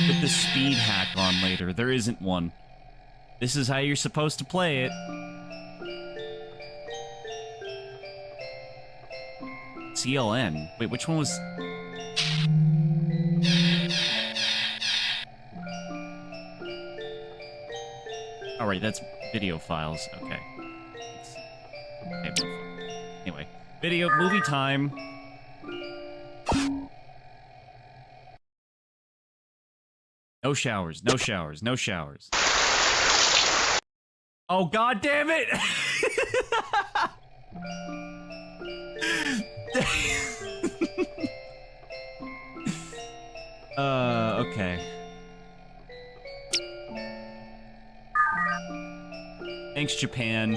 Put the speed hack on later. There isn't one. This is how you're supposed to play it. CLN. Wait, which one was... Alright, that's video files. Okay. Anyway, movie time. No showers, no showers, no showers. Oh, god damn it! Okay. Thanks, Japan.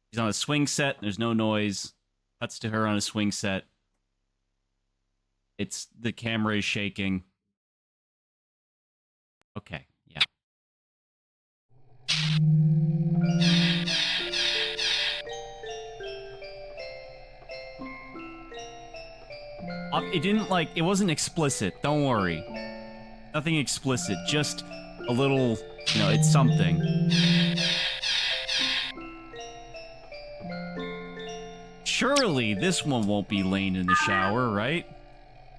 She's on a swing set. There's no noise. Cuts to her on a swing set. The camera is shaking. Okay, yeah. it didn't, like, it wasn't explicit. Don't worry. Nothing explicit. Just a little, you know, it's something. Surely this one won't be Lain in the shower, right?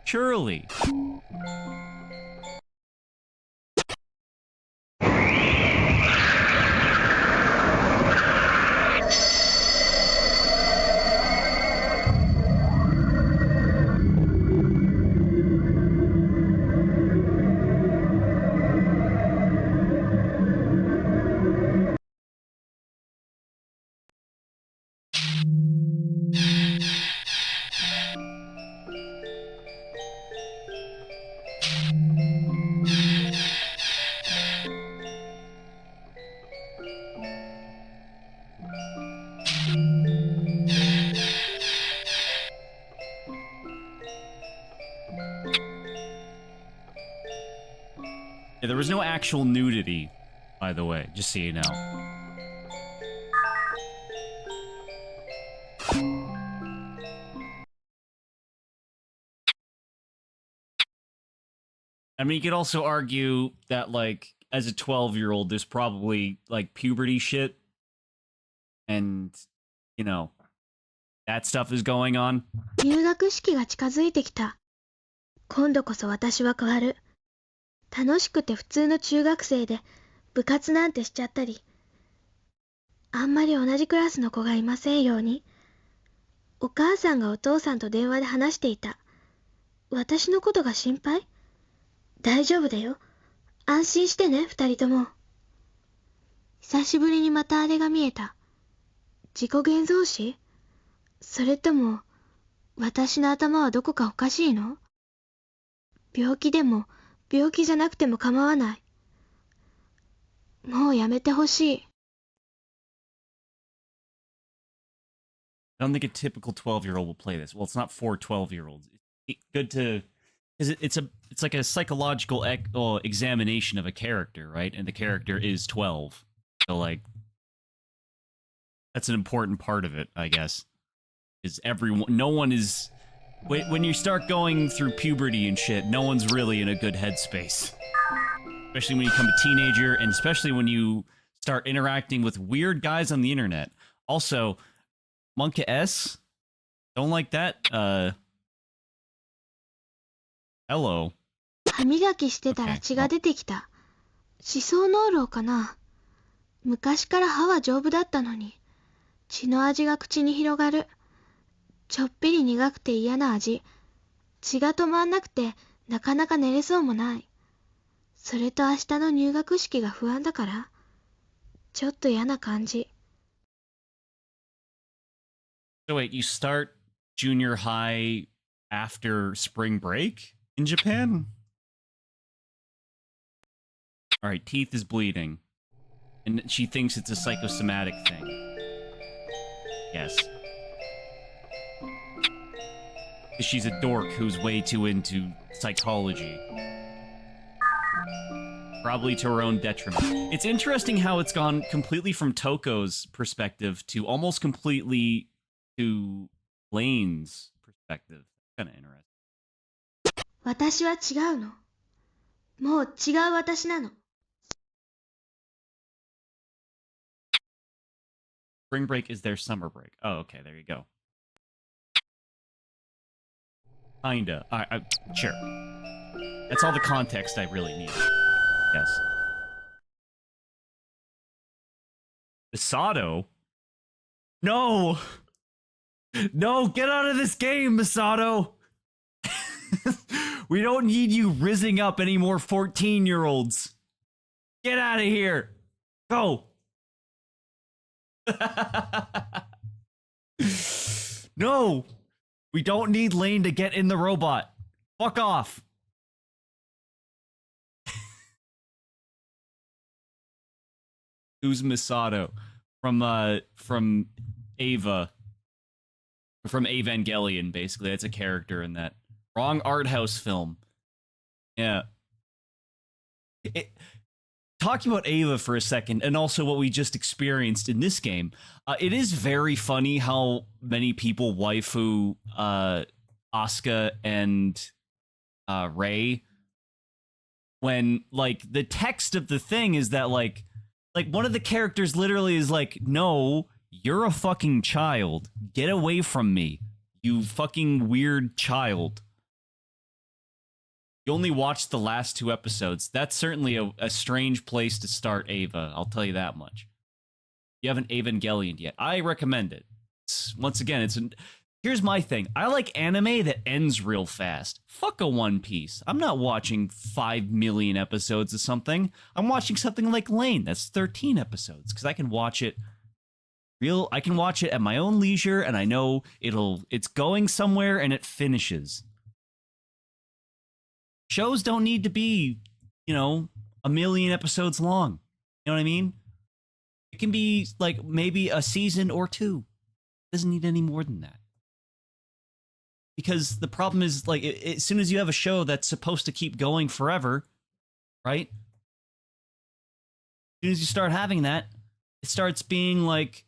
Surely. Yeah, there was no actual nudity, by the way, just so you know. I mean, you could also argue that, like, as a 12-year-old, there's probably, like, puberty shit. And, you know, that stuff is going on. 入学式が近づいてきた。今度こそ私は変わる。楽しくて普通の中学生で部活なんてしちゃったり。あんまり同じクラスの子がいませんように。お母さんがお父さんと電話で話していた。私のことが心配？大丈夫だよ。安心してね、二人とも。久しぶりにまたあれが見えた。自己現像紙？それとも、私の頭はどこかおかしいの？病気でも、病気じゃなくても構わない。もうやめてほしい。I don't think a typical 12-year-old will play this. Well, it's not for 12-year-olds. It's good to... It's like a psychological examination of a character, right? And the character is 12. So, like, that's an important part of it, I guess. Is everyone... No one is... When you start going through puberty and shit, no one's really in a good headspace. Especially when you become a teenager, and especially when you start interacting with weird guys on the internet. Also, Monka S? Don't like that? Hello. 歯磨きしてたら血が出てきた。歯槽膿漏かな。昔から歯は丈夫だったのに、血の味が口に広がる。ちょっぴり苦くて嫌な味。血が止まんなくてなかなか寝れそうもない。それと明日の入学式が不安だから、ちょっと嫌な感じ。So wait, you start junior high after spring break in Japan? Alright, teeth is bleeding. And she thinks it's a psychosomatic thing. Yes. She's a dork who's way too into psychology. Probably to her own detriment. It's interesting how it's gone completely from Toko's perspective to almost completely to Lain's perspective. Kind of interesting. 私は違うの。もう違う私なの。Spring break is their summer break. Oh, okay, there you go. Kinda. Sure. That's all the context I really need. Yes. Misato? No! No, get out of this game, Misato! We don't need you rizzing up any more 14-year-olds. Get out of here. Go. No. We don't need Lain to get in the robot. Fuck off. Who's Misato? From Ava. From Evangelion, basically. That's a character in that. Wrong art house film. Yeah. Talking about Ava for a second, and also what we just experienced in this game, it is very funny how many people waifu Asuka and Rey, when like the text of the thing is that like one of the characters literally is like, no, you're a fucking child, get away from me, you fucking weird child. You only watched the last 2 episodes. That's certainly a strange place to start Ava, I'll tell you that much. You haven't Evangelioned yet. I recommend it. Once again, here's my thing. I like anime that ends real fast. Fuck a One Piece. I'm not watching 5 million episodes of something. I'm watching something like Lain. That's 13 episodes because I can watch it I can watch it at my own leisure, and I know it's going somewhere and it finishes. Shows don't need to be, 1 million episodes long. You know what I mean? It can be like maybe a season or 2. It doesn't need any more than that. Because the problem is, like, as soon as you have a show that's supposed to keep going forever, right? As soon as you start having that, it starts being like,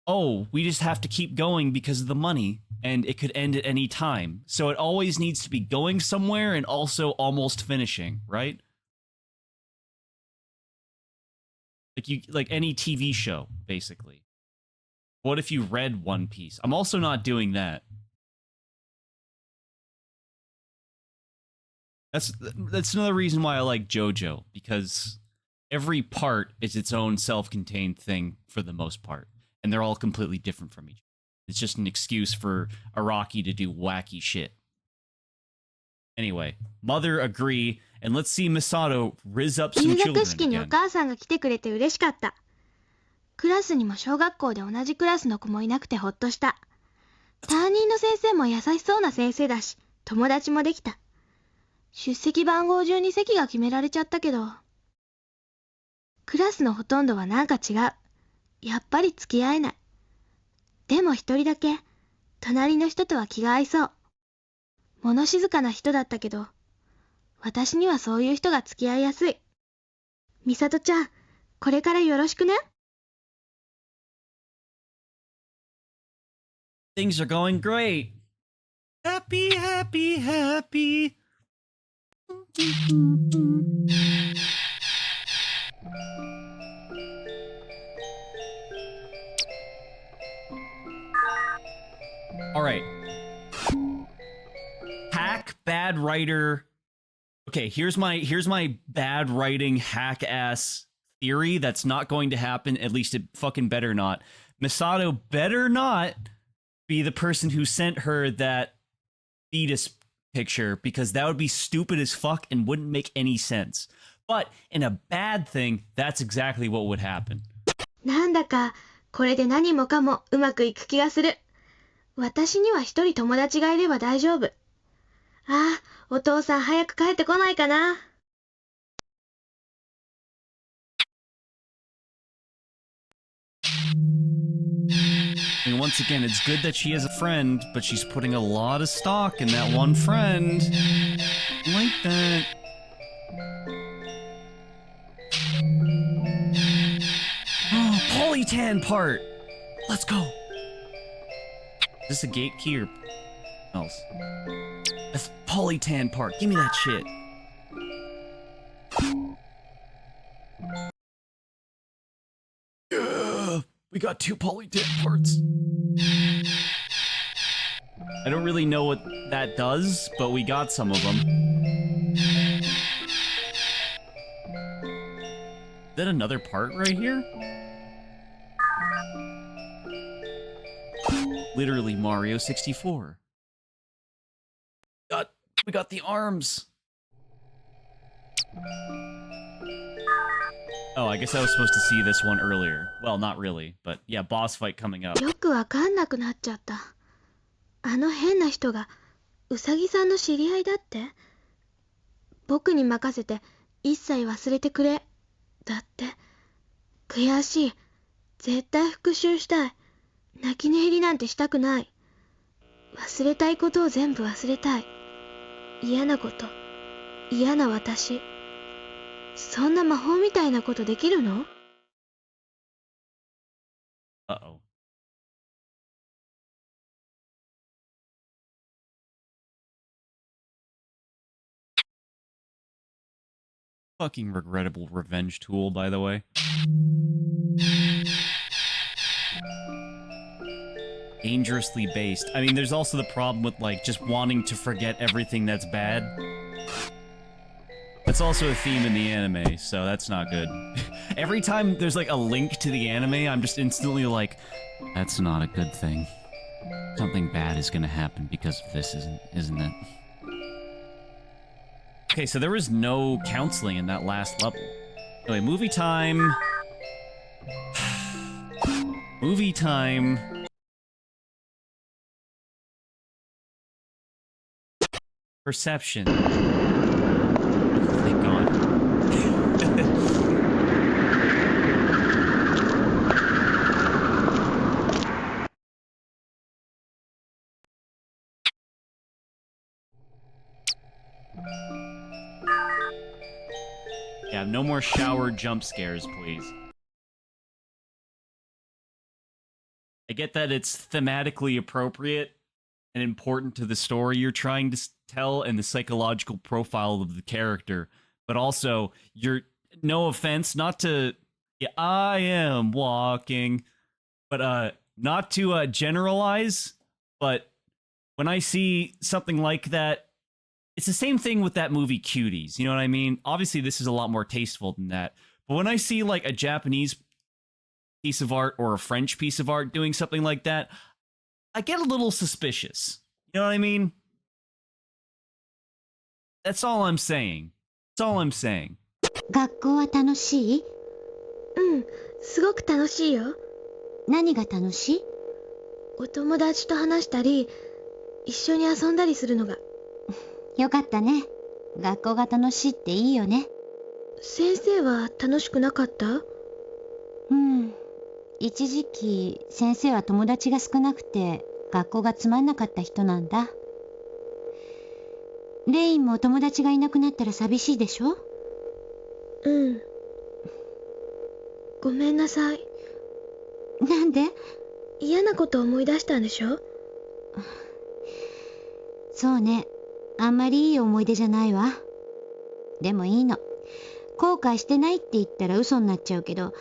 oh, we just have to keep going because of the money, and it could end at any time. So it always needs to be going somewhere and also almost finishing, right? Like any TV show, basically. What if you read One Piece? I'm also not doing that. That's another reason why I like JoJo, because every part is its own self-contained thing for the most part, and they're all completely different from each other. It's just an excuse for Araki to do wacky shit. Anyway, mother agree, and let's see Misato riz up some 入 children 学式にお again. 母さんが来てくれて嬉しかった。クラスにも小学校で同じクラスの子もいなくてほっとした。担任の先生も優しそうな先生だし、友達もできた。出席番号順に席が決められちゃったけど、クラスのほとんどはなんか違う。やっぱり付き合えない。でも一人だけ、隣の人とは気が合いそう。物静かな人だったけど、私にはそういう人が付き合いやすい。美里ちゃん、これからよろしくね。Things are going great. Happy, happy, happy. All right. Hack bad writer. Okay, here's my bad writing hack ass theory that's not going to happen. At least it fucking better not. Misato better not be the person who sent her that fetus picture, because that would be stupid as fuck and wouldn't make any sense. But in a bad thing, that's exactly what would happen. なんだかこれで何もかもうまくいく気がする。私には一人友達がいれば大丈夫。ああ、お父さん早く帰ってこないかな。And once again, it's good that she has a friend, but she's putting a lot of stock in that one friend. Like that. Oh, Polytan part! Let's go! Is this a gate key or else? That's Polytan part. Give me that shit. Yeah! We got 2 Polytan parts. I don't really know what that does, but we got some of them. Is that another part right here? Literally Mario 64. We got the arms. Oh, I guess I was supposed to see this one earlier. Well, not really, but yeah, boss fight coming up. よくわかんなくなっちゃった。あの変な人がうさぎさんの知り合いだって？僕に任せて一切忘れてくれ。だって。悔しい。絶対復讐したい。泣き寝入りなんてしたくない。忘れたいことを全部忘れたい。嫌なこと。嫌な私。そんな魔法みたいなことできるの？ Uh-oh. Fucking regrettable revenge tool, by the way. Dangerously based. I mean, there's also the problem with, like, just wanting to forget everything that's bad. That's also a theme in the anime, so that's not good. Every time there's, like, a link to the anime, I'm just instantly like, that's not a good thing. Something bad is gonna happen because of this, isn't it? Okay, so there was no counseling in that last level. Anyway, movie time. Movie time. Perception. Thank God. Yeah, no more shower jump scares, please. I get that it's thematically appropriate and important to the story you're trying to tell and the psychological profile of the character, but also, no offense, not to, yeah, I am walking, but not to generalize, but when I see something like that, it's the same thing with that movie Cuties, you know what I mean? Obviously, this is a lot more tasteful than that, but when I see, like, a Japanese piece of art or a French piece of art doing something like that, I get a little suspicious. You know what I mean? That's all I'm saying. That's all I'm saying. 学校は楽しい？うん、すごく楽しいよ。何が楽しい？お友達と話したり、一緒に遊んだりするのが。よかったね。学校が楽しいっていいよね。先生は楽しくなかった？うん。一時期、先生は友達が少なくて、学校がつまんなかった人なんだ。レインも友達がいなくなったら寂しいでしょ？うん。ごめんなさい。なんで？嫌なこと思い出したんでしょ？そうね。あんまりいい思い出じゃないわ。でもいいの。後悔してないって言ったら嘘になっちゃうけど、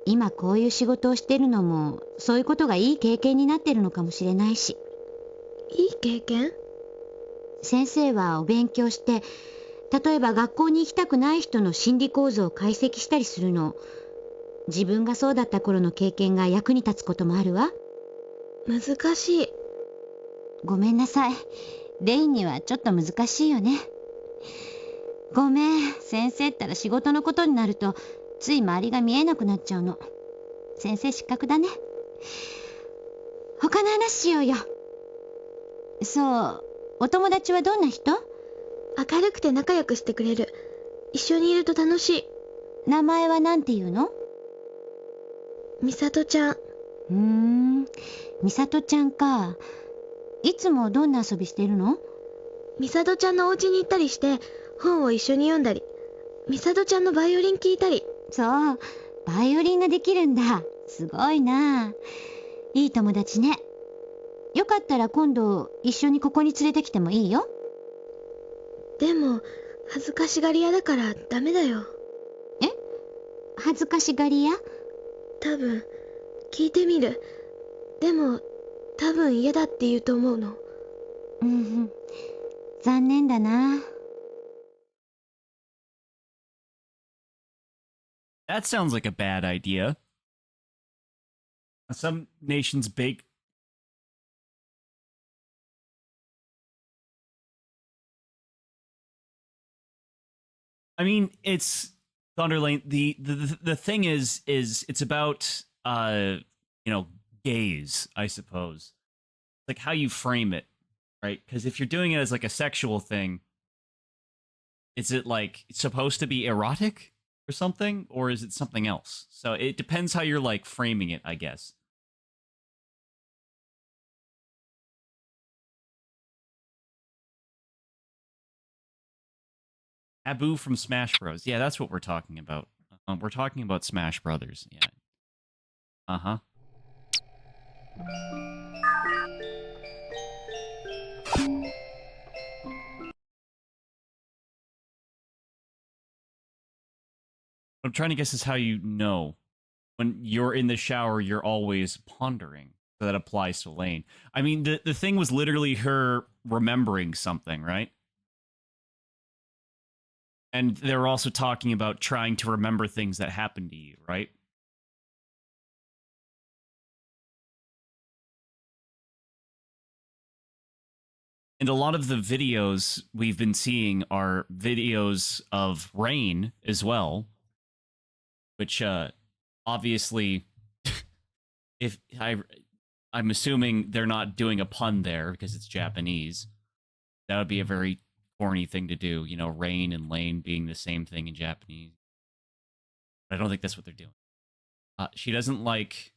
今こういう仕事をしてるのも、そういうことがいい経験になってるのかもしれないし。いい経験？先生はお勉強して、例えば学校に行きたくない人の心理構造を解析したりするの。自分がそうだった頃の経験が役に立つこともあるわ。難しい。ごめんなさい。レインにはちょっと難しいよね。ごめん、先生ったら仕事のことになると、つい周りが見えなくなっちゃうの。先生失格だね。他の話しようよ。そう、お友達はどんな人？明るくて仲良くしてくれる。一緒にいると楽しい。名前はなんて言うの？みさとちゃん。みさとちゃんか。いつもどんな遊びしてるの？みさとちゃんのお家に行ったりして、本を一緒に読んだり、みさとちゃんのバイオリン聴いたり。そう、バイオリンができるんだ。すごいな。いい友達ね。よかったら今度一緒にここに連れてきてもいいよ。でも、恥ずかしがり屋だからダメだよ。え？恥ずかしがり屋？多分、聞いてみる。でも、多分嫌だって言うと思うの。うん、残念だな。That sounds like a bad idea. Some nations bake. I mean, it's Thunderlane. The thing is it's about gaze, I suppose. Like how you frame it, right? Because if you're doing it as like a sexual thing, is it like supposed to be erotic or something, or is it something else? So it depends how you're like framing it, I guess. Abu from Smash Bros. Yeah, that's what we're talking about. We're talking about Smash Brothers. Yeah. Uh-huh. I'm trying to guess is how you know. When you're in the shower, you're always pondering. So that applies to Lain. I mean, the thing was literally her remembering something, right? And they're also talking about trying to remember things that happened to you, right? And a lot of the videos we've been seeing are videos of rain as well, which obviously, if I'm assuming they're not doing a pun there because it's Japanese. That would be a very corny thing to do, you know, rain and Lain being the same thing in Japanese. But I don't think that's what they're doing. She doesn't like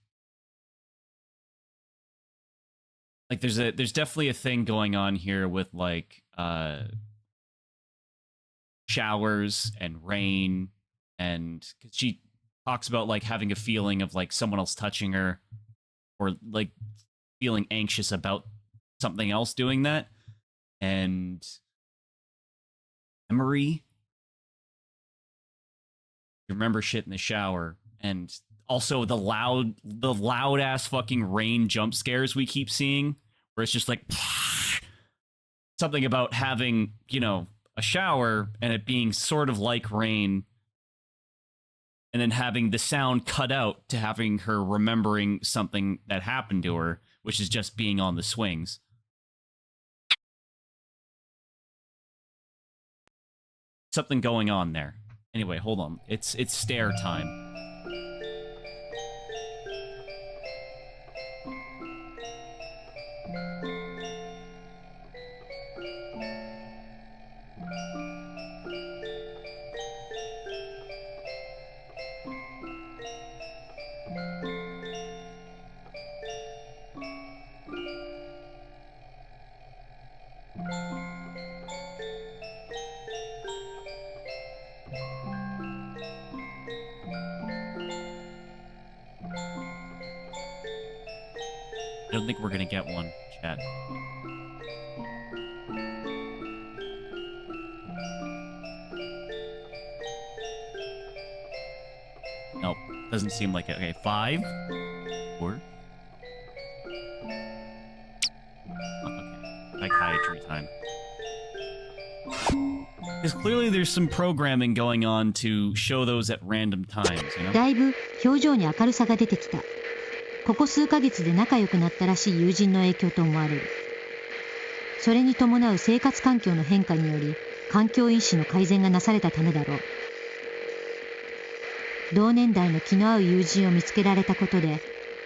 there's definitely a thing going on here with like showers and rain, and 'cause she talks about like having a feeling of like someone else touching her, or like feeling anxious about something else doing that, and memory. You remember shit in the shower, and also the loud ass fucking rain jump scares we keep seeing, where it's just like something about having, you know, a shower and it being sort of like rain, and then having the sound cut out to having her remembering something that happened to her, which is just being on the swings. Something going on there. Anyway, hold on. It's stare time. I don't think we're gonna get one, chat. Nope, doesn't seem like it. Okay, 5, 4. Okay, psychiatry time. Because clearly there's some programming going on to show those at random times, you know? だいぶ表情に明るさが出てきた。ここ数ヶ月で仲良くなったらしい友人の影響と思われる。それに伴う生活環境の変化により環境因子の改善がなされたためだろう。同年代の気の合う友人を見つけられたことで、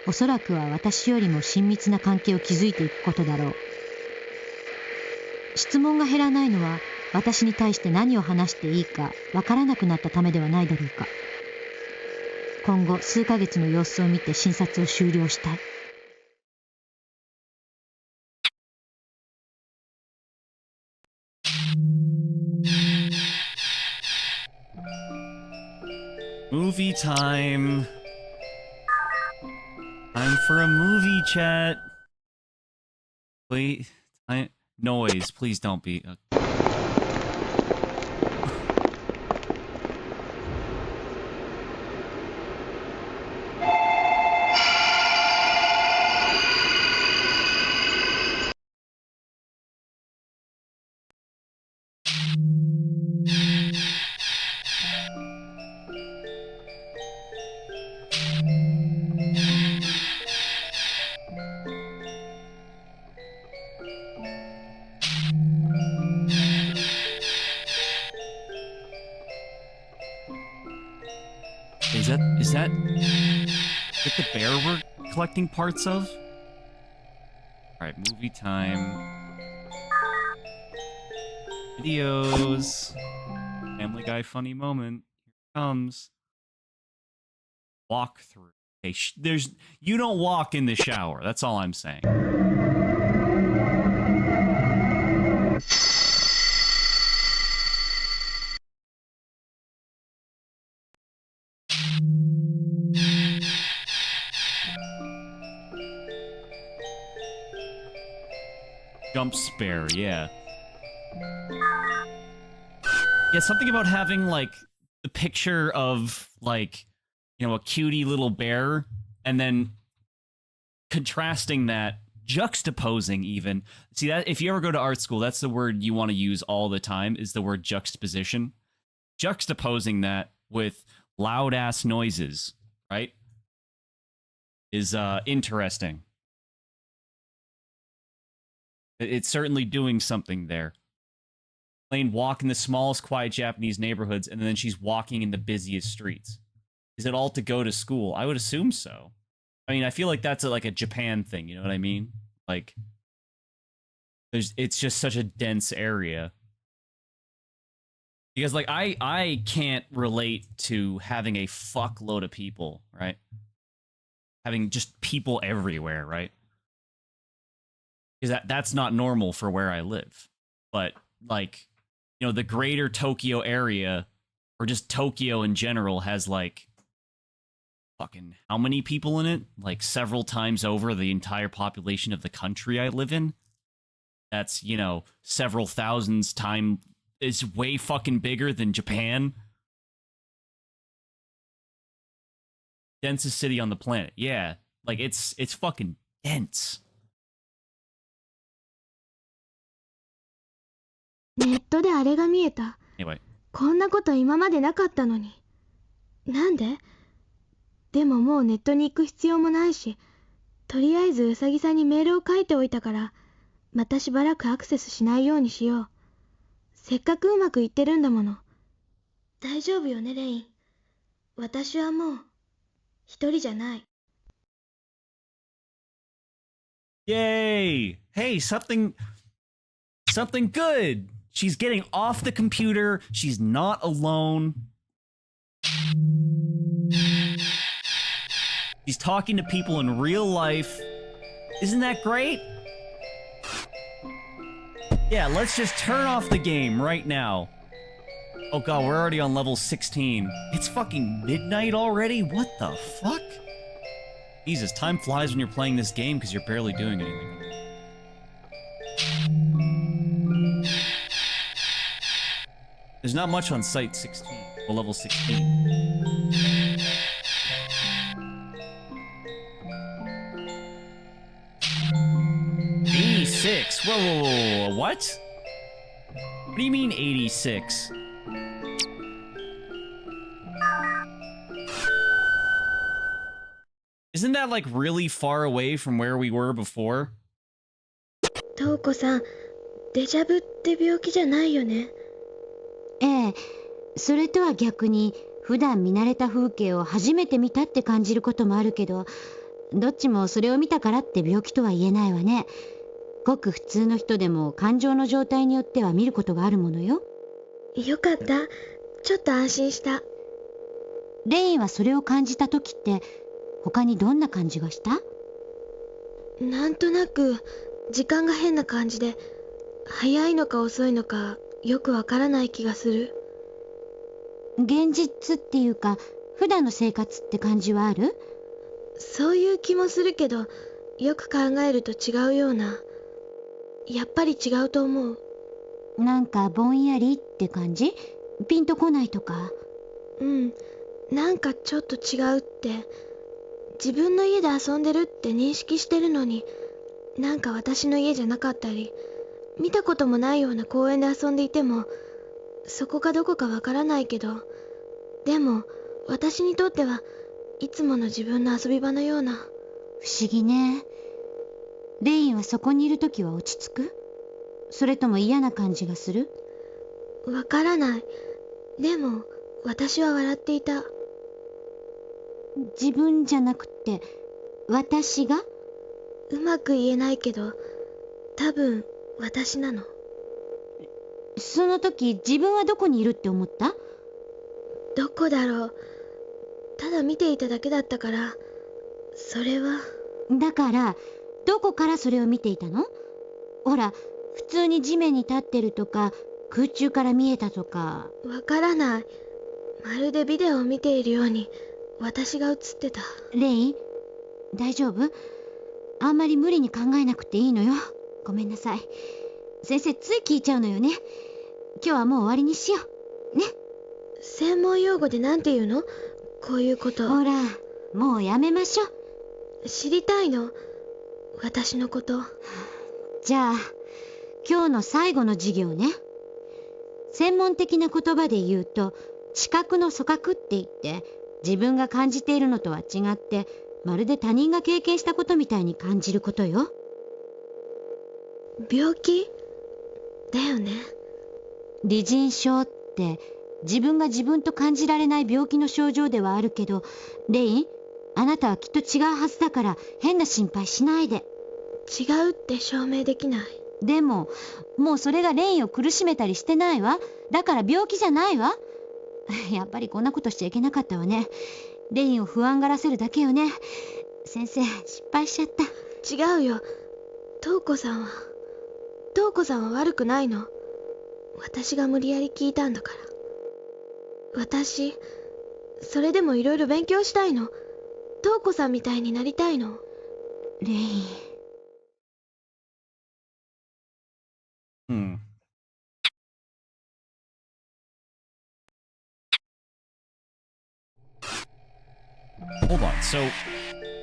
おそらくは私よりも親密な関係を築いていくことだろう。質問が減らないのは私に対して何を話していいかわからなくなったためではないだろうか。今後数ヶ月の様子を見て診察を終了したい。Movie time. Time for a movie chat. Please, noise. Please don't be. Is that the bear we're collecting parts of? Alright, movie time. Videos. Family Guy funny moment. Here it comes. Walk through. Okay, you don't walk in the shower. That's all I'm saying. Jump spare, yeah. Yeah, something about having, like, the picture of, like, you know, a cutie little bear, and then contrasting that, juxtaposing even. See, that if you ever go to art school, that's the word you want to use all the time, is the word juxtaposition. Juxtaposing that with loud ass noises, right, is interesting. It's certainly doing something there. Lain walk in the smallest quiet Japanese neighborhoods, and then she's walking in the busiest streets. Is it all to go to school? I would assume so. I mean, I feel like that's like a Japan thing, you know what I mean? Like, it's just such a dense area. Because, like, I can't relate to having a fuckload of people, right? Having just people everywhere, right? Because that's not normal for where I live. But, like, you know, the greater Tokyo area, or just Tokyo in general, has, like, fucking how many people in it? Like, several times over the entire population of the country I live in. That's, you know, several thousands times. It's way fucking bigger than Japan. Densest city on the planet. Yeah. Like, it's fucking dense. ネットであれが見えた。 Anyway. こんなこと今までなかったのに。なんで？でももうネットに行く必要もないし、とりあえずうさぎさんにメールを書いておいたから、またしばらくアクセスしないようにしよう。せっかくうまくいってるんだもの。大丈夫よね、レイン。私はもう一人じゃない。Yay! Hey, something good. She's getting off the computer. She's not alone. She's talking to people in real life. Isn't that great? Yeah, let's just turn off the game right now. Oh god, we're already on level 16. It's fucking midnight already? What the fuck? Jesus, time flies when you're playing this game because you're barely doing anything. There's not much on site 16, well, level 16. Whoa, what? What do you mean 86? Isn't that like really far away from where we were before? トウコさん、デジャブって病気じゃないよね。ええ、それとは逆に普段見慣れた風景を初めて見たって感じることもあるけど、どっちもそれを見たからって病気とは言えないわね。ごく普通の人でも感情の状態によっては見ることがあるものよ。よかった。ちょっと安心した。レインはそれを感じた時って他にどんな感じがした？なんとなく時間が変な感じで、早いのか遅いのかよくわからない気がする。現実っていうか普段の生活って感じはある？そういう気もするけど、よく考えると違うような。やっぱり違うと思う。なんかぼんやりって感じ？ピンとこないとか？うん、なんかちょっと違うって。自分の家で遊んでるって認識してるのに、なんか私の家じゃなかったり、見たこともないような公園で遊んでいても、そこかどこかわからないけど、でも私にとってはいつもの自分の遊び場のような。不思議ね。レインはそこにいるときは落ち着く？それとも嫌な感じがする？わからない。でも私は笑っていた。自分じゃなくて私が？うまく言えないけど、多分私なの。その時自分はどこにいるって思った？どこだろう。ただ見ていただけだったから、それは。だからどこからそれを見ていたの？ほら、普通に地面に立ってるとか空中から見えたとか。わからない。まるでビデオを見ているように私が映ってた。レイン、大丈夫？あんまり無理に考えなくていいのよ。ごめんなさい。先生つい聞いちゃうのよね。今日はもう終わりにしようね。専門用語でなんて言うの？こういうこと。ほら、もうやめましょう。知りたいの？私のこと。じゃあ、今日の最後の授業ね。専門的な言葉で言うと、視覚の組閣って言って、自分が感じているのとは違って、まるで他人が経験したことみたいに感じることよ。病気だよね。離人症って自分が自分と感じられない病気の症状ではあるけど、レイン、あなたはきっと違うはずだから変な心配しないで。違うって証明できない。でも、もうそれがレインを苦しめたりしてないわ。だから病気じゃないわ。やっぱりこんなことしちゃいけなかったわね。レインを不安がらせるだけよね。先生、失敗しちゃった。違うよ。瞳子さんは悪くないの。私が無理やり聞いたんだから。私、それでもいろいろ勉強したいの。瞳子さんみたいになりたいの。レイン。Hold on, so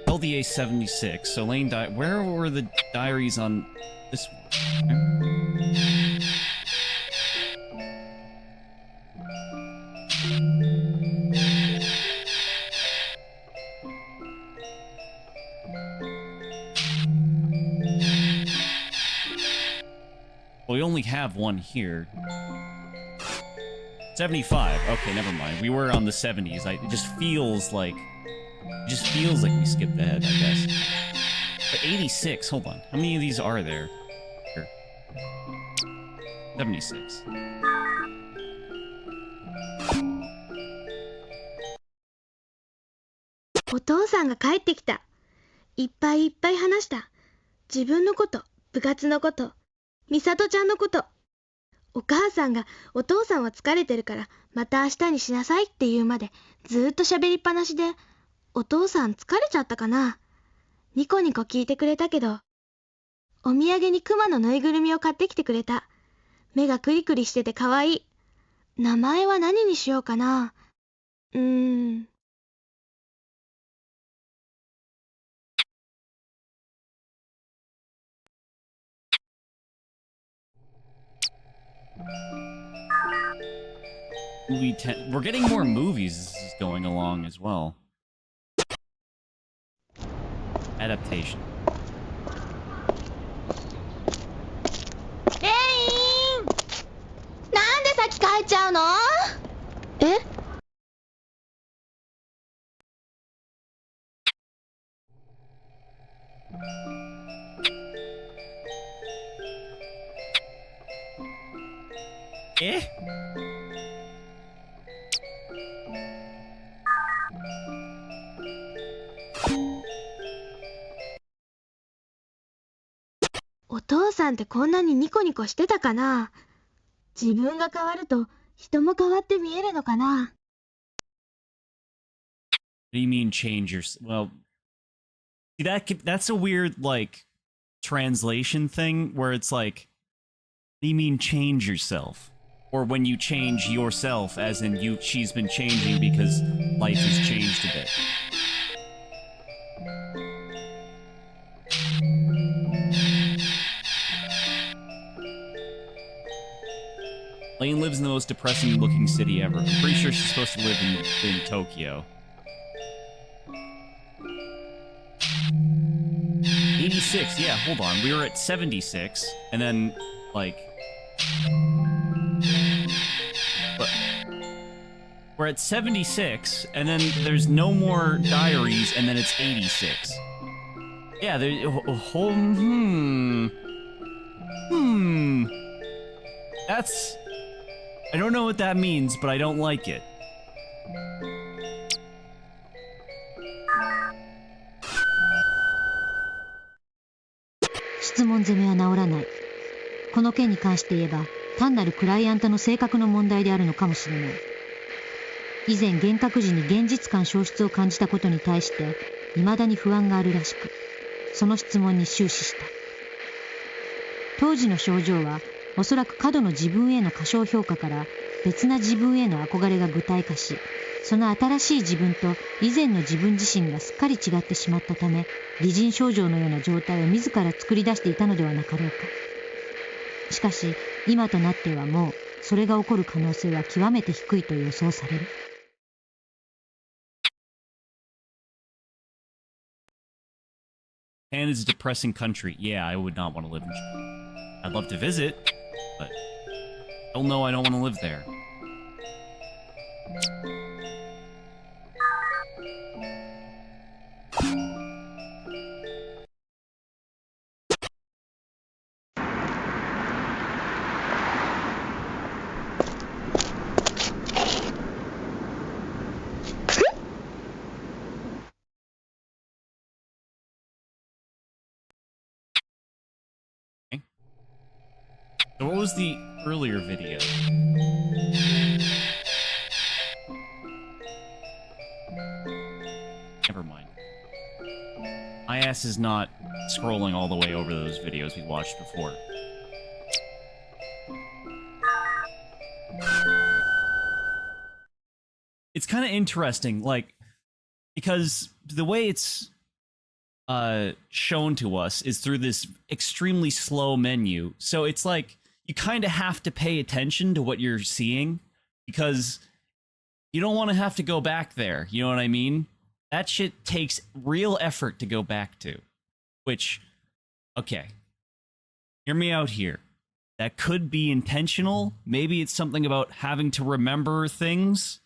LDA 76, so Lain where were the diaries on this one? Well, we only have one here. 75. Okay, never mind. We were on the 70s. It just feels like we skipped ahead, I guess. But 86. Hold on. How many of these are there? Here. 76. お父さんが帰ってきた。いっぱいいっぱい話した。自分のこと、部活のこと、美里ちゃんのこと。お母さんがお父さんは疲れてるからまた明日にしなさいって言うまでずーっと喋りっぱなしで、お父さん疲れちゃったかな。ニコニコ聞いてくれたけど、お土産にクマのぬいぐるみを買ってきてくれた。目がクリクリしててかわいい。名前は何にしようかな。Movie 10. We're getting more movies as this is going along as well. Adaptation. レイン！なんで先帰っちゃうの？え？え？お父さんってこんなにニコニコしてたかな。自分が変わると人も変わって見えるのかな。What do you mean change your... Well, see, that's a weird, like, translation thing where it's like, what do you mean change yourself? Or when you change yourself, as in she's been changing because life has changed a bit. Lain lives in the most depressing looking city ever. I'm pretty sure she's supposed to live in Tokyo. 86, yeah, hold on. We were at 76, and then, like... But we're at 76, and then there's no more diaries, and then it's 86. Yeah, there's a whole... That's... I don't know what that means, but I don't like it. 質問攻めは治らない。この件に関して言えば、単なるクライアントの性格の問題であるのかもしれない。以前幻覚時に現実感消失を感じたことに対して、未だに不安があるらしく、その質問に終始した。当時の症状は、おそらく過度の自分への過小評価から、別な自分への憧れが具体化し、その新しい自分と以前の自分自身がすっかり違ってしまったため、擬人症状のような状態を自ら作り出していたのではなかろうか。しかし今となってはもうそれが起こる可能性は極めて低いと予想される。Japan is a depressing country. Yeah, I would not want to live in Japan. I'd love to visit, but hell no, I don't want to live there. So what was the earlier video? Never mind. My ass is not scrolling all the way over those videos we watched before. It's kind of interesting, like, because the way it's shown to us is through this extremely slow menu. So it's like you kind of have to pay attention to what you're seeing because you don't want to have to go back there. You know what I mean? That shit takes real effort to go back to. Which, okay, hear me out here. That could be intentional. Maybe it's something about having to remember things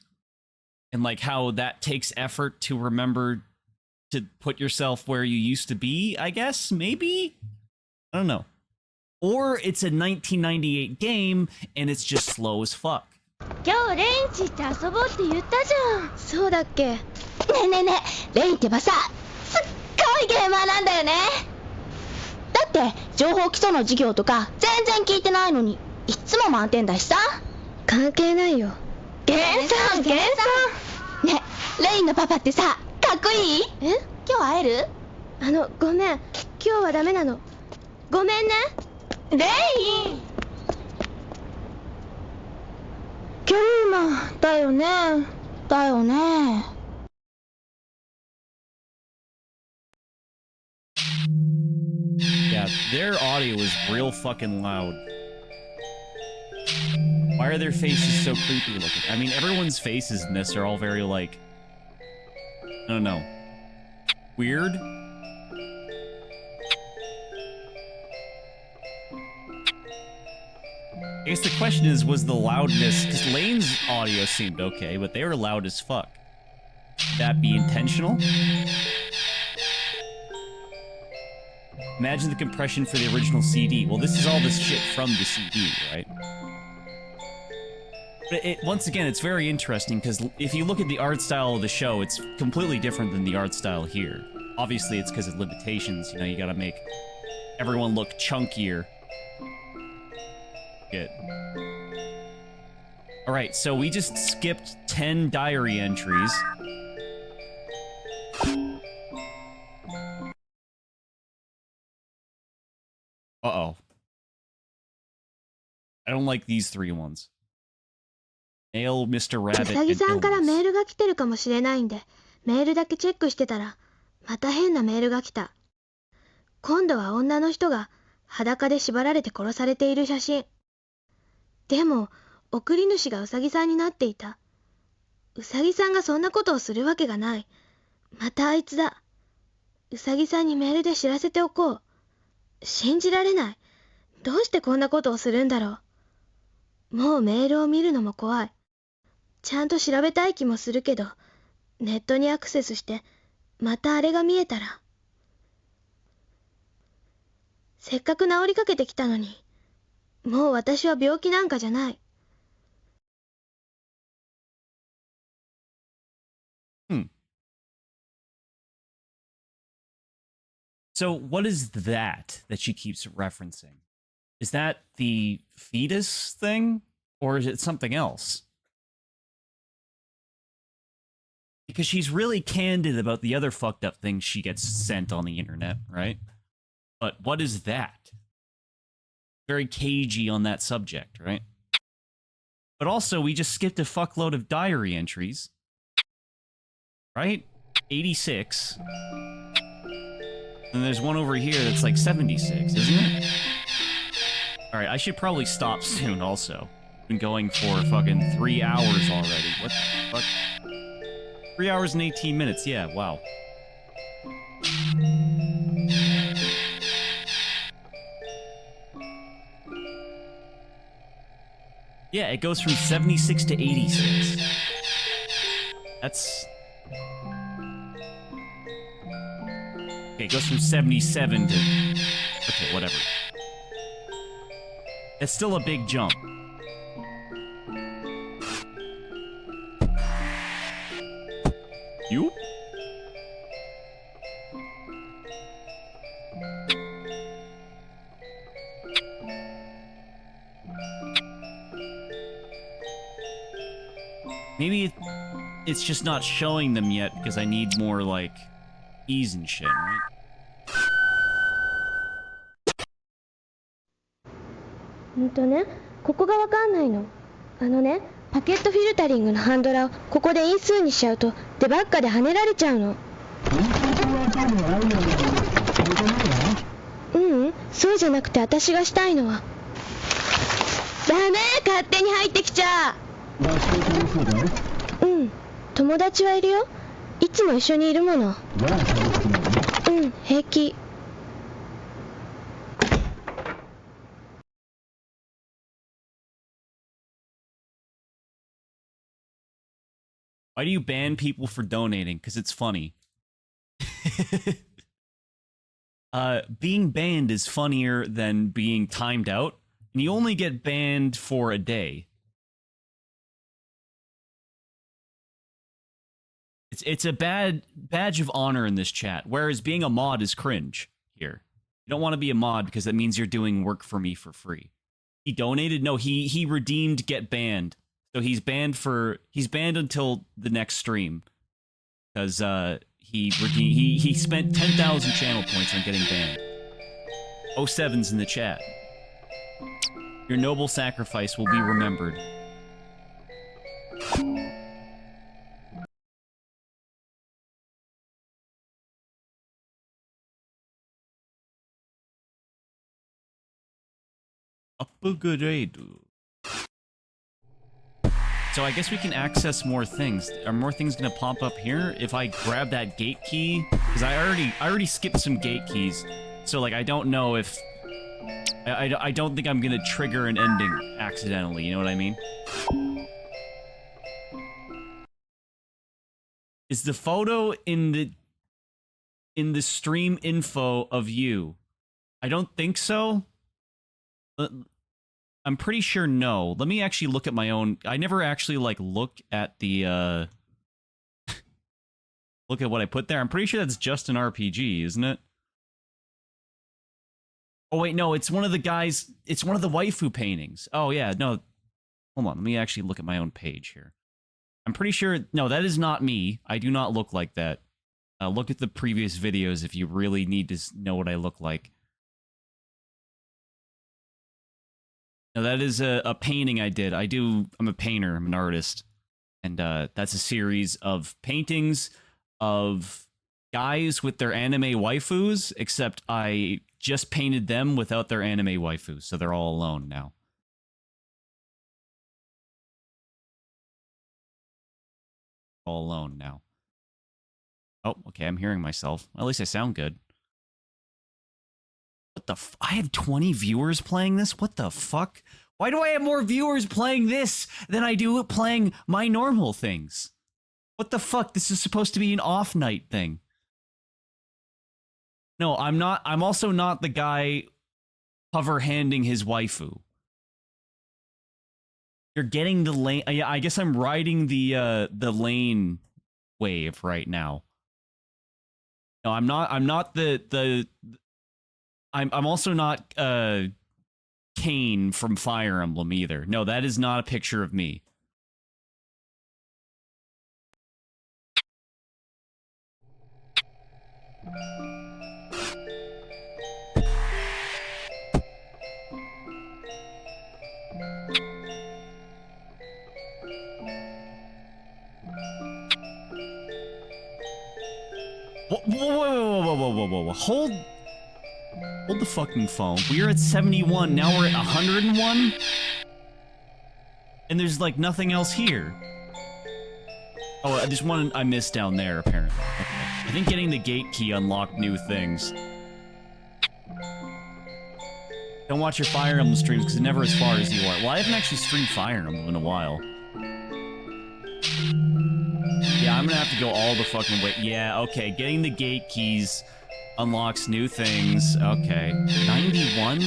and like how that takes effort to remember to put yourself where you used to be, I guess, maybe? I don't know. Or it's a 1998 game, and it's just slow as fuck. 今日レインチって遊ぼうって言ったじゃん。そうだっけ。ねえねえねえ、レインってばさ、すっごいゲーマーなんだよね。だって情報基礎の授業とか全然聞いてないのに、いっつも満点だしさ。関係ないよ。原産。ねえ、レインのパパってさ、かっこいい？え？今日会える？ごめん。今日はダメなの。ごめんね。レイン！ゲーマーだよね。だよね。Yeah, their audio is real fucking loud. Why are their faces so creepy looking? I mean, everyone's faces in this are all very, like, I don't know, weird? I guess the question is, was the loudness, because Lane's audio seemed okay, but they were loud as fuck. Would that be intentional? Imagine the compression for the original CD. Well, this is all this shit from the CD, right? But once again, it's very interesting, because if you look at the art style of the show, it's completely different than the art style here. Obviously, it's because of limitations, you know, you gotta make everyone look chunkier. Good. Alright, so we just skipped 10 diary entries. Uh-oh. I don't like these 3 ones. Nail Mr. Rabbit うさぎさんからメールが来てるかもしれないんで、メールだけチェックしてたら、また変なメールが来た。今度は女の人が裸で縛られて殺されている写真。でも、送り主がうさぎさんになっていた。うさぎさんがそんなことをするわけがない。またあいつだ。うさぎさんにメールで知らせておこう。信じられない。どうしてこんなことをするんだろう。もうメールを見るのも怖い。ちゃんと調べたい気もするけど、ネットにアクセスして、またあれが見えたら。せっかく治りかけてきたのに、もう私は病気なんかじゃない。So what is that she keeps referencing? Is that the fetus thing? Or is it something else? Because she's really candid about the other fucked up things she gets sent on the internet, right? But what is that? Very cagey on that subject, right? But also, we just skipped a fuckload of diary entries. Right? 86. And there's one over here that's like 76, isn't it? Alright, I should probably stop soon also. Been going for fucking 3 hours already. What the fuck? 3 hours and 18 minutes, yeah, wow. Yeah, it goes from 76 to 86. That's... Okay, it goes from 77 to... Okay, whatever. It's still a big jump. You? Maybe it's just not showing them yet because I need more, like, keys and shit, right?ね、ここがわかんないの。パケットフィルタリングのハンドラをここで因数にしちゃうとデバッカで跳ねられちゃうの。そうじゃなくて私がしたいのは。ダメ、勝手に入ってきちゃう。友達はいるよ。いつも一緒にいるもの。平気。Why do you ban people for donating? Because it's funny. Being banned is funnier than being timed out, and you only get banned for a day. It's a bad badge of honor in this chat, whereas being a mod is cringe here. You don't want to be a mod because that means you're doing work for me for free. He donated? No, he redeemed get banned. So he's banned until the next stream. Because he spent 10,000 channel points on getting banned. 07's in the chat. Your noble sacrifice will be remembered. Upgrade. So I guess we can access more things. Are more things gonna pop up here if I grab that gate key? Because I already skipped some gate keys. So like I don't know if I don't think I'm gonna trigger an ending accidentally, you know what I mean? Is the photo in the stream info of you? I don't think so. I'm pretty sure no. Let me actually look at my own. I never actually like look at the look at what I put there. I'm pretty sure that's just an RPG, isn't it? Oh wait, no, it's one of the guys. It's one of the waifu paintings. Oh yeah, no. Hold on, let me actually look at my own page here. I'm pretty sure. No, that is not me. I do not look like that. Look at the previous videos if you really need to know what I look like. No, that is a painting I did. I'm a painter. I'm an artist. And that's a series of paintings of guys with their anime waifus, except I just painted them without their anime waifus, so they're all alone now. All alone now. Oh, okay, I'm hearing myself. At least I sound good. What the f- I have 20 viewers playing this? What the fuck? Why do I have more viewers playing this than I do playing my normal things? What the fuck? This is supposed to be an off night thing. No, I'm not. I'm also not the guy hover-handing his waifu. You're getting the Lain. Yeah, I guess I'm riding the Lain wave right now. No, I'm not. I'm not I'm also not Kane from Fire Emblem either. No, that is not a picture of me. Whoa. Hold the fucking phone. We are at 71, now we're at 101? And there's, like, nothing else here. Oh, there's one I missed down there, apparently. Okay. I think getting the gate key unlocked new things. Don't watch your Fire Emblem streams, because it's never as far as you are. Well, I haven't actually streamed Fire Emblem in a while. Yeah, I'm gonna have to go all the fucking way. Yeah, okay, getting the gate keys unlocks new things. Okay. 91?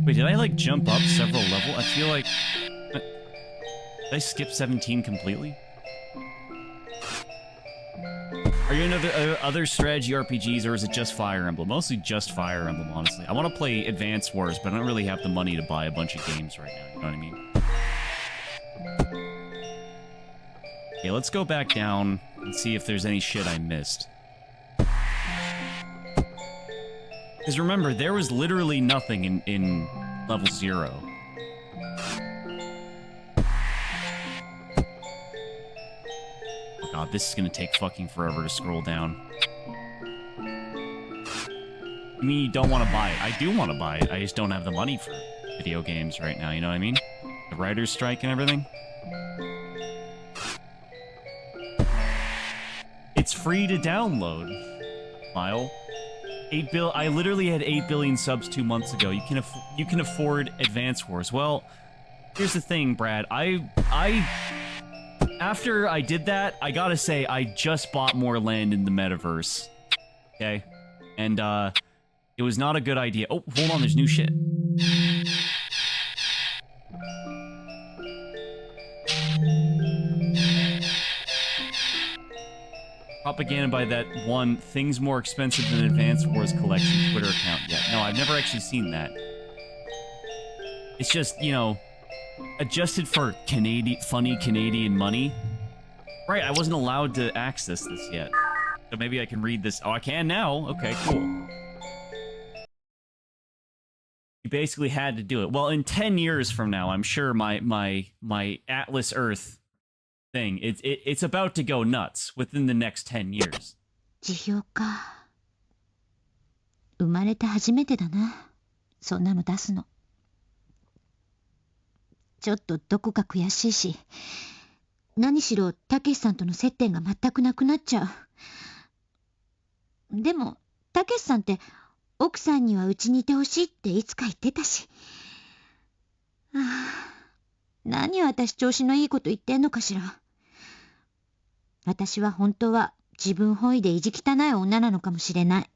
Wait, did I, like, jump up several levels? I feel like... Did I skip 17 completely? Are you into other strategy RPGs, or is it just Fire Emblem? Mostly just Fire Emblem, honestly. I want to play Advance Wars, but I don't really have the money to buy a bunch of games right now, you know what I mean? Okay, let's go back down and see if there's any shit I missed. Because remember, there was literally nothing in level 0. Oh god, this is gonna take fucking forever to scroll down. You mean you don't want to buy it? I do want to buy it, I just don't have the money for video games right now, you know what I mean? The writer's strike and everything. It's free to download, Lyle. 8 bill. I literally had 8 billion subs 2 months ago. You can afford Advance Wars. Well, here's the thing, Brad. After I did that, I gotta say I just bought more land in the metaverse. Okay, and it was not a good idea. Oh, hold on. There's new shit. Propaganda by that one things more expensive than Advance Wars collection Twitter account yet. No, I've never actually seen that. It's just, you know, adjusted for funny Canadian money. Right, I wasn't allowed to access this yet. So maybe I can read this. Oh, I can now. Okay, cool. You basically had to do it. Well, in 10 years from now, I'm sure my Atlas Earth thing, it's about to go nuts within the next 10 years. 辞表か。生まれて初めてだな。そんなの出すの。ちょっとどこか悔しいし、何しろたけしさんとの接点が全くなくなっちゃう。でもたけしさんって奥さんにはうちにいてほしいっていつか言ってたし。何私調子のいいこと言ってんのかしら。私は本当は自分本位で意地汚い女なのかもしれない。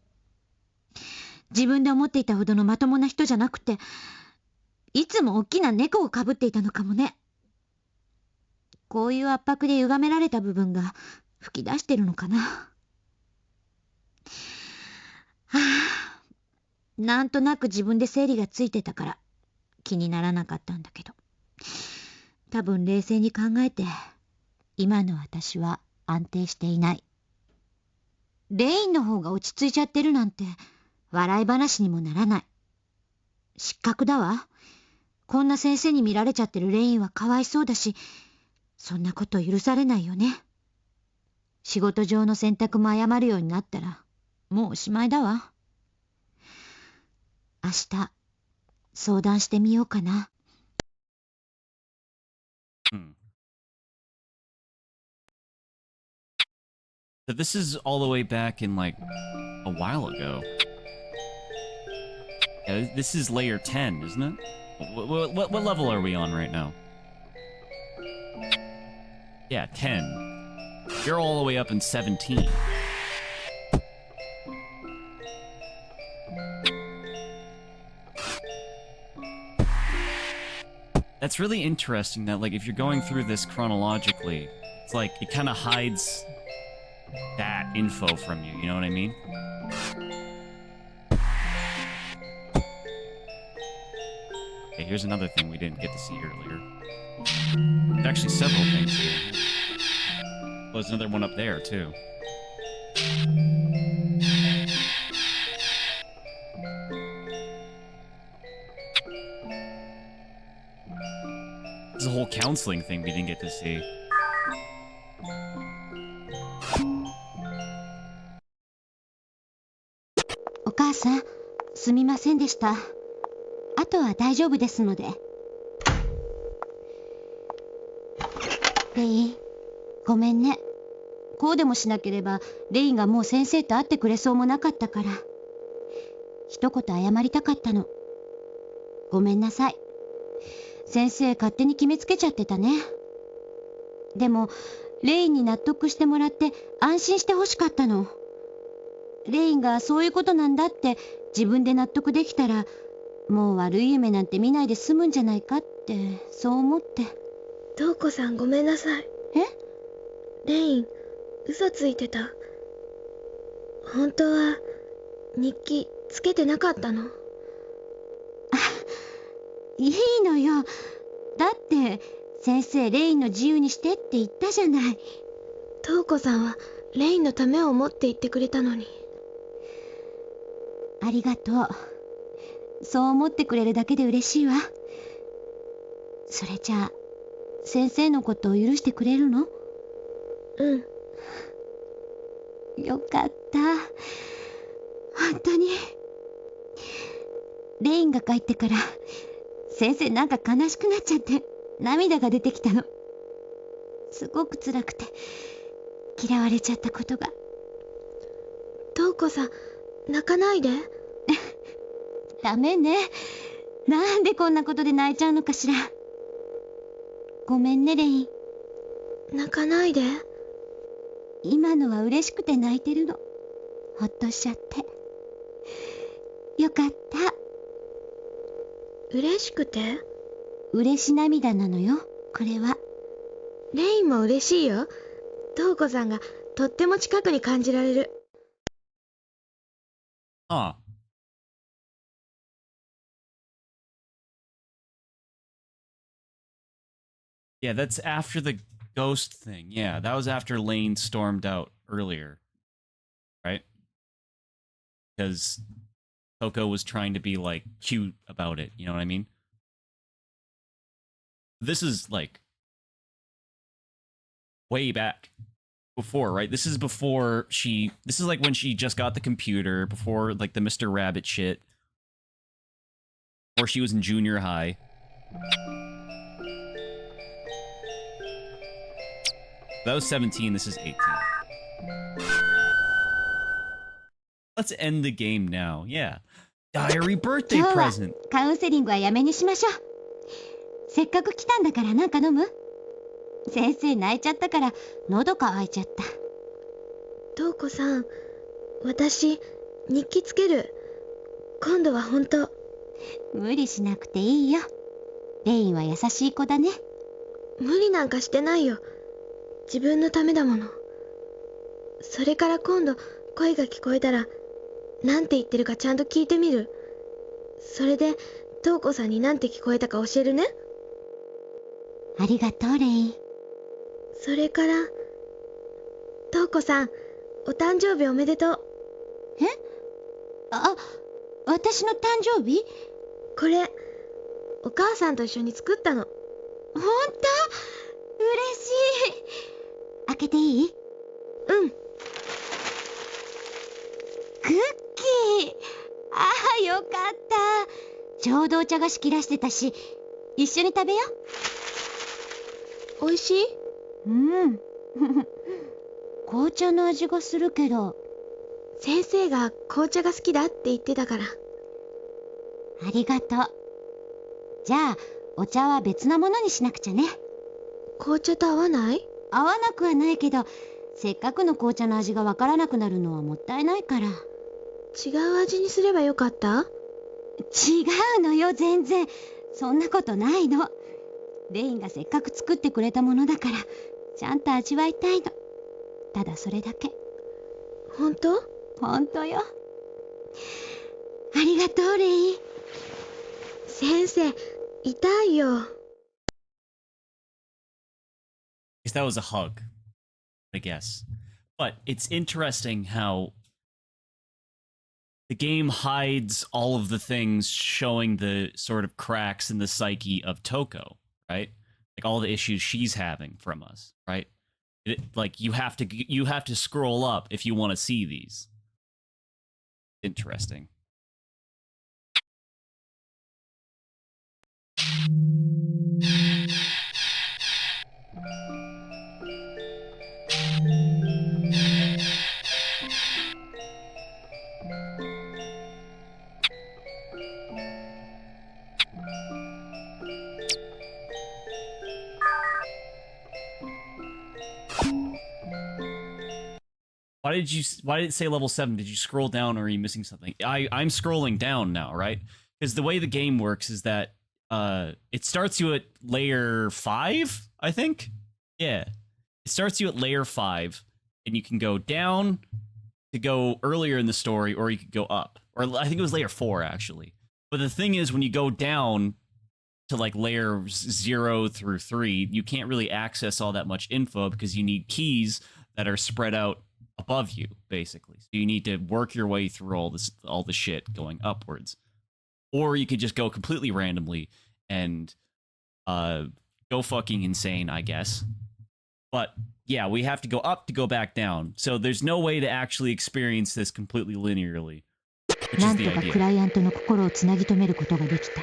自分で思っていたほどのまともな人じゃなくて、いつも大きな猫をかぶっていたのかもね。こういう圧迫で歪められた部分が吹き出してるのかな。なんとなく自分で整理がついてたから気にならなかったんだけど、多分冷静に考えて今の私は安定していない。レインの方が落ち着いちゃってるなんて笑い話にもならない。失格だわ。こんな先生に見られちゃってるレインはかわいそうだし、そんなこと許されないよね。仕事上の選択も誤るようになったらもうおしまいだわ。明日相談してみようかな。So this is all the way back in, like, a while ago. Yeah, this is layer 10, isn't it? What level are we on right now? Yeah, 10. You're all the way up in 17. That's really interesting that, like, if you're going through this chronologically, it's like, it kind of hides that info from you, you know what I mean? Okay, here's another thing we didn't get to see earlier. There's actually several things here. Well, there's another one up there, too. a whole counseling thing we didn't get to see.お母さん、すみませんでした。あとは大丈夫ですので。レイ、ごめんね。こうでもしなければ、レイがもう先生と会ってくれそうもなかったから。一言謝りたかったの。ごめんなさい。先生勝手に決めつけちゃってたね。でも、レイに納得してもらって安心してほしかったの。レイがそういうことなんだって自分で納得できたら、もう悪い夢なんて見ないで済むんじゃないかって、そう思って。瞳子さんごめんなさい。レイン、嘘ついてた。本当は日記つけてなかったの。いいのよ。だって先生レインの自由にしてって言ったじゃない。瞳子さんはレインのためを思って言ってくれたのに。ありがとう。そう思ってくれるだけで嬉しいわ。それじゃあ先生のことを許してくれるの？うん。よかった。本当に。レインが帰ってから先生なんか悲しくなっちゃって涙が出てきたの。すごく辛くて嫌われちゃったことが。瞳子さん泣かないで。ダメね。なんでこんなことで泣いちゃうのかしら。ごめんねレイン。泣かないで。今のは嬉しくて泣いてるの。ほっとしちゃってよかった。嬉しくて？嬉し涙なのよこれは。レインも嬉しいよ。瞳子さんがとっても近くに感じられる。Huh. Yeah, that's after the ghost thing. Yeah, that was after Lain stormed out earlier. Right? Because Coco was trying to be, like, cute about it. You know what I mean? This is, like, way back before, right? This is before she... This is, like, when she just got the computer, before, like, the Mr. Rabbit shit. Before she was in junior high. That was 17, this is 18. Let's end the game now, yeah. Diary birthday 今日は present. カウンセリングはやめにしましょう。せっかく来たんだからなんか飲む？先生泣いちゃったから喉乾いちゃった。瞳子さん、私日記つける。今度は本当。無理しなくていいよ。レインは優しい子だね。無理なんかしてないよ。自分のためだもの。それから今度声が聞こえたらなんて言ってるかちゃんと聞いてみる。それで瞳子さんになんて聞こえたか教えるね。ありがとうレイン。それから瞳子さん、お誕生日おめでとう。あ、私の誕生日？これお母さんと一緒に作ったの。ほんと？嬉しい。開けていい？うん。クッキー。ああ、よかった。ちょうどお茶菓子切らしてたし、一緒に食べよう。おいしい？うん。紅茶の味がするけど。先生が紅茶が好きだって言ってたから。ありがとう。じゃあ、お茶は別なものにしなくちゃね。紅茶と合わない？合わなくはないけど、せっかくの紅茶の味がわからなくなるのはもったいないから。違う味にすればよかった？違うのよ、全然。そんなことないの。レインがせっかく作ってくれたものだから、ちゃんと味わいたいの。ただそれだけ。本当？本当よ。ありがとう、レイン。先生、痛いよ。That was a hug, I guess. But it's interesting how the game hides all of the things showing the sort of cracks in the psyche of Toko, right? like all the issues she's having from us, right? Like you have to scroll up if you want to see these. Interesting. Why did it say level 7? Did you scroll down or are you missing something? I'm scrolling down now, right? Because the way the game works is that it starts you at layer 5, I think? Yeah. It starts you at layer 5, and you can go down to go earlier in the story, or you could go up. Or I think it was layer 4, actually. But the thing is, when you go down to like layer 0 through 3, you can't really access all that much info because you need keys that are spread out above you, basically. So you need to work your way through all the shit going upwards. Or you could just go completely randomly and go fucking insane, I guess. But yeah, we have to go up to go back down. So there's no way to actually experience this completely linearly, which is the idea. クライアントの心をつなぎ止めることができた。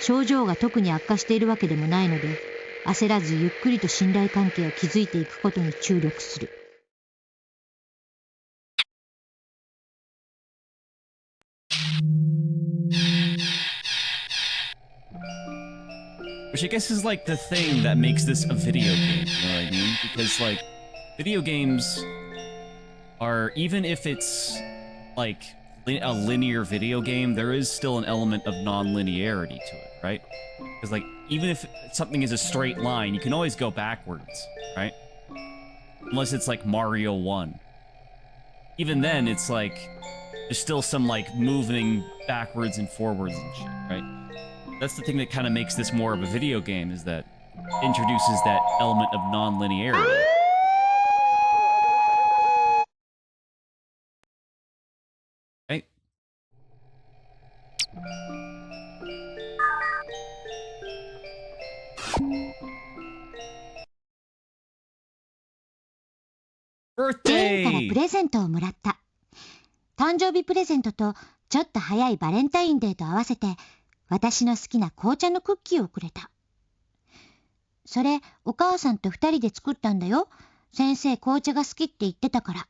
症状が特に悪化しているわけでもないので、焦らずゆっくりと信頼関係を築いていくことに注力する。Which I guess is like the thing that makes this a video game, you know what I mean? Because like, video games are, even if it's like a linear video game, there is still an element of non-linearity to it, right? Because like, even if something is a straight line, you can always go backwards, right? Unless it's like Mario 1. Even then, it's like, there's still some like moving backwards and forwards and shit, right? That's the thing that kind of makes this more of a video game, is that it introduces that element of non-linearity. Right? Birthday! からプレゼントをもらった。誕生日プレゼントとちょっと早いバレンタインデーと合わせて、私の好きな紅茶のクッキーをくれた。それ、お母さんと2人で作ったんだよ。先生、紅茶が好きって言ってたから。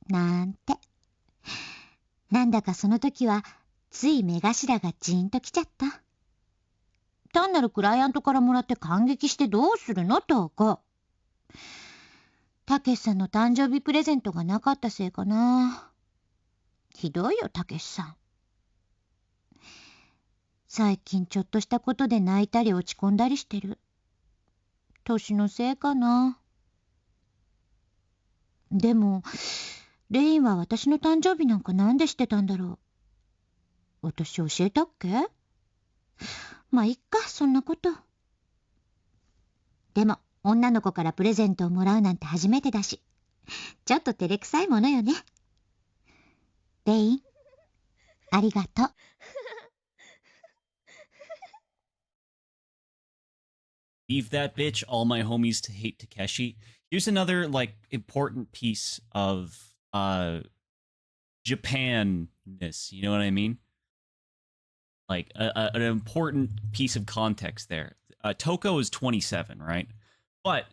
なんて。なんだかその時は、つい目頭がジーンときちゃった。単なるクライアントからもらって感激してどうするのとこう。たけしさんの誕生日プレゼントがなかったせいかな。ひどいよ、たけしさん。最近ちょっとしたことで泣いたり落ち込んだりしてる。年のせいかな。でも、レインは私の誕生日なんかなんでしてたんだろう。私教えたっけ？まあいっか、そんなこと。でも、女の子からプレゼントをもらうなんて初めてだし、ちょっと照れくさいものよね。レイン、ありがとう。Leave that bitch, all my homies to hate Takeshi. Here's another, like, important piece of, Japan-ness, you know what I mean? Like, an important piece of context there. Toko is 27, right? But,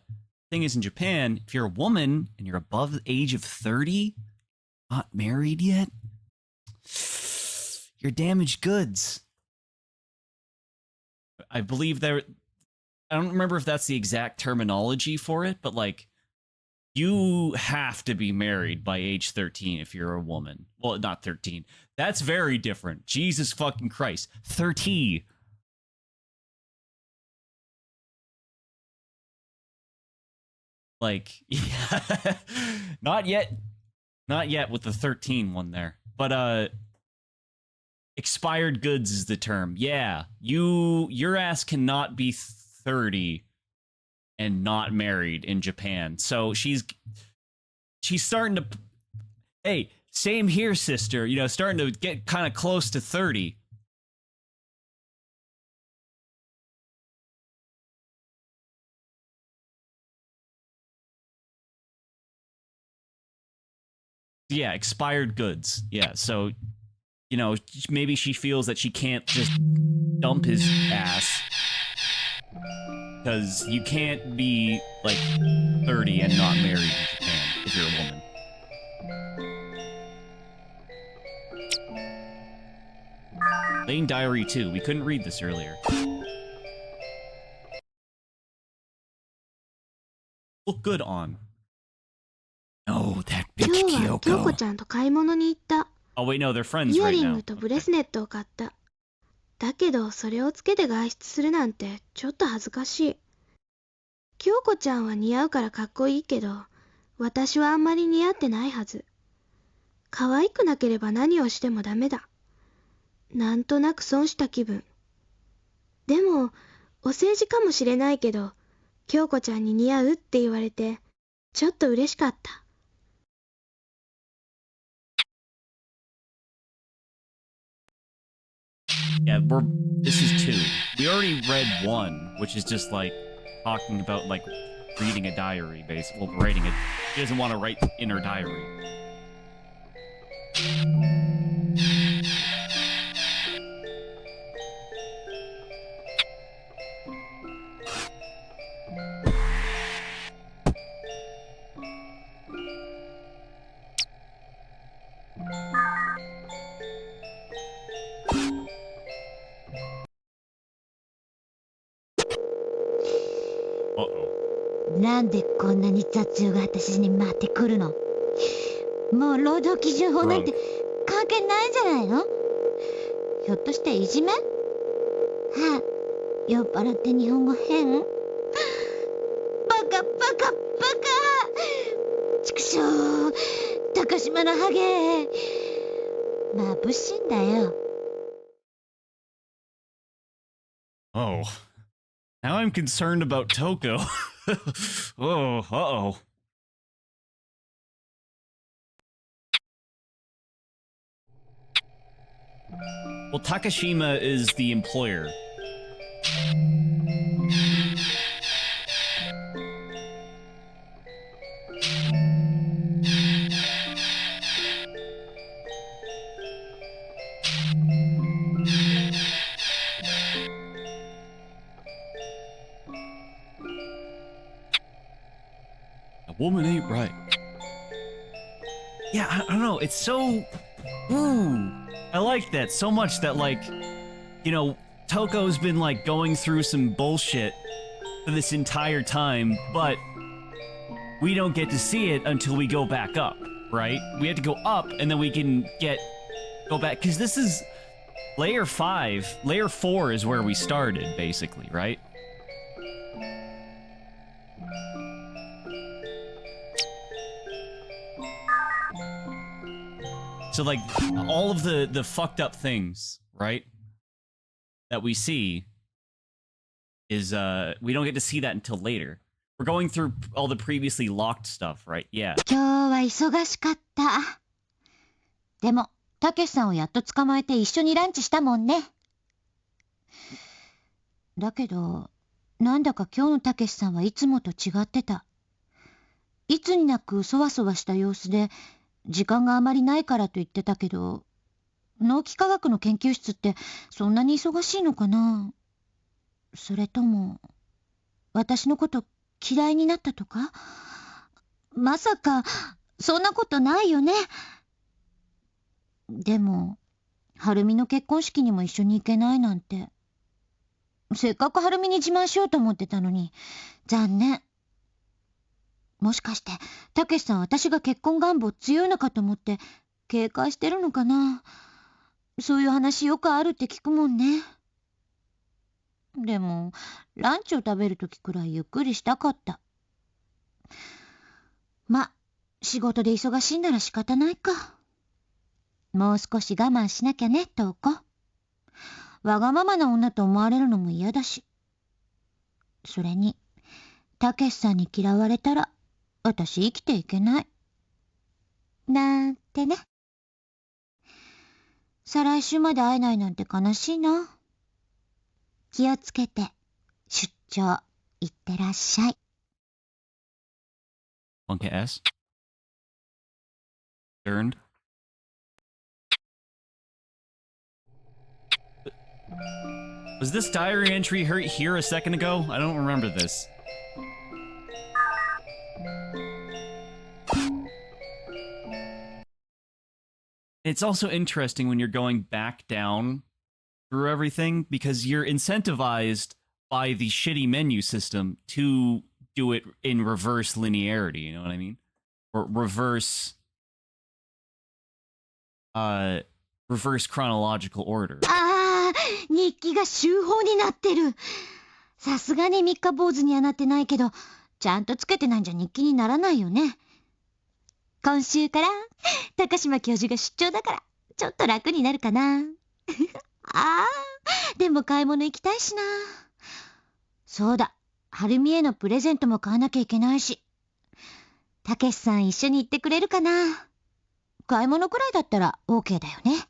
thing is, in Japan, if you're a woman and you're above the age of 30, not married yet, you're damaged goods. I believe there... I don't remember if that's the exact terminology for it, but like, you have to be married by age 13 if you're a woman. Well, not 13. That's very different. Jesus fucking Christ. 30. Like, yeah. Not yet. Not yet with the 13 one there. But, expired goods is the term. Yeah. Your ass cannot be 30 and not married in Japan. So she's starting to, hey, same here, sister, you know, starting to get kind of close to 30. Yeah, expired goods. Yeah, so, you know, maybe she feels that she can't just dump his ass. Because you can't be, like, 30 and not married in Japan if you're a woman. Lain Diary 2. We couldn't read this earlier. Look good on. Oh, that bitch 今日は京子 Kyoko. ちゃんと買い物に行った。 Oh, wait, no, they're イ friends ヤ right リン now. グとブレスネットを買った。だけどそれをつけて外出するなんてちょっと恥ずかしい。京子ちゃんは似合うからかっこいいけど、私はあんまり似合ってないはず。可愛くなければ何をしてもダメだ。なんとなく損した気分。でも、お世辞かもしれないけど、京子ちゃんに似合うって言われて、ちょっと嬉しかった。Yeah, this is 2. We already read 1, which is just, like, talking about, like, reading a diary, basically. Well, writing it. She doesn't want to write in her diary. Uh-oh. なんでこんなに雑用が私に回ってくるの？もう労働基準法なんて関係ないんじゃないの？ひょっとしていじめ？はあ、酔っ払って日本語変？バカバカバカ！畜生！高島のハゲ！眩しいんだよ。Oh. Now I'm concerned about Toko. Oh, uh-oh. Well, Takashima is the employer. A woman ain't right. Yeah, I don't know. It's so... Ooh. I like that so much that, like, you know, Toko's been, like, going through some bullshit for this entire time, but we don't get to see it until we go back up, right? We have to go up, and then we can go back, because this is layer 5. Layer 4 is where we started, basically, right? So, like, all of the fucked up things, right, that we see is, we don't get to see that until later. We're going through all the previously locked stuff, right? Yeah. 今日は忙しかった。でも、たけしさんをやっと捕まえて一緒にランチしたもんね。だけど、なんだか今日のたけしさんはいつもと違ってた。いつになくそわそわした様子で、時間があまりないからと言ってたけど、脳機科学の研究室ってそんなに忙しいのかな？それとも、私のこと嫌いになったとか？まさか、そんなことないよね。でも、はるみの結婚式にも一緒に行けないなんて。せっかくはるみに自慢しようと思ってたのに、残念。もしかして、たけしさん私が結婚願望強いのかと思って、警戒してるのかな。そういう話よくあるって聞くもんね。でも、ランチを食べるときくらいゆっくりしたかった。ま、仕事で忙しいなら仕方ないか。もう少し我慢しなきゃね、トウコ。わがままな女と思われるのも嫌だし。それに、たけしさんに嫌われたら、私生きていけない。なんてね。再来週まで会えないなんて悲しいな。気をつけて、出張、行ってらっしゃい。Monkey S? Turned. Was this diary entry here a second ago? I don't remember this. It's also interesting when you're going back down through everything because you're incentivized by the shitty menu system to do it in reverse linearity, you know what I mean? Or reverse chronological order. 日記が週報になってる。さすがに三日坊主にはなってないけど、ちゃんとつけてないんじゃ日記にならないよね。今週から高島教授が出張だからちょっと楽になるかな。でも買い物行きたいしな。そうだ、はるみへのプレゼントも買わなきゃいけないし。たけしさん一緒に行ってくれるかな。買い物くらいだったら OK だよね。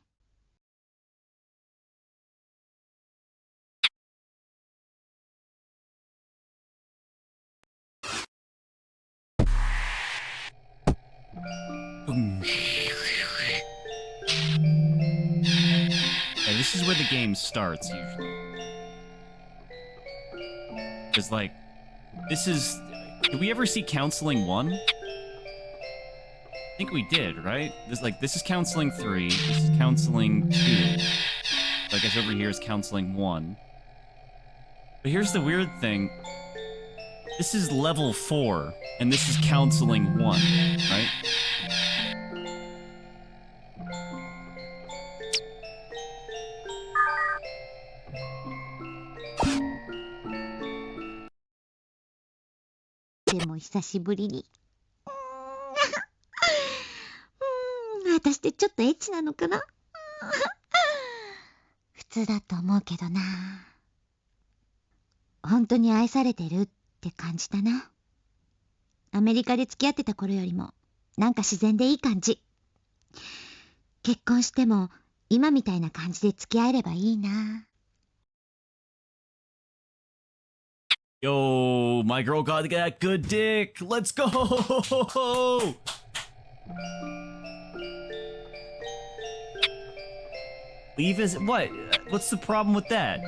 Yeah, this is where the game starts, usually. Because, like, this is... Did we ever see Counseling 1? I think we did, right? This is Counseling 3, this is Counseling 2. So I guess over here is Counseling 1. But here's the weird thing. This is level 4, and this is Counseling 1, right?でも久しぶりに。私ってちょっとエッチなのかな。普通だと思うけどな。本当に愛されてるって感じたな。アメリカで付き合ってた頃よりもなんか自然でいい感じ。結婚しても今みたいな感じで付き合えればいいな。Yo, my girl got that good dick. Let's go. Leave is what? What's the problem with that?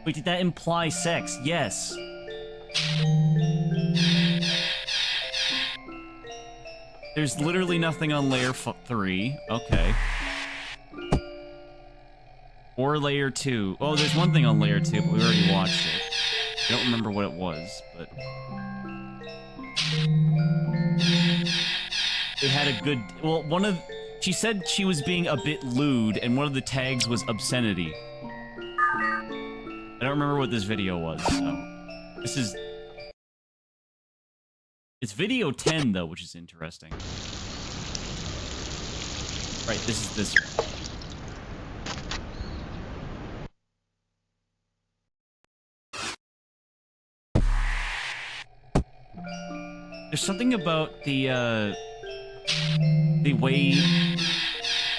Wait, did that imply sex? Yes. There's literally nothing on layer 3. Okay. Or layer 2. Oh, there's one thing on layer 2, but we already watched it. I don't remember what it was, but... It had a good... Well, one of... She said she was being a bit lewd, and one of the tags was obscenity. I don't remember what this video was, so... This is... It's video 10, though, which is interesting. Right, this is this one. There's something about the way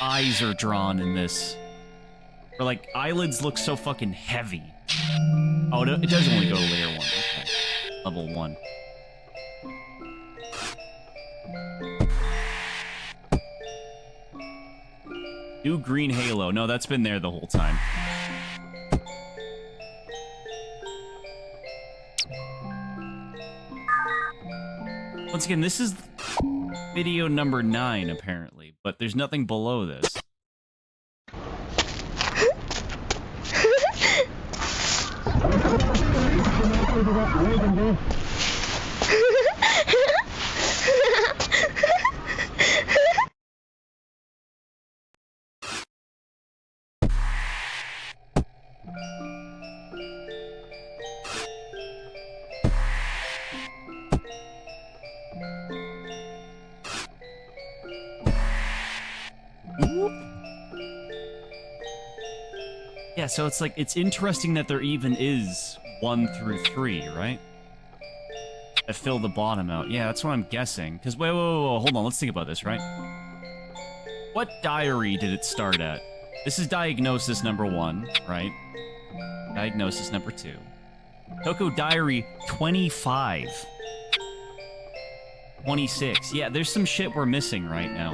eyes are drawn in this. Or, like, eyelids look so fucking heavy. Oh, it does only go to layer 1. Okay. Level 1. New green halo. No, that's been there the whole time. Once again, this is video number 9, apparently, but there's nothing below this. Yeah, so it's like, it's interesting that there even is 1 through 3, right? That fill the bottom out. Yeah, that's what I'm guessing. Because, wait, hold on, let's think about this, right? What diary did it start at? This is diagnosis number 1, right? Diagnosis number 2. Toko Diary 25. 26. Yeah, there's some shit we're missing right now.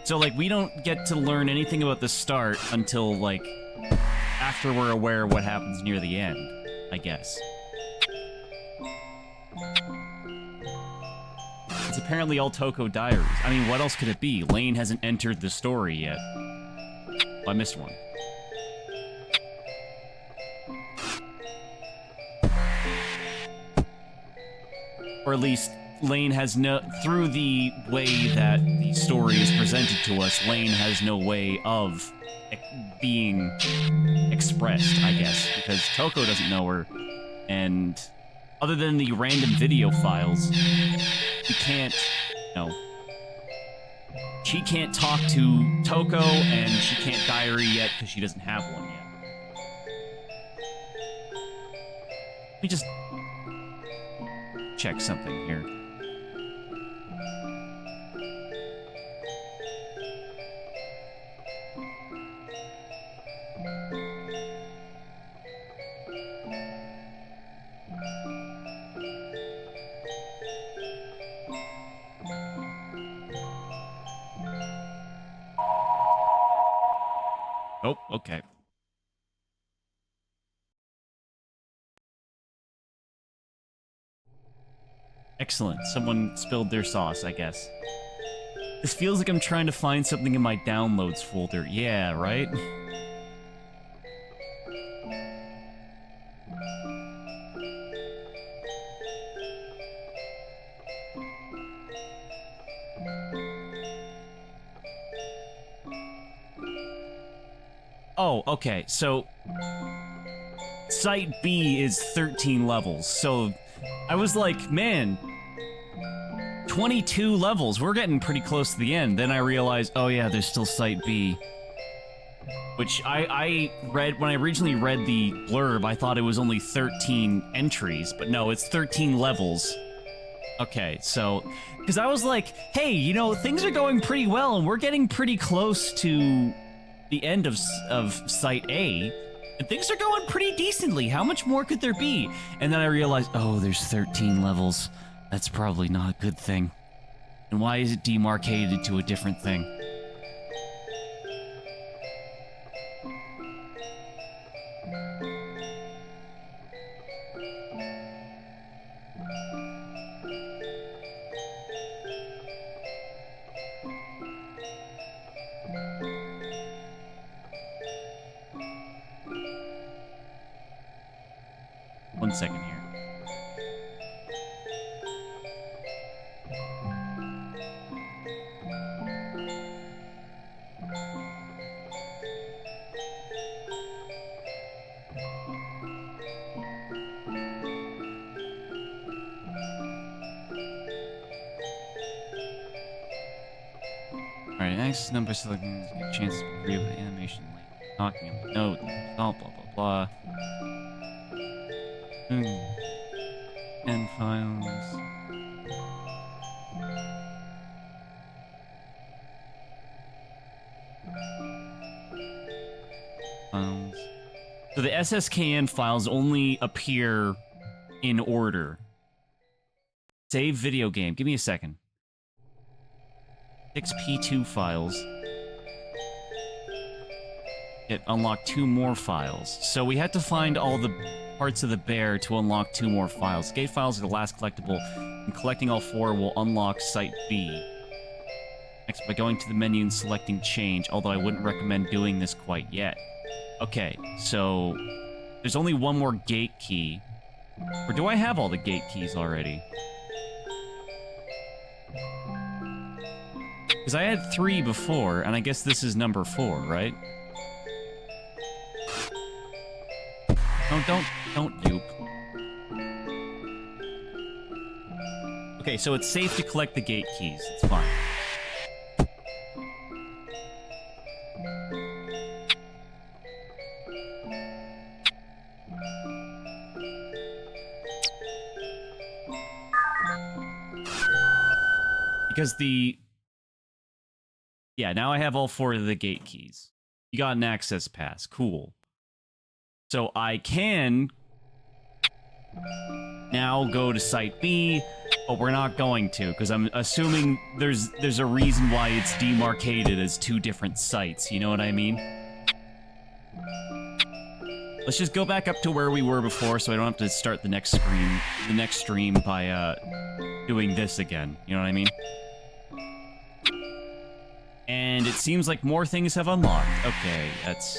So, like, we don't get to learn anything about the start until, like, after we're aware of what happens near the end, I guess. It's apparently all Toko diaries. I mean, what else could it be? Lain hasn't entered the story yet. Oh, I missed one. Or at least, Lain has no... Through the way that the story is presented to us, Lain has no way of being expressed, I guess. Because Toko doesn't know her, and... Other than the random video files, we can't, you know... She can't talk to Toko, and she can't diary yet because she doesn't have one yet. Let me just... check something here. Oh, okay. Excellent. Someone spilled their sauce, I guess. This feels like I'm trying to find something in my downloads folder. Yeah, right? Oh, okay, so... Site B is 13 levels, so... I was like, man... 22 levels, we're getting pretty close to the end. Then I realized, oh yeah, there's still Site B. Which I read, when I originally read the blurb, I thought it was only 13 entries, but no, it's 13 levels. Okay, so... Because I was like, hey, you know, things are going pretty well, and we're getting pretty close to... the end of Site A, and things are going pretty decently. How much more could there be? And then I realized, oh, there's 13 levels. That's probably not a good thing. And why is it demarcated to a different thing? One second here. Alright, access number selecting good chances to agree with the animation link. Talking on the note, blah blah blah blah. And files. Files. So the SSKN files only appear in order. Save video game. Give me a second. 6P2 files. It unlocked 2 more files. So we had to find all the parts of the bear to unlock 2 more files. Gate files are the last collectible, and collecting all 4 will unlock Site B. Next, by going to the menu and selecting change, although I wouldn't recommend doing this quite yet. Okay, so... there's only 1 more gate key. Or do I have all the gate keys already? Because I had 3 before, and I guess this is number 4, right? No, don't dupe. Okay, so it's safe to collect the gate keys. It's fine. Because the... yeah, now I have all 4 of the gate keys. You got an access pass. Cool. So I can now go to Site B, but we're not going to, because I'm assuming there's a reason why it's demarcated as two different sites, you know what I mean? Let's just go back up to where we were before so I don't have to start the next stream by doing this again, you know what I mean? And it seems like more things have unlocked. Okay, that's...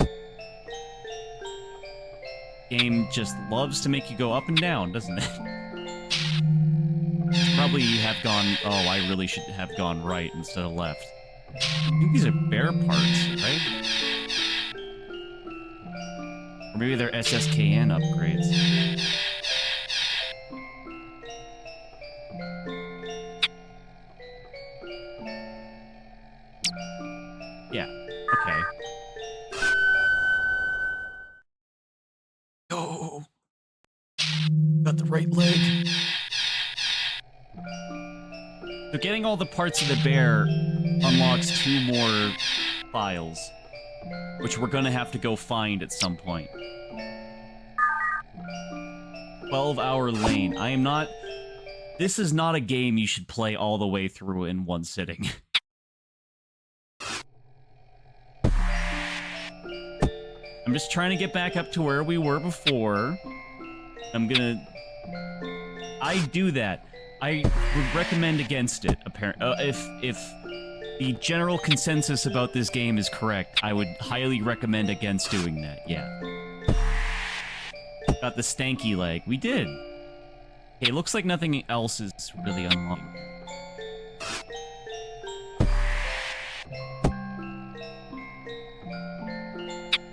Game just loves to make you go up and down, doesn't it? Probably have gone... Oh, I really should have gone right instead of left. I think these are bear parts, right? Or maybe they're SSKN upgrades. Yeah, okay. Oh! Got the right leg. So getting all the parts of the bear unlocks 2 more files, which we're gonna have to go find at some point. 12-hour Lain. I am not... This is not a game you should play all the way through in one sitting. I'm just trying to get back up to where we were before. I'm gonna... I do that. I would recommend against it, apparently. If the general consensus about this game is correct, I would highly recommend against doing that, yeah. Got the stanky leg. We did. Okay, looks like nothing else is really unlocked.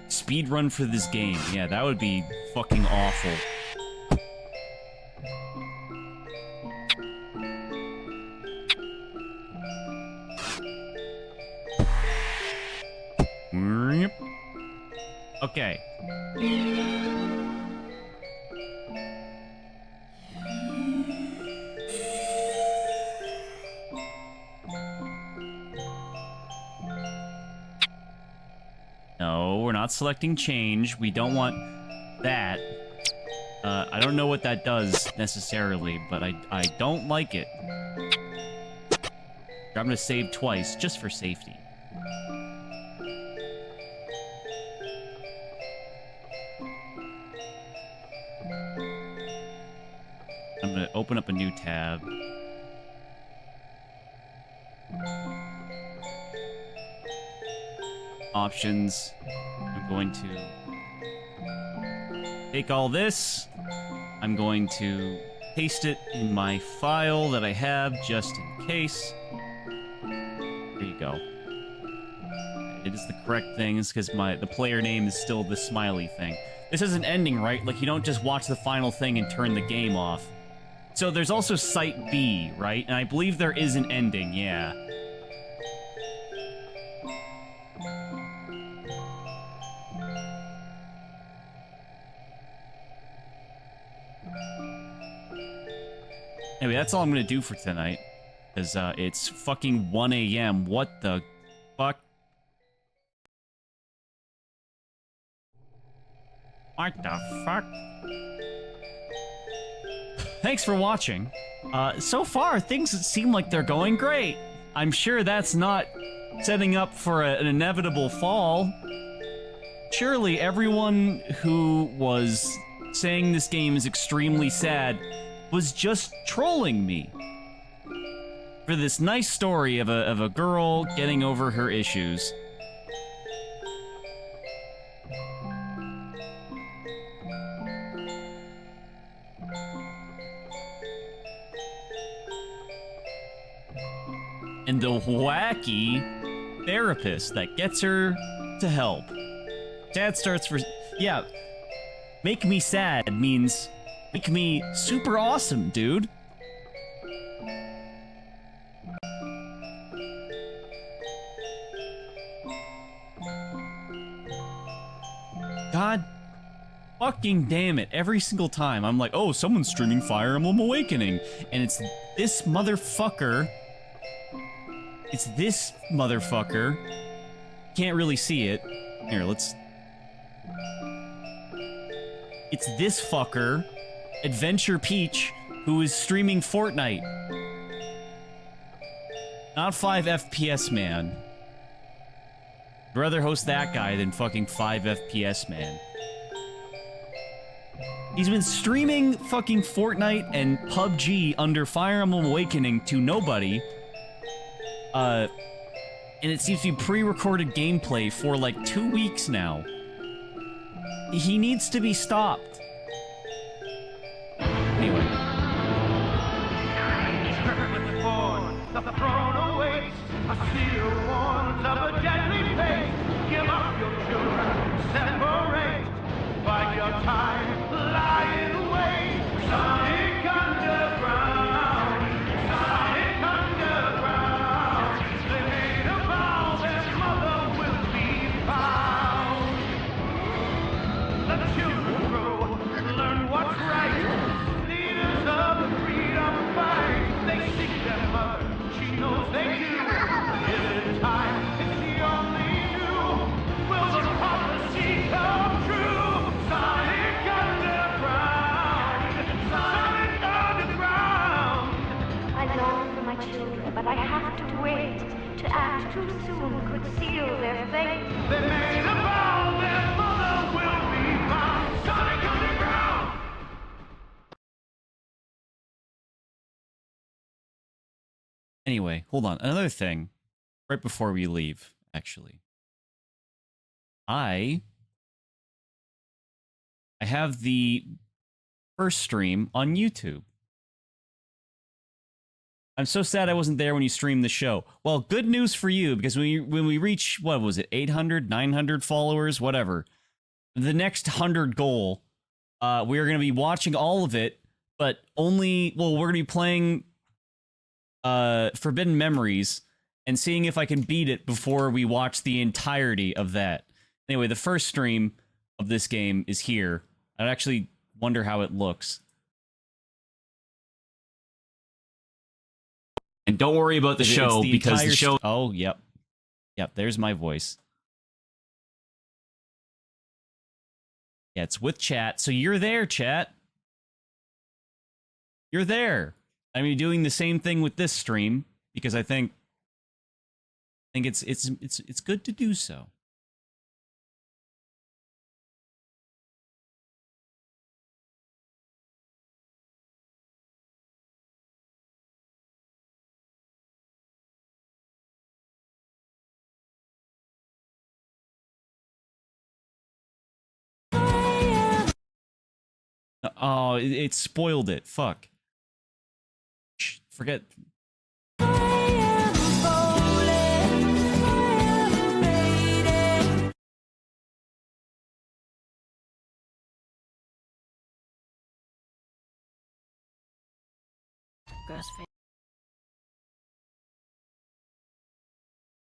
Speed run for this game. Yeah, that would be fucking awful. Okay. No, we're not selecting change. We don't want that. I don't know what that does necessarily, but I don't like it. I'm gonna save twice just for safety. I'm gonna open up a new tab. Options. I'm going to take all this. I'm going to paste it in my file that I have just in case. There you go. It is the correct thing. It's because the player name is still the smiley thing. This is an ending, right? Like, you don't just watch the final thing and turn the game off. So there's also Site B, right? And I believe there is an ending, yeah. Anyway, that's all I'm gonna do for tonight. Because, it's fucking 1 a.m. What the fuck? What the fuck? Thanks for watching. So far, things seem like they're going great. I'm sure that's not setting up for an inevitable fall. Surely everyone who was saying this game is extremely sad was just trolling me for this nice story of a girl getting over her issues. And the wacky therapist that gets her to help. Sad starts for... Yeah. Make me sad means... Make me super awesome, dude. God fucking damn it. Every single time I'm like, oh, someone's streaming Fire Emblem Awakening. And it's this motherfucker. It's this motherfucker. Can't really see it. Here, let's... It's this fucker, Adventure Peach, who is streaming Fortnite. Not 5 FPS Man. I'd rather host that guy than fucking 5 FPS Man. He's been streaming fucking Fortnite and PUBG under Fire Emblem Awakening to nobody. And it seems to be pre-recorded gameplay for like 2 weeks now. He needs to be stopped. Anyway. The throne awaits, a steel warns of a deadly fate. Give up your children, separate. Bide your time, lie in wait. Sonic Underground, Sonic Underground. They made a vow their mother will be found. The children grow, learn what's right. Leaders of the freedom fight. They seek their mother. She knows they do. Is it time? Is she only new? Will the prophecy come true? Sonic Underground! Sonic Underground! I long for my children, but I have to wait. To act too soon could seal their fate. They made a vow their mother will be found. Sonic Underground! Anyway, hold on. Another thing, right before we leave, actually. I have the first stream on YouTube. I'm so sad I wasn't there when you streamed the show. Well, good news for you, because when we reach, what was it, 800, 900 followers, whatever, the next 100 goal, we are going to be watching all of it, but only, well, we're going to be playing Forbidden Memories and seeing if I can beat it before we watch the entirety of that. Anyway, the first stream of this game is here. I actually wonder how it looks. And don't worry about the show, because the show... Oh, yep. Yep, there's my voice. Yeah, it's with chat. So you're there, chat. You're there. I mean, doing the same thing with this stream, because I think it's good to do so. Oh, it spoiled it. Fuck. Shh, forget.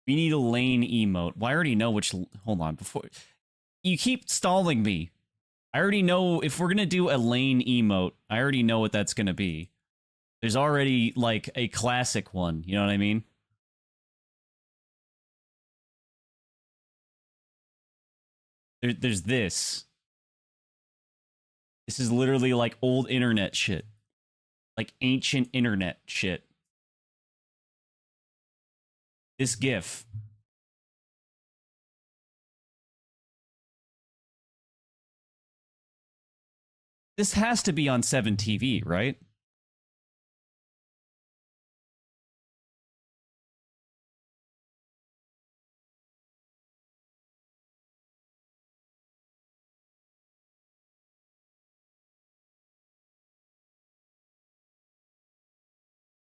We need a Lain emote. Well, I already know which... Hold on, before... You keep stalling me. I already know if we're gonna do a Lain emote, I already know what that's gonna be. There's already, like, a classic one, you know what I mean? There's this. This is literally, like, old internet shit. Like, ancient internet shit. This GIF. This has to be on 7TV, right?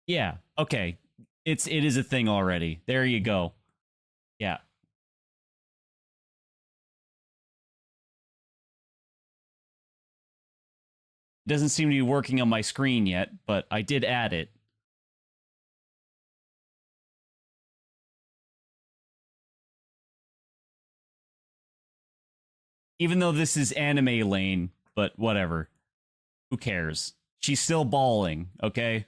Yeah, okay. It is a thing already. There you go. Yeah. It doesn't seem to be working on my screen yet, but I did add it. Even though this is anime Lain, but whatever. Who cares? She's still bawling, okay?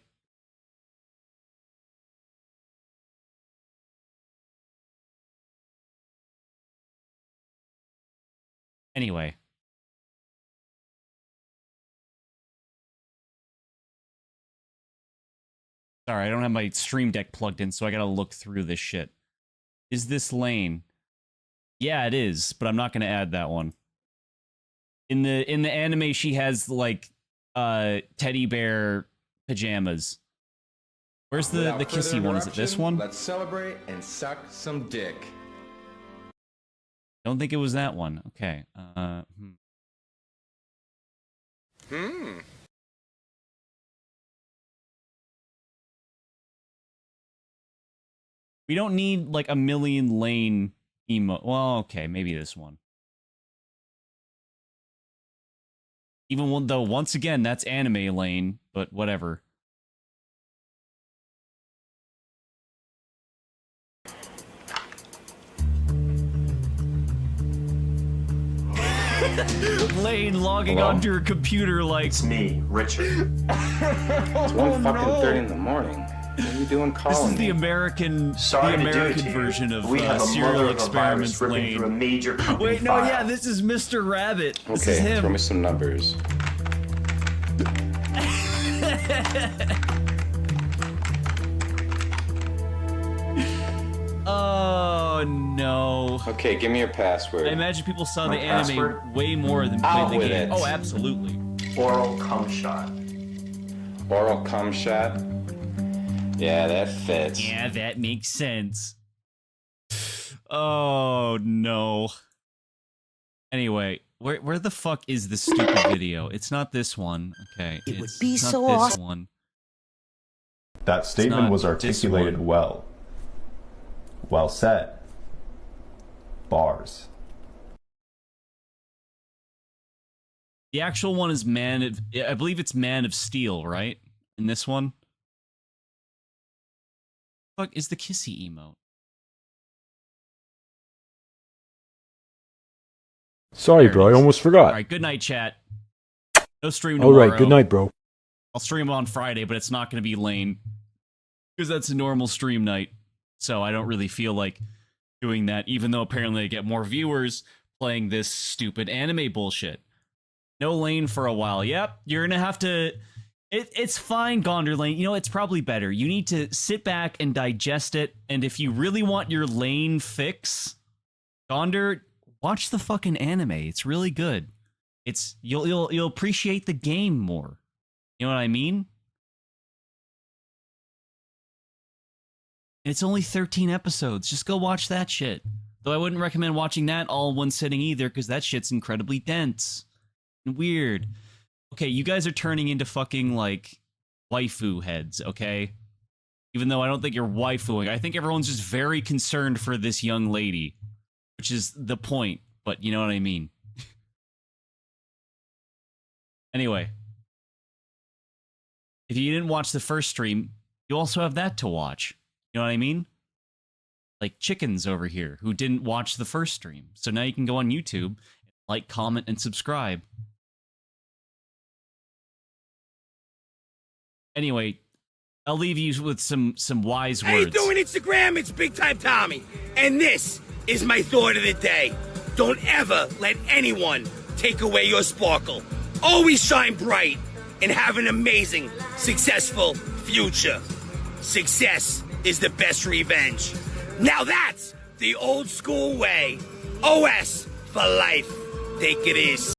Anyway. Sorry, I don't have my Stream Deck plugged in, so I gotta look through this shit. Is this Lain? Yeah, it is, but I'm not gonna add that one. In the anime, she has like teddy bear pajamas. Where's the kissy one? Is it this one? Let's celebrate and suck some dick. Don't think it was that one. Okay. We don't need like a million Lain emo. Well, okay, maybe this one. Even though, once again, that's anime Lain, but whatever. Lain logging onto her computer like... It's me, Richard. It's 1:30 in the morning. What are you doing calling This is the me? American, Sorry the to do it American to you. version of We have a Serial mother of a Experiments virus ripping through a Lain. major company Wait, no, file. yeah, this is Mr. Rabbit. This is Okay, him. throw me some numbers. Oh, no. Okay, give me your password. I imagine people saw My the anime password? way more than Out played the with game. it. Oh, absolutely. Oral cum shot. Oral cum shot? Yeah, that fits. Yeah, that makes sense. Oh, no. Anyway, where the fuck is the stupid video? It's not this one. Okay, It would it's be not so this awesome. one. That statement not was this articulated one. well. Well said. Bars. The actual one is I believe it's Man of Steel, right? In this one? Fuck is the kissy emote? Sorry, bro. I almost forgot. Alright, good night, chat. No stream tomorrow. Alright, good night, bro. I'll stream on Friday, but it's not going to be Lain. Because that's a normal stream night. So I don't really feel like doing that, even though apparently I get more viewers playing this stupid anime bullshit. No Lain for a while. Yep, you're going to have to... It's fine, Gonder Lain. You know, it's probably better. You need to sit back and digest it, and if you really want your Lain fix, Gonder, watch the fucking anime. It's really good. You'll appreciate the game more. You know what I mean? It's only 13 episodes. Just go watch that shit. Though I wouldn't recommend watching that all in one sitting either, because that shit's incredibly dense and weird. Okay, you guys are turning into fucking, like, waifu heads, okay? Even though I don't think you're waifuing. I think everyone's just very concerned for this young lady. Which is the point, but you know what I mean. Anyway. If you didn't watch the first stream, you also have that to watch. You know what I mean? Like chickens over here who didn't watch the first stream. So now you can go on YouTube, like, comment, and subscribe. Anyway, I'll leave you with some wise words. How you doing, Instagram? It's Big Time Tommy. And this is my thought of the day. Don't ever let anyone take away your sparkle. Always shine bright and have an amazing, successful future. Success is the best revenge. Now that's the old school way. OS for life. Take it easy.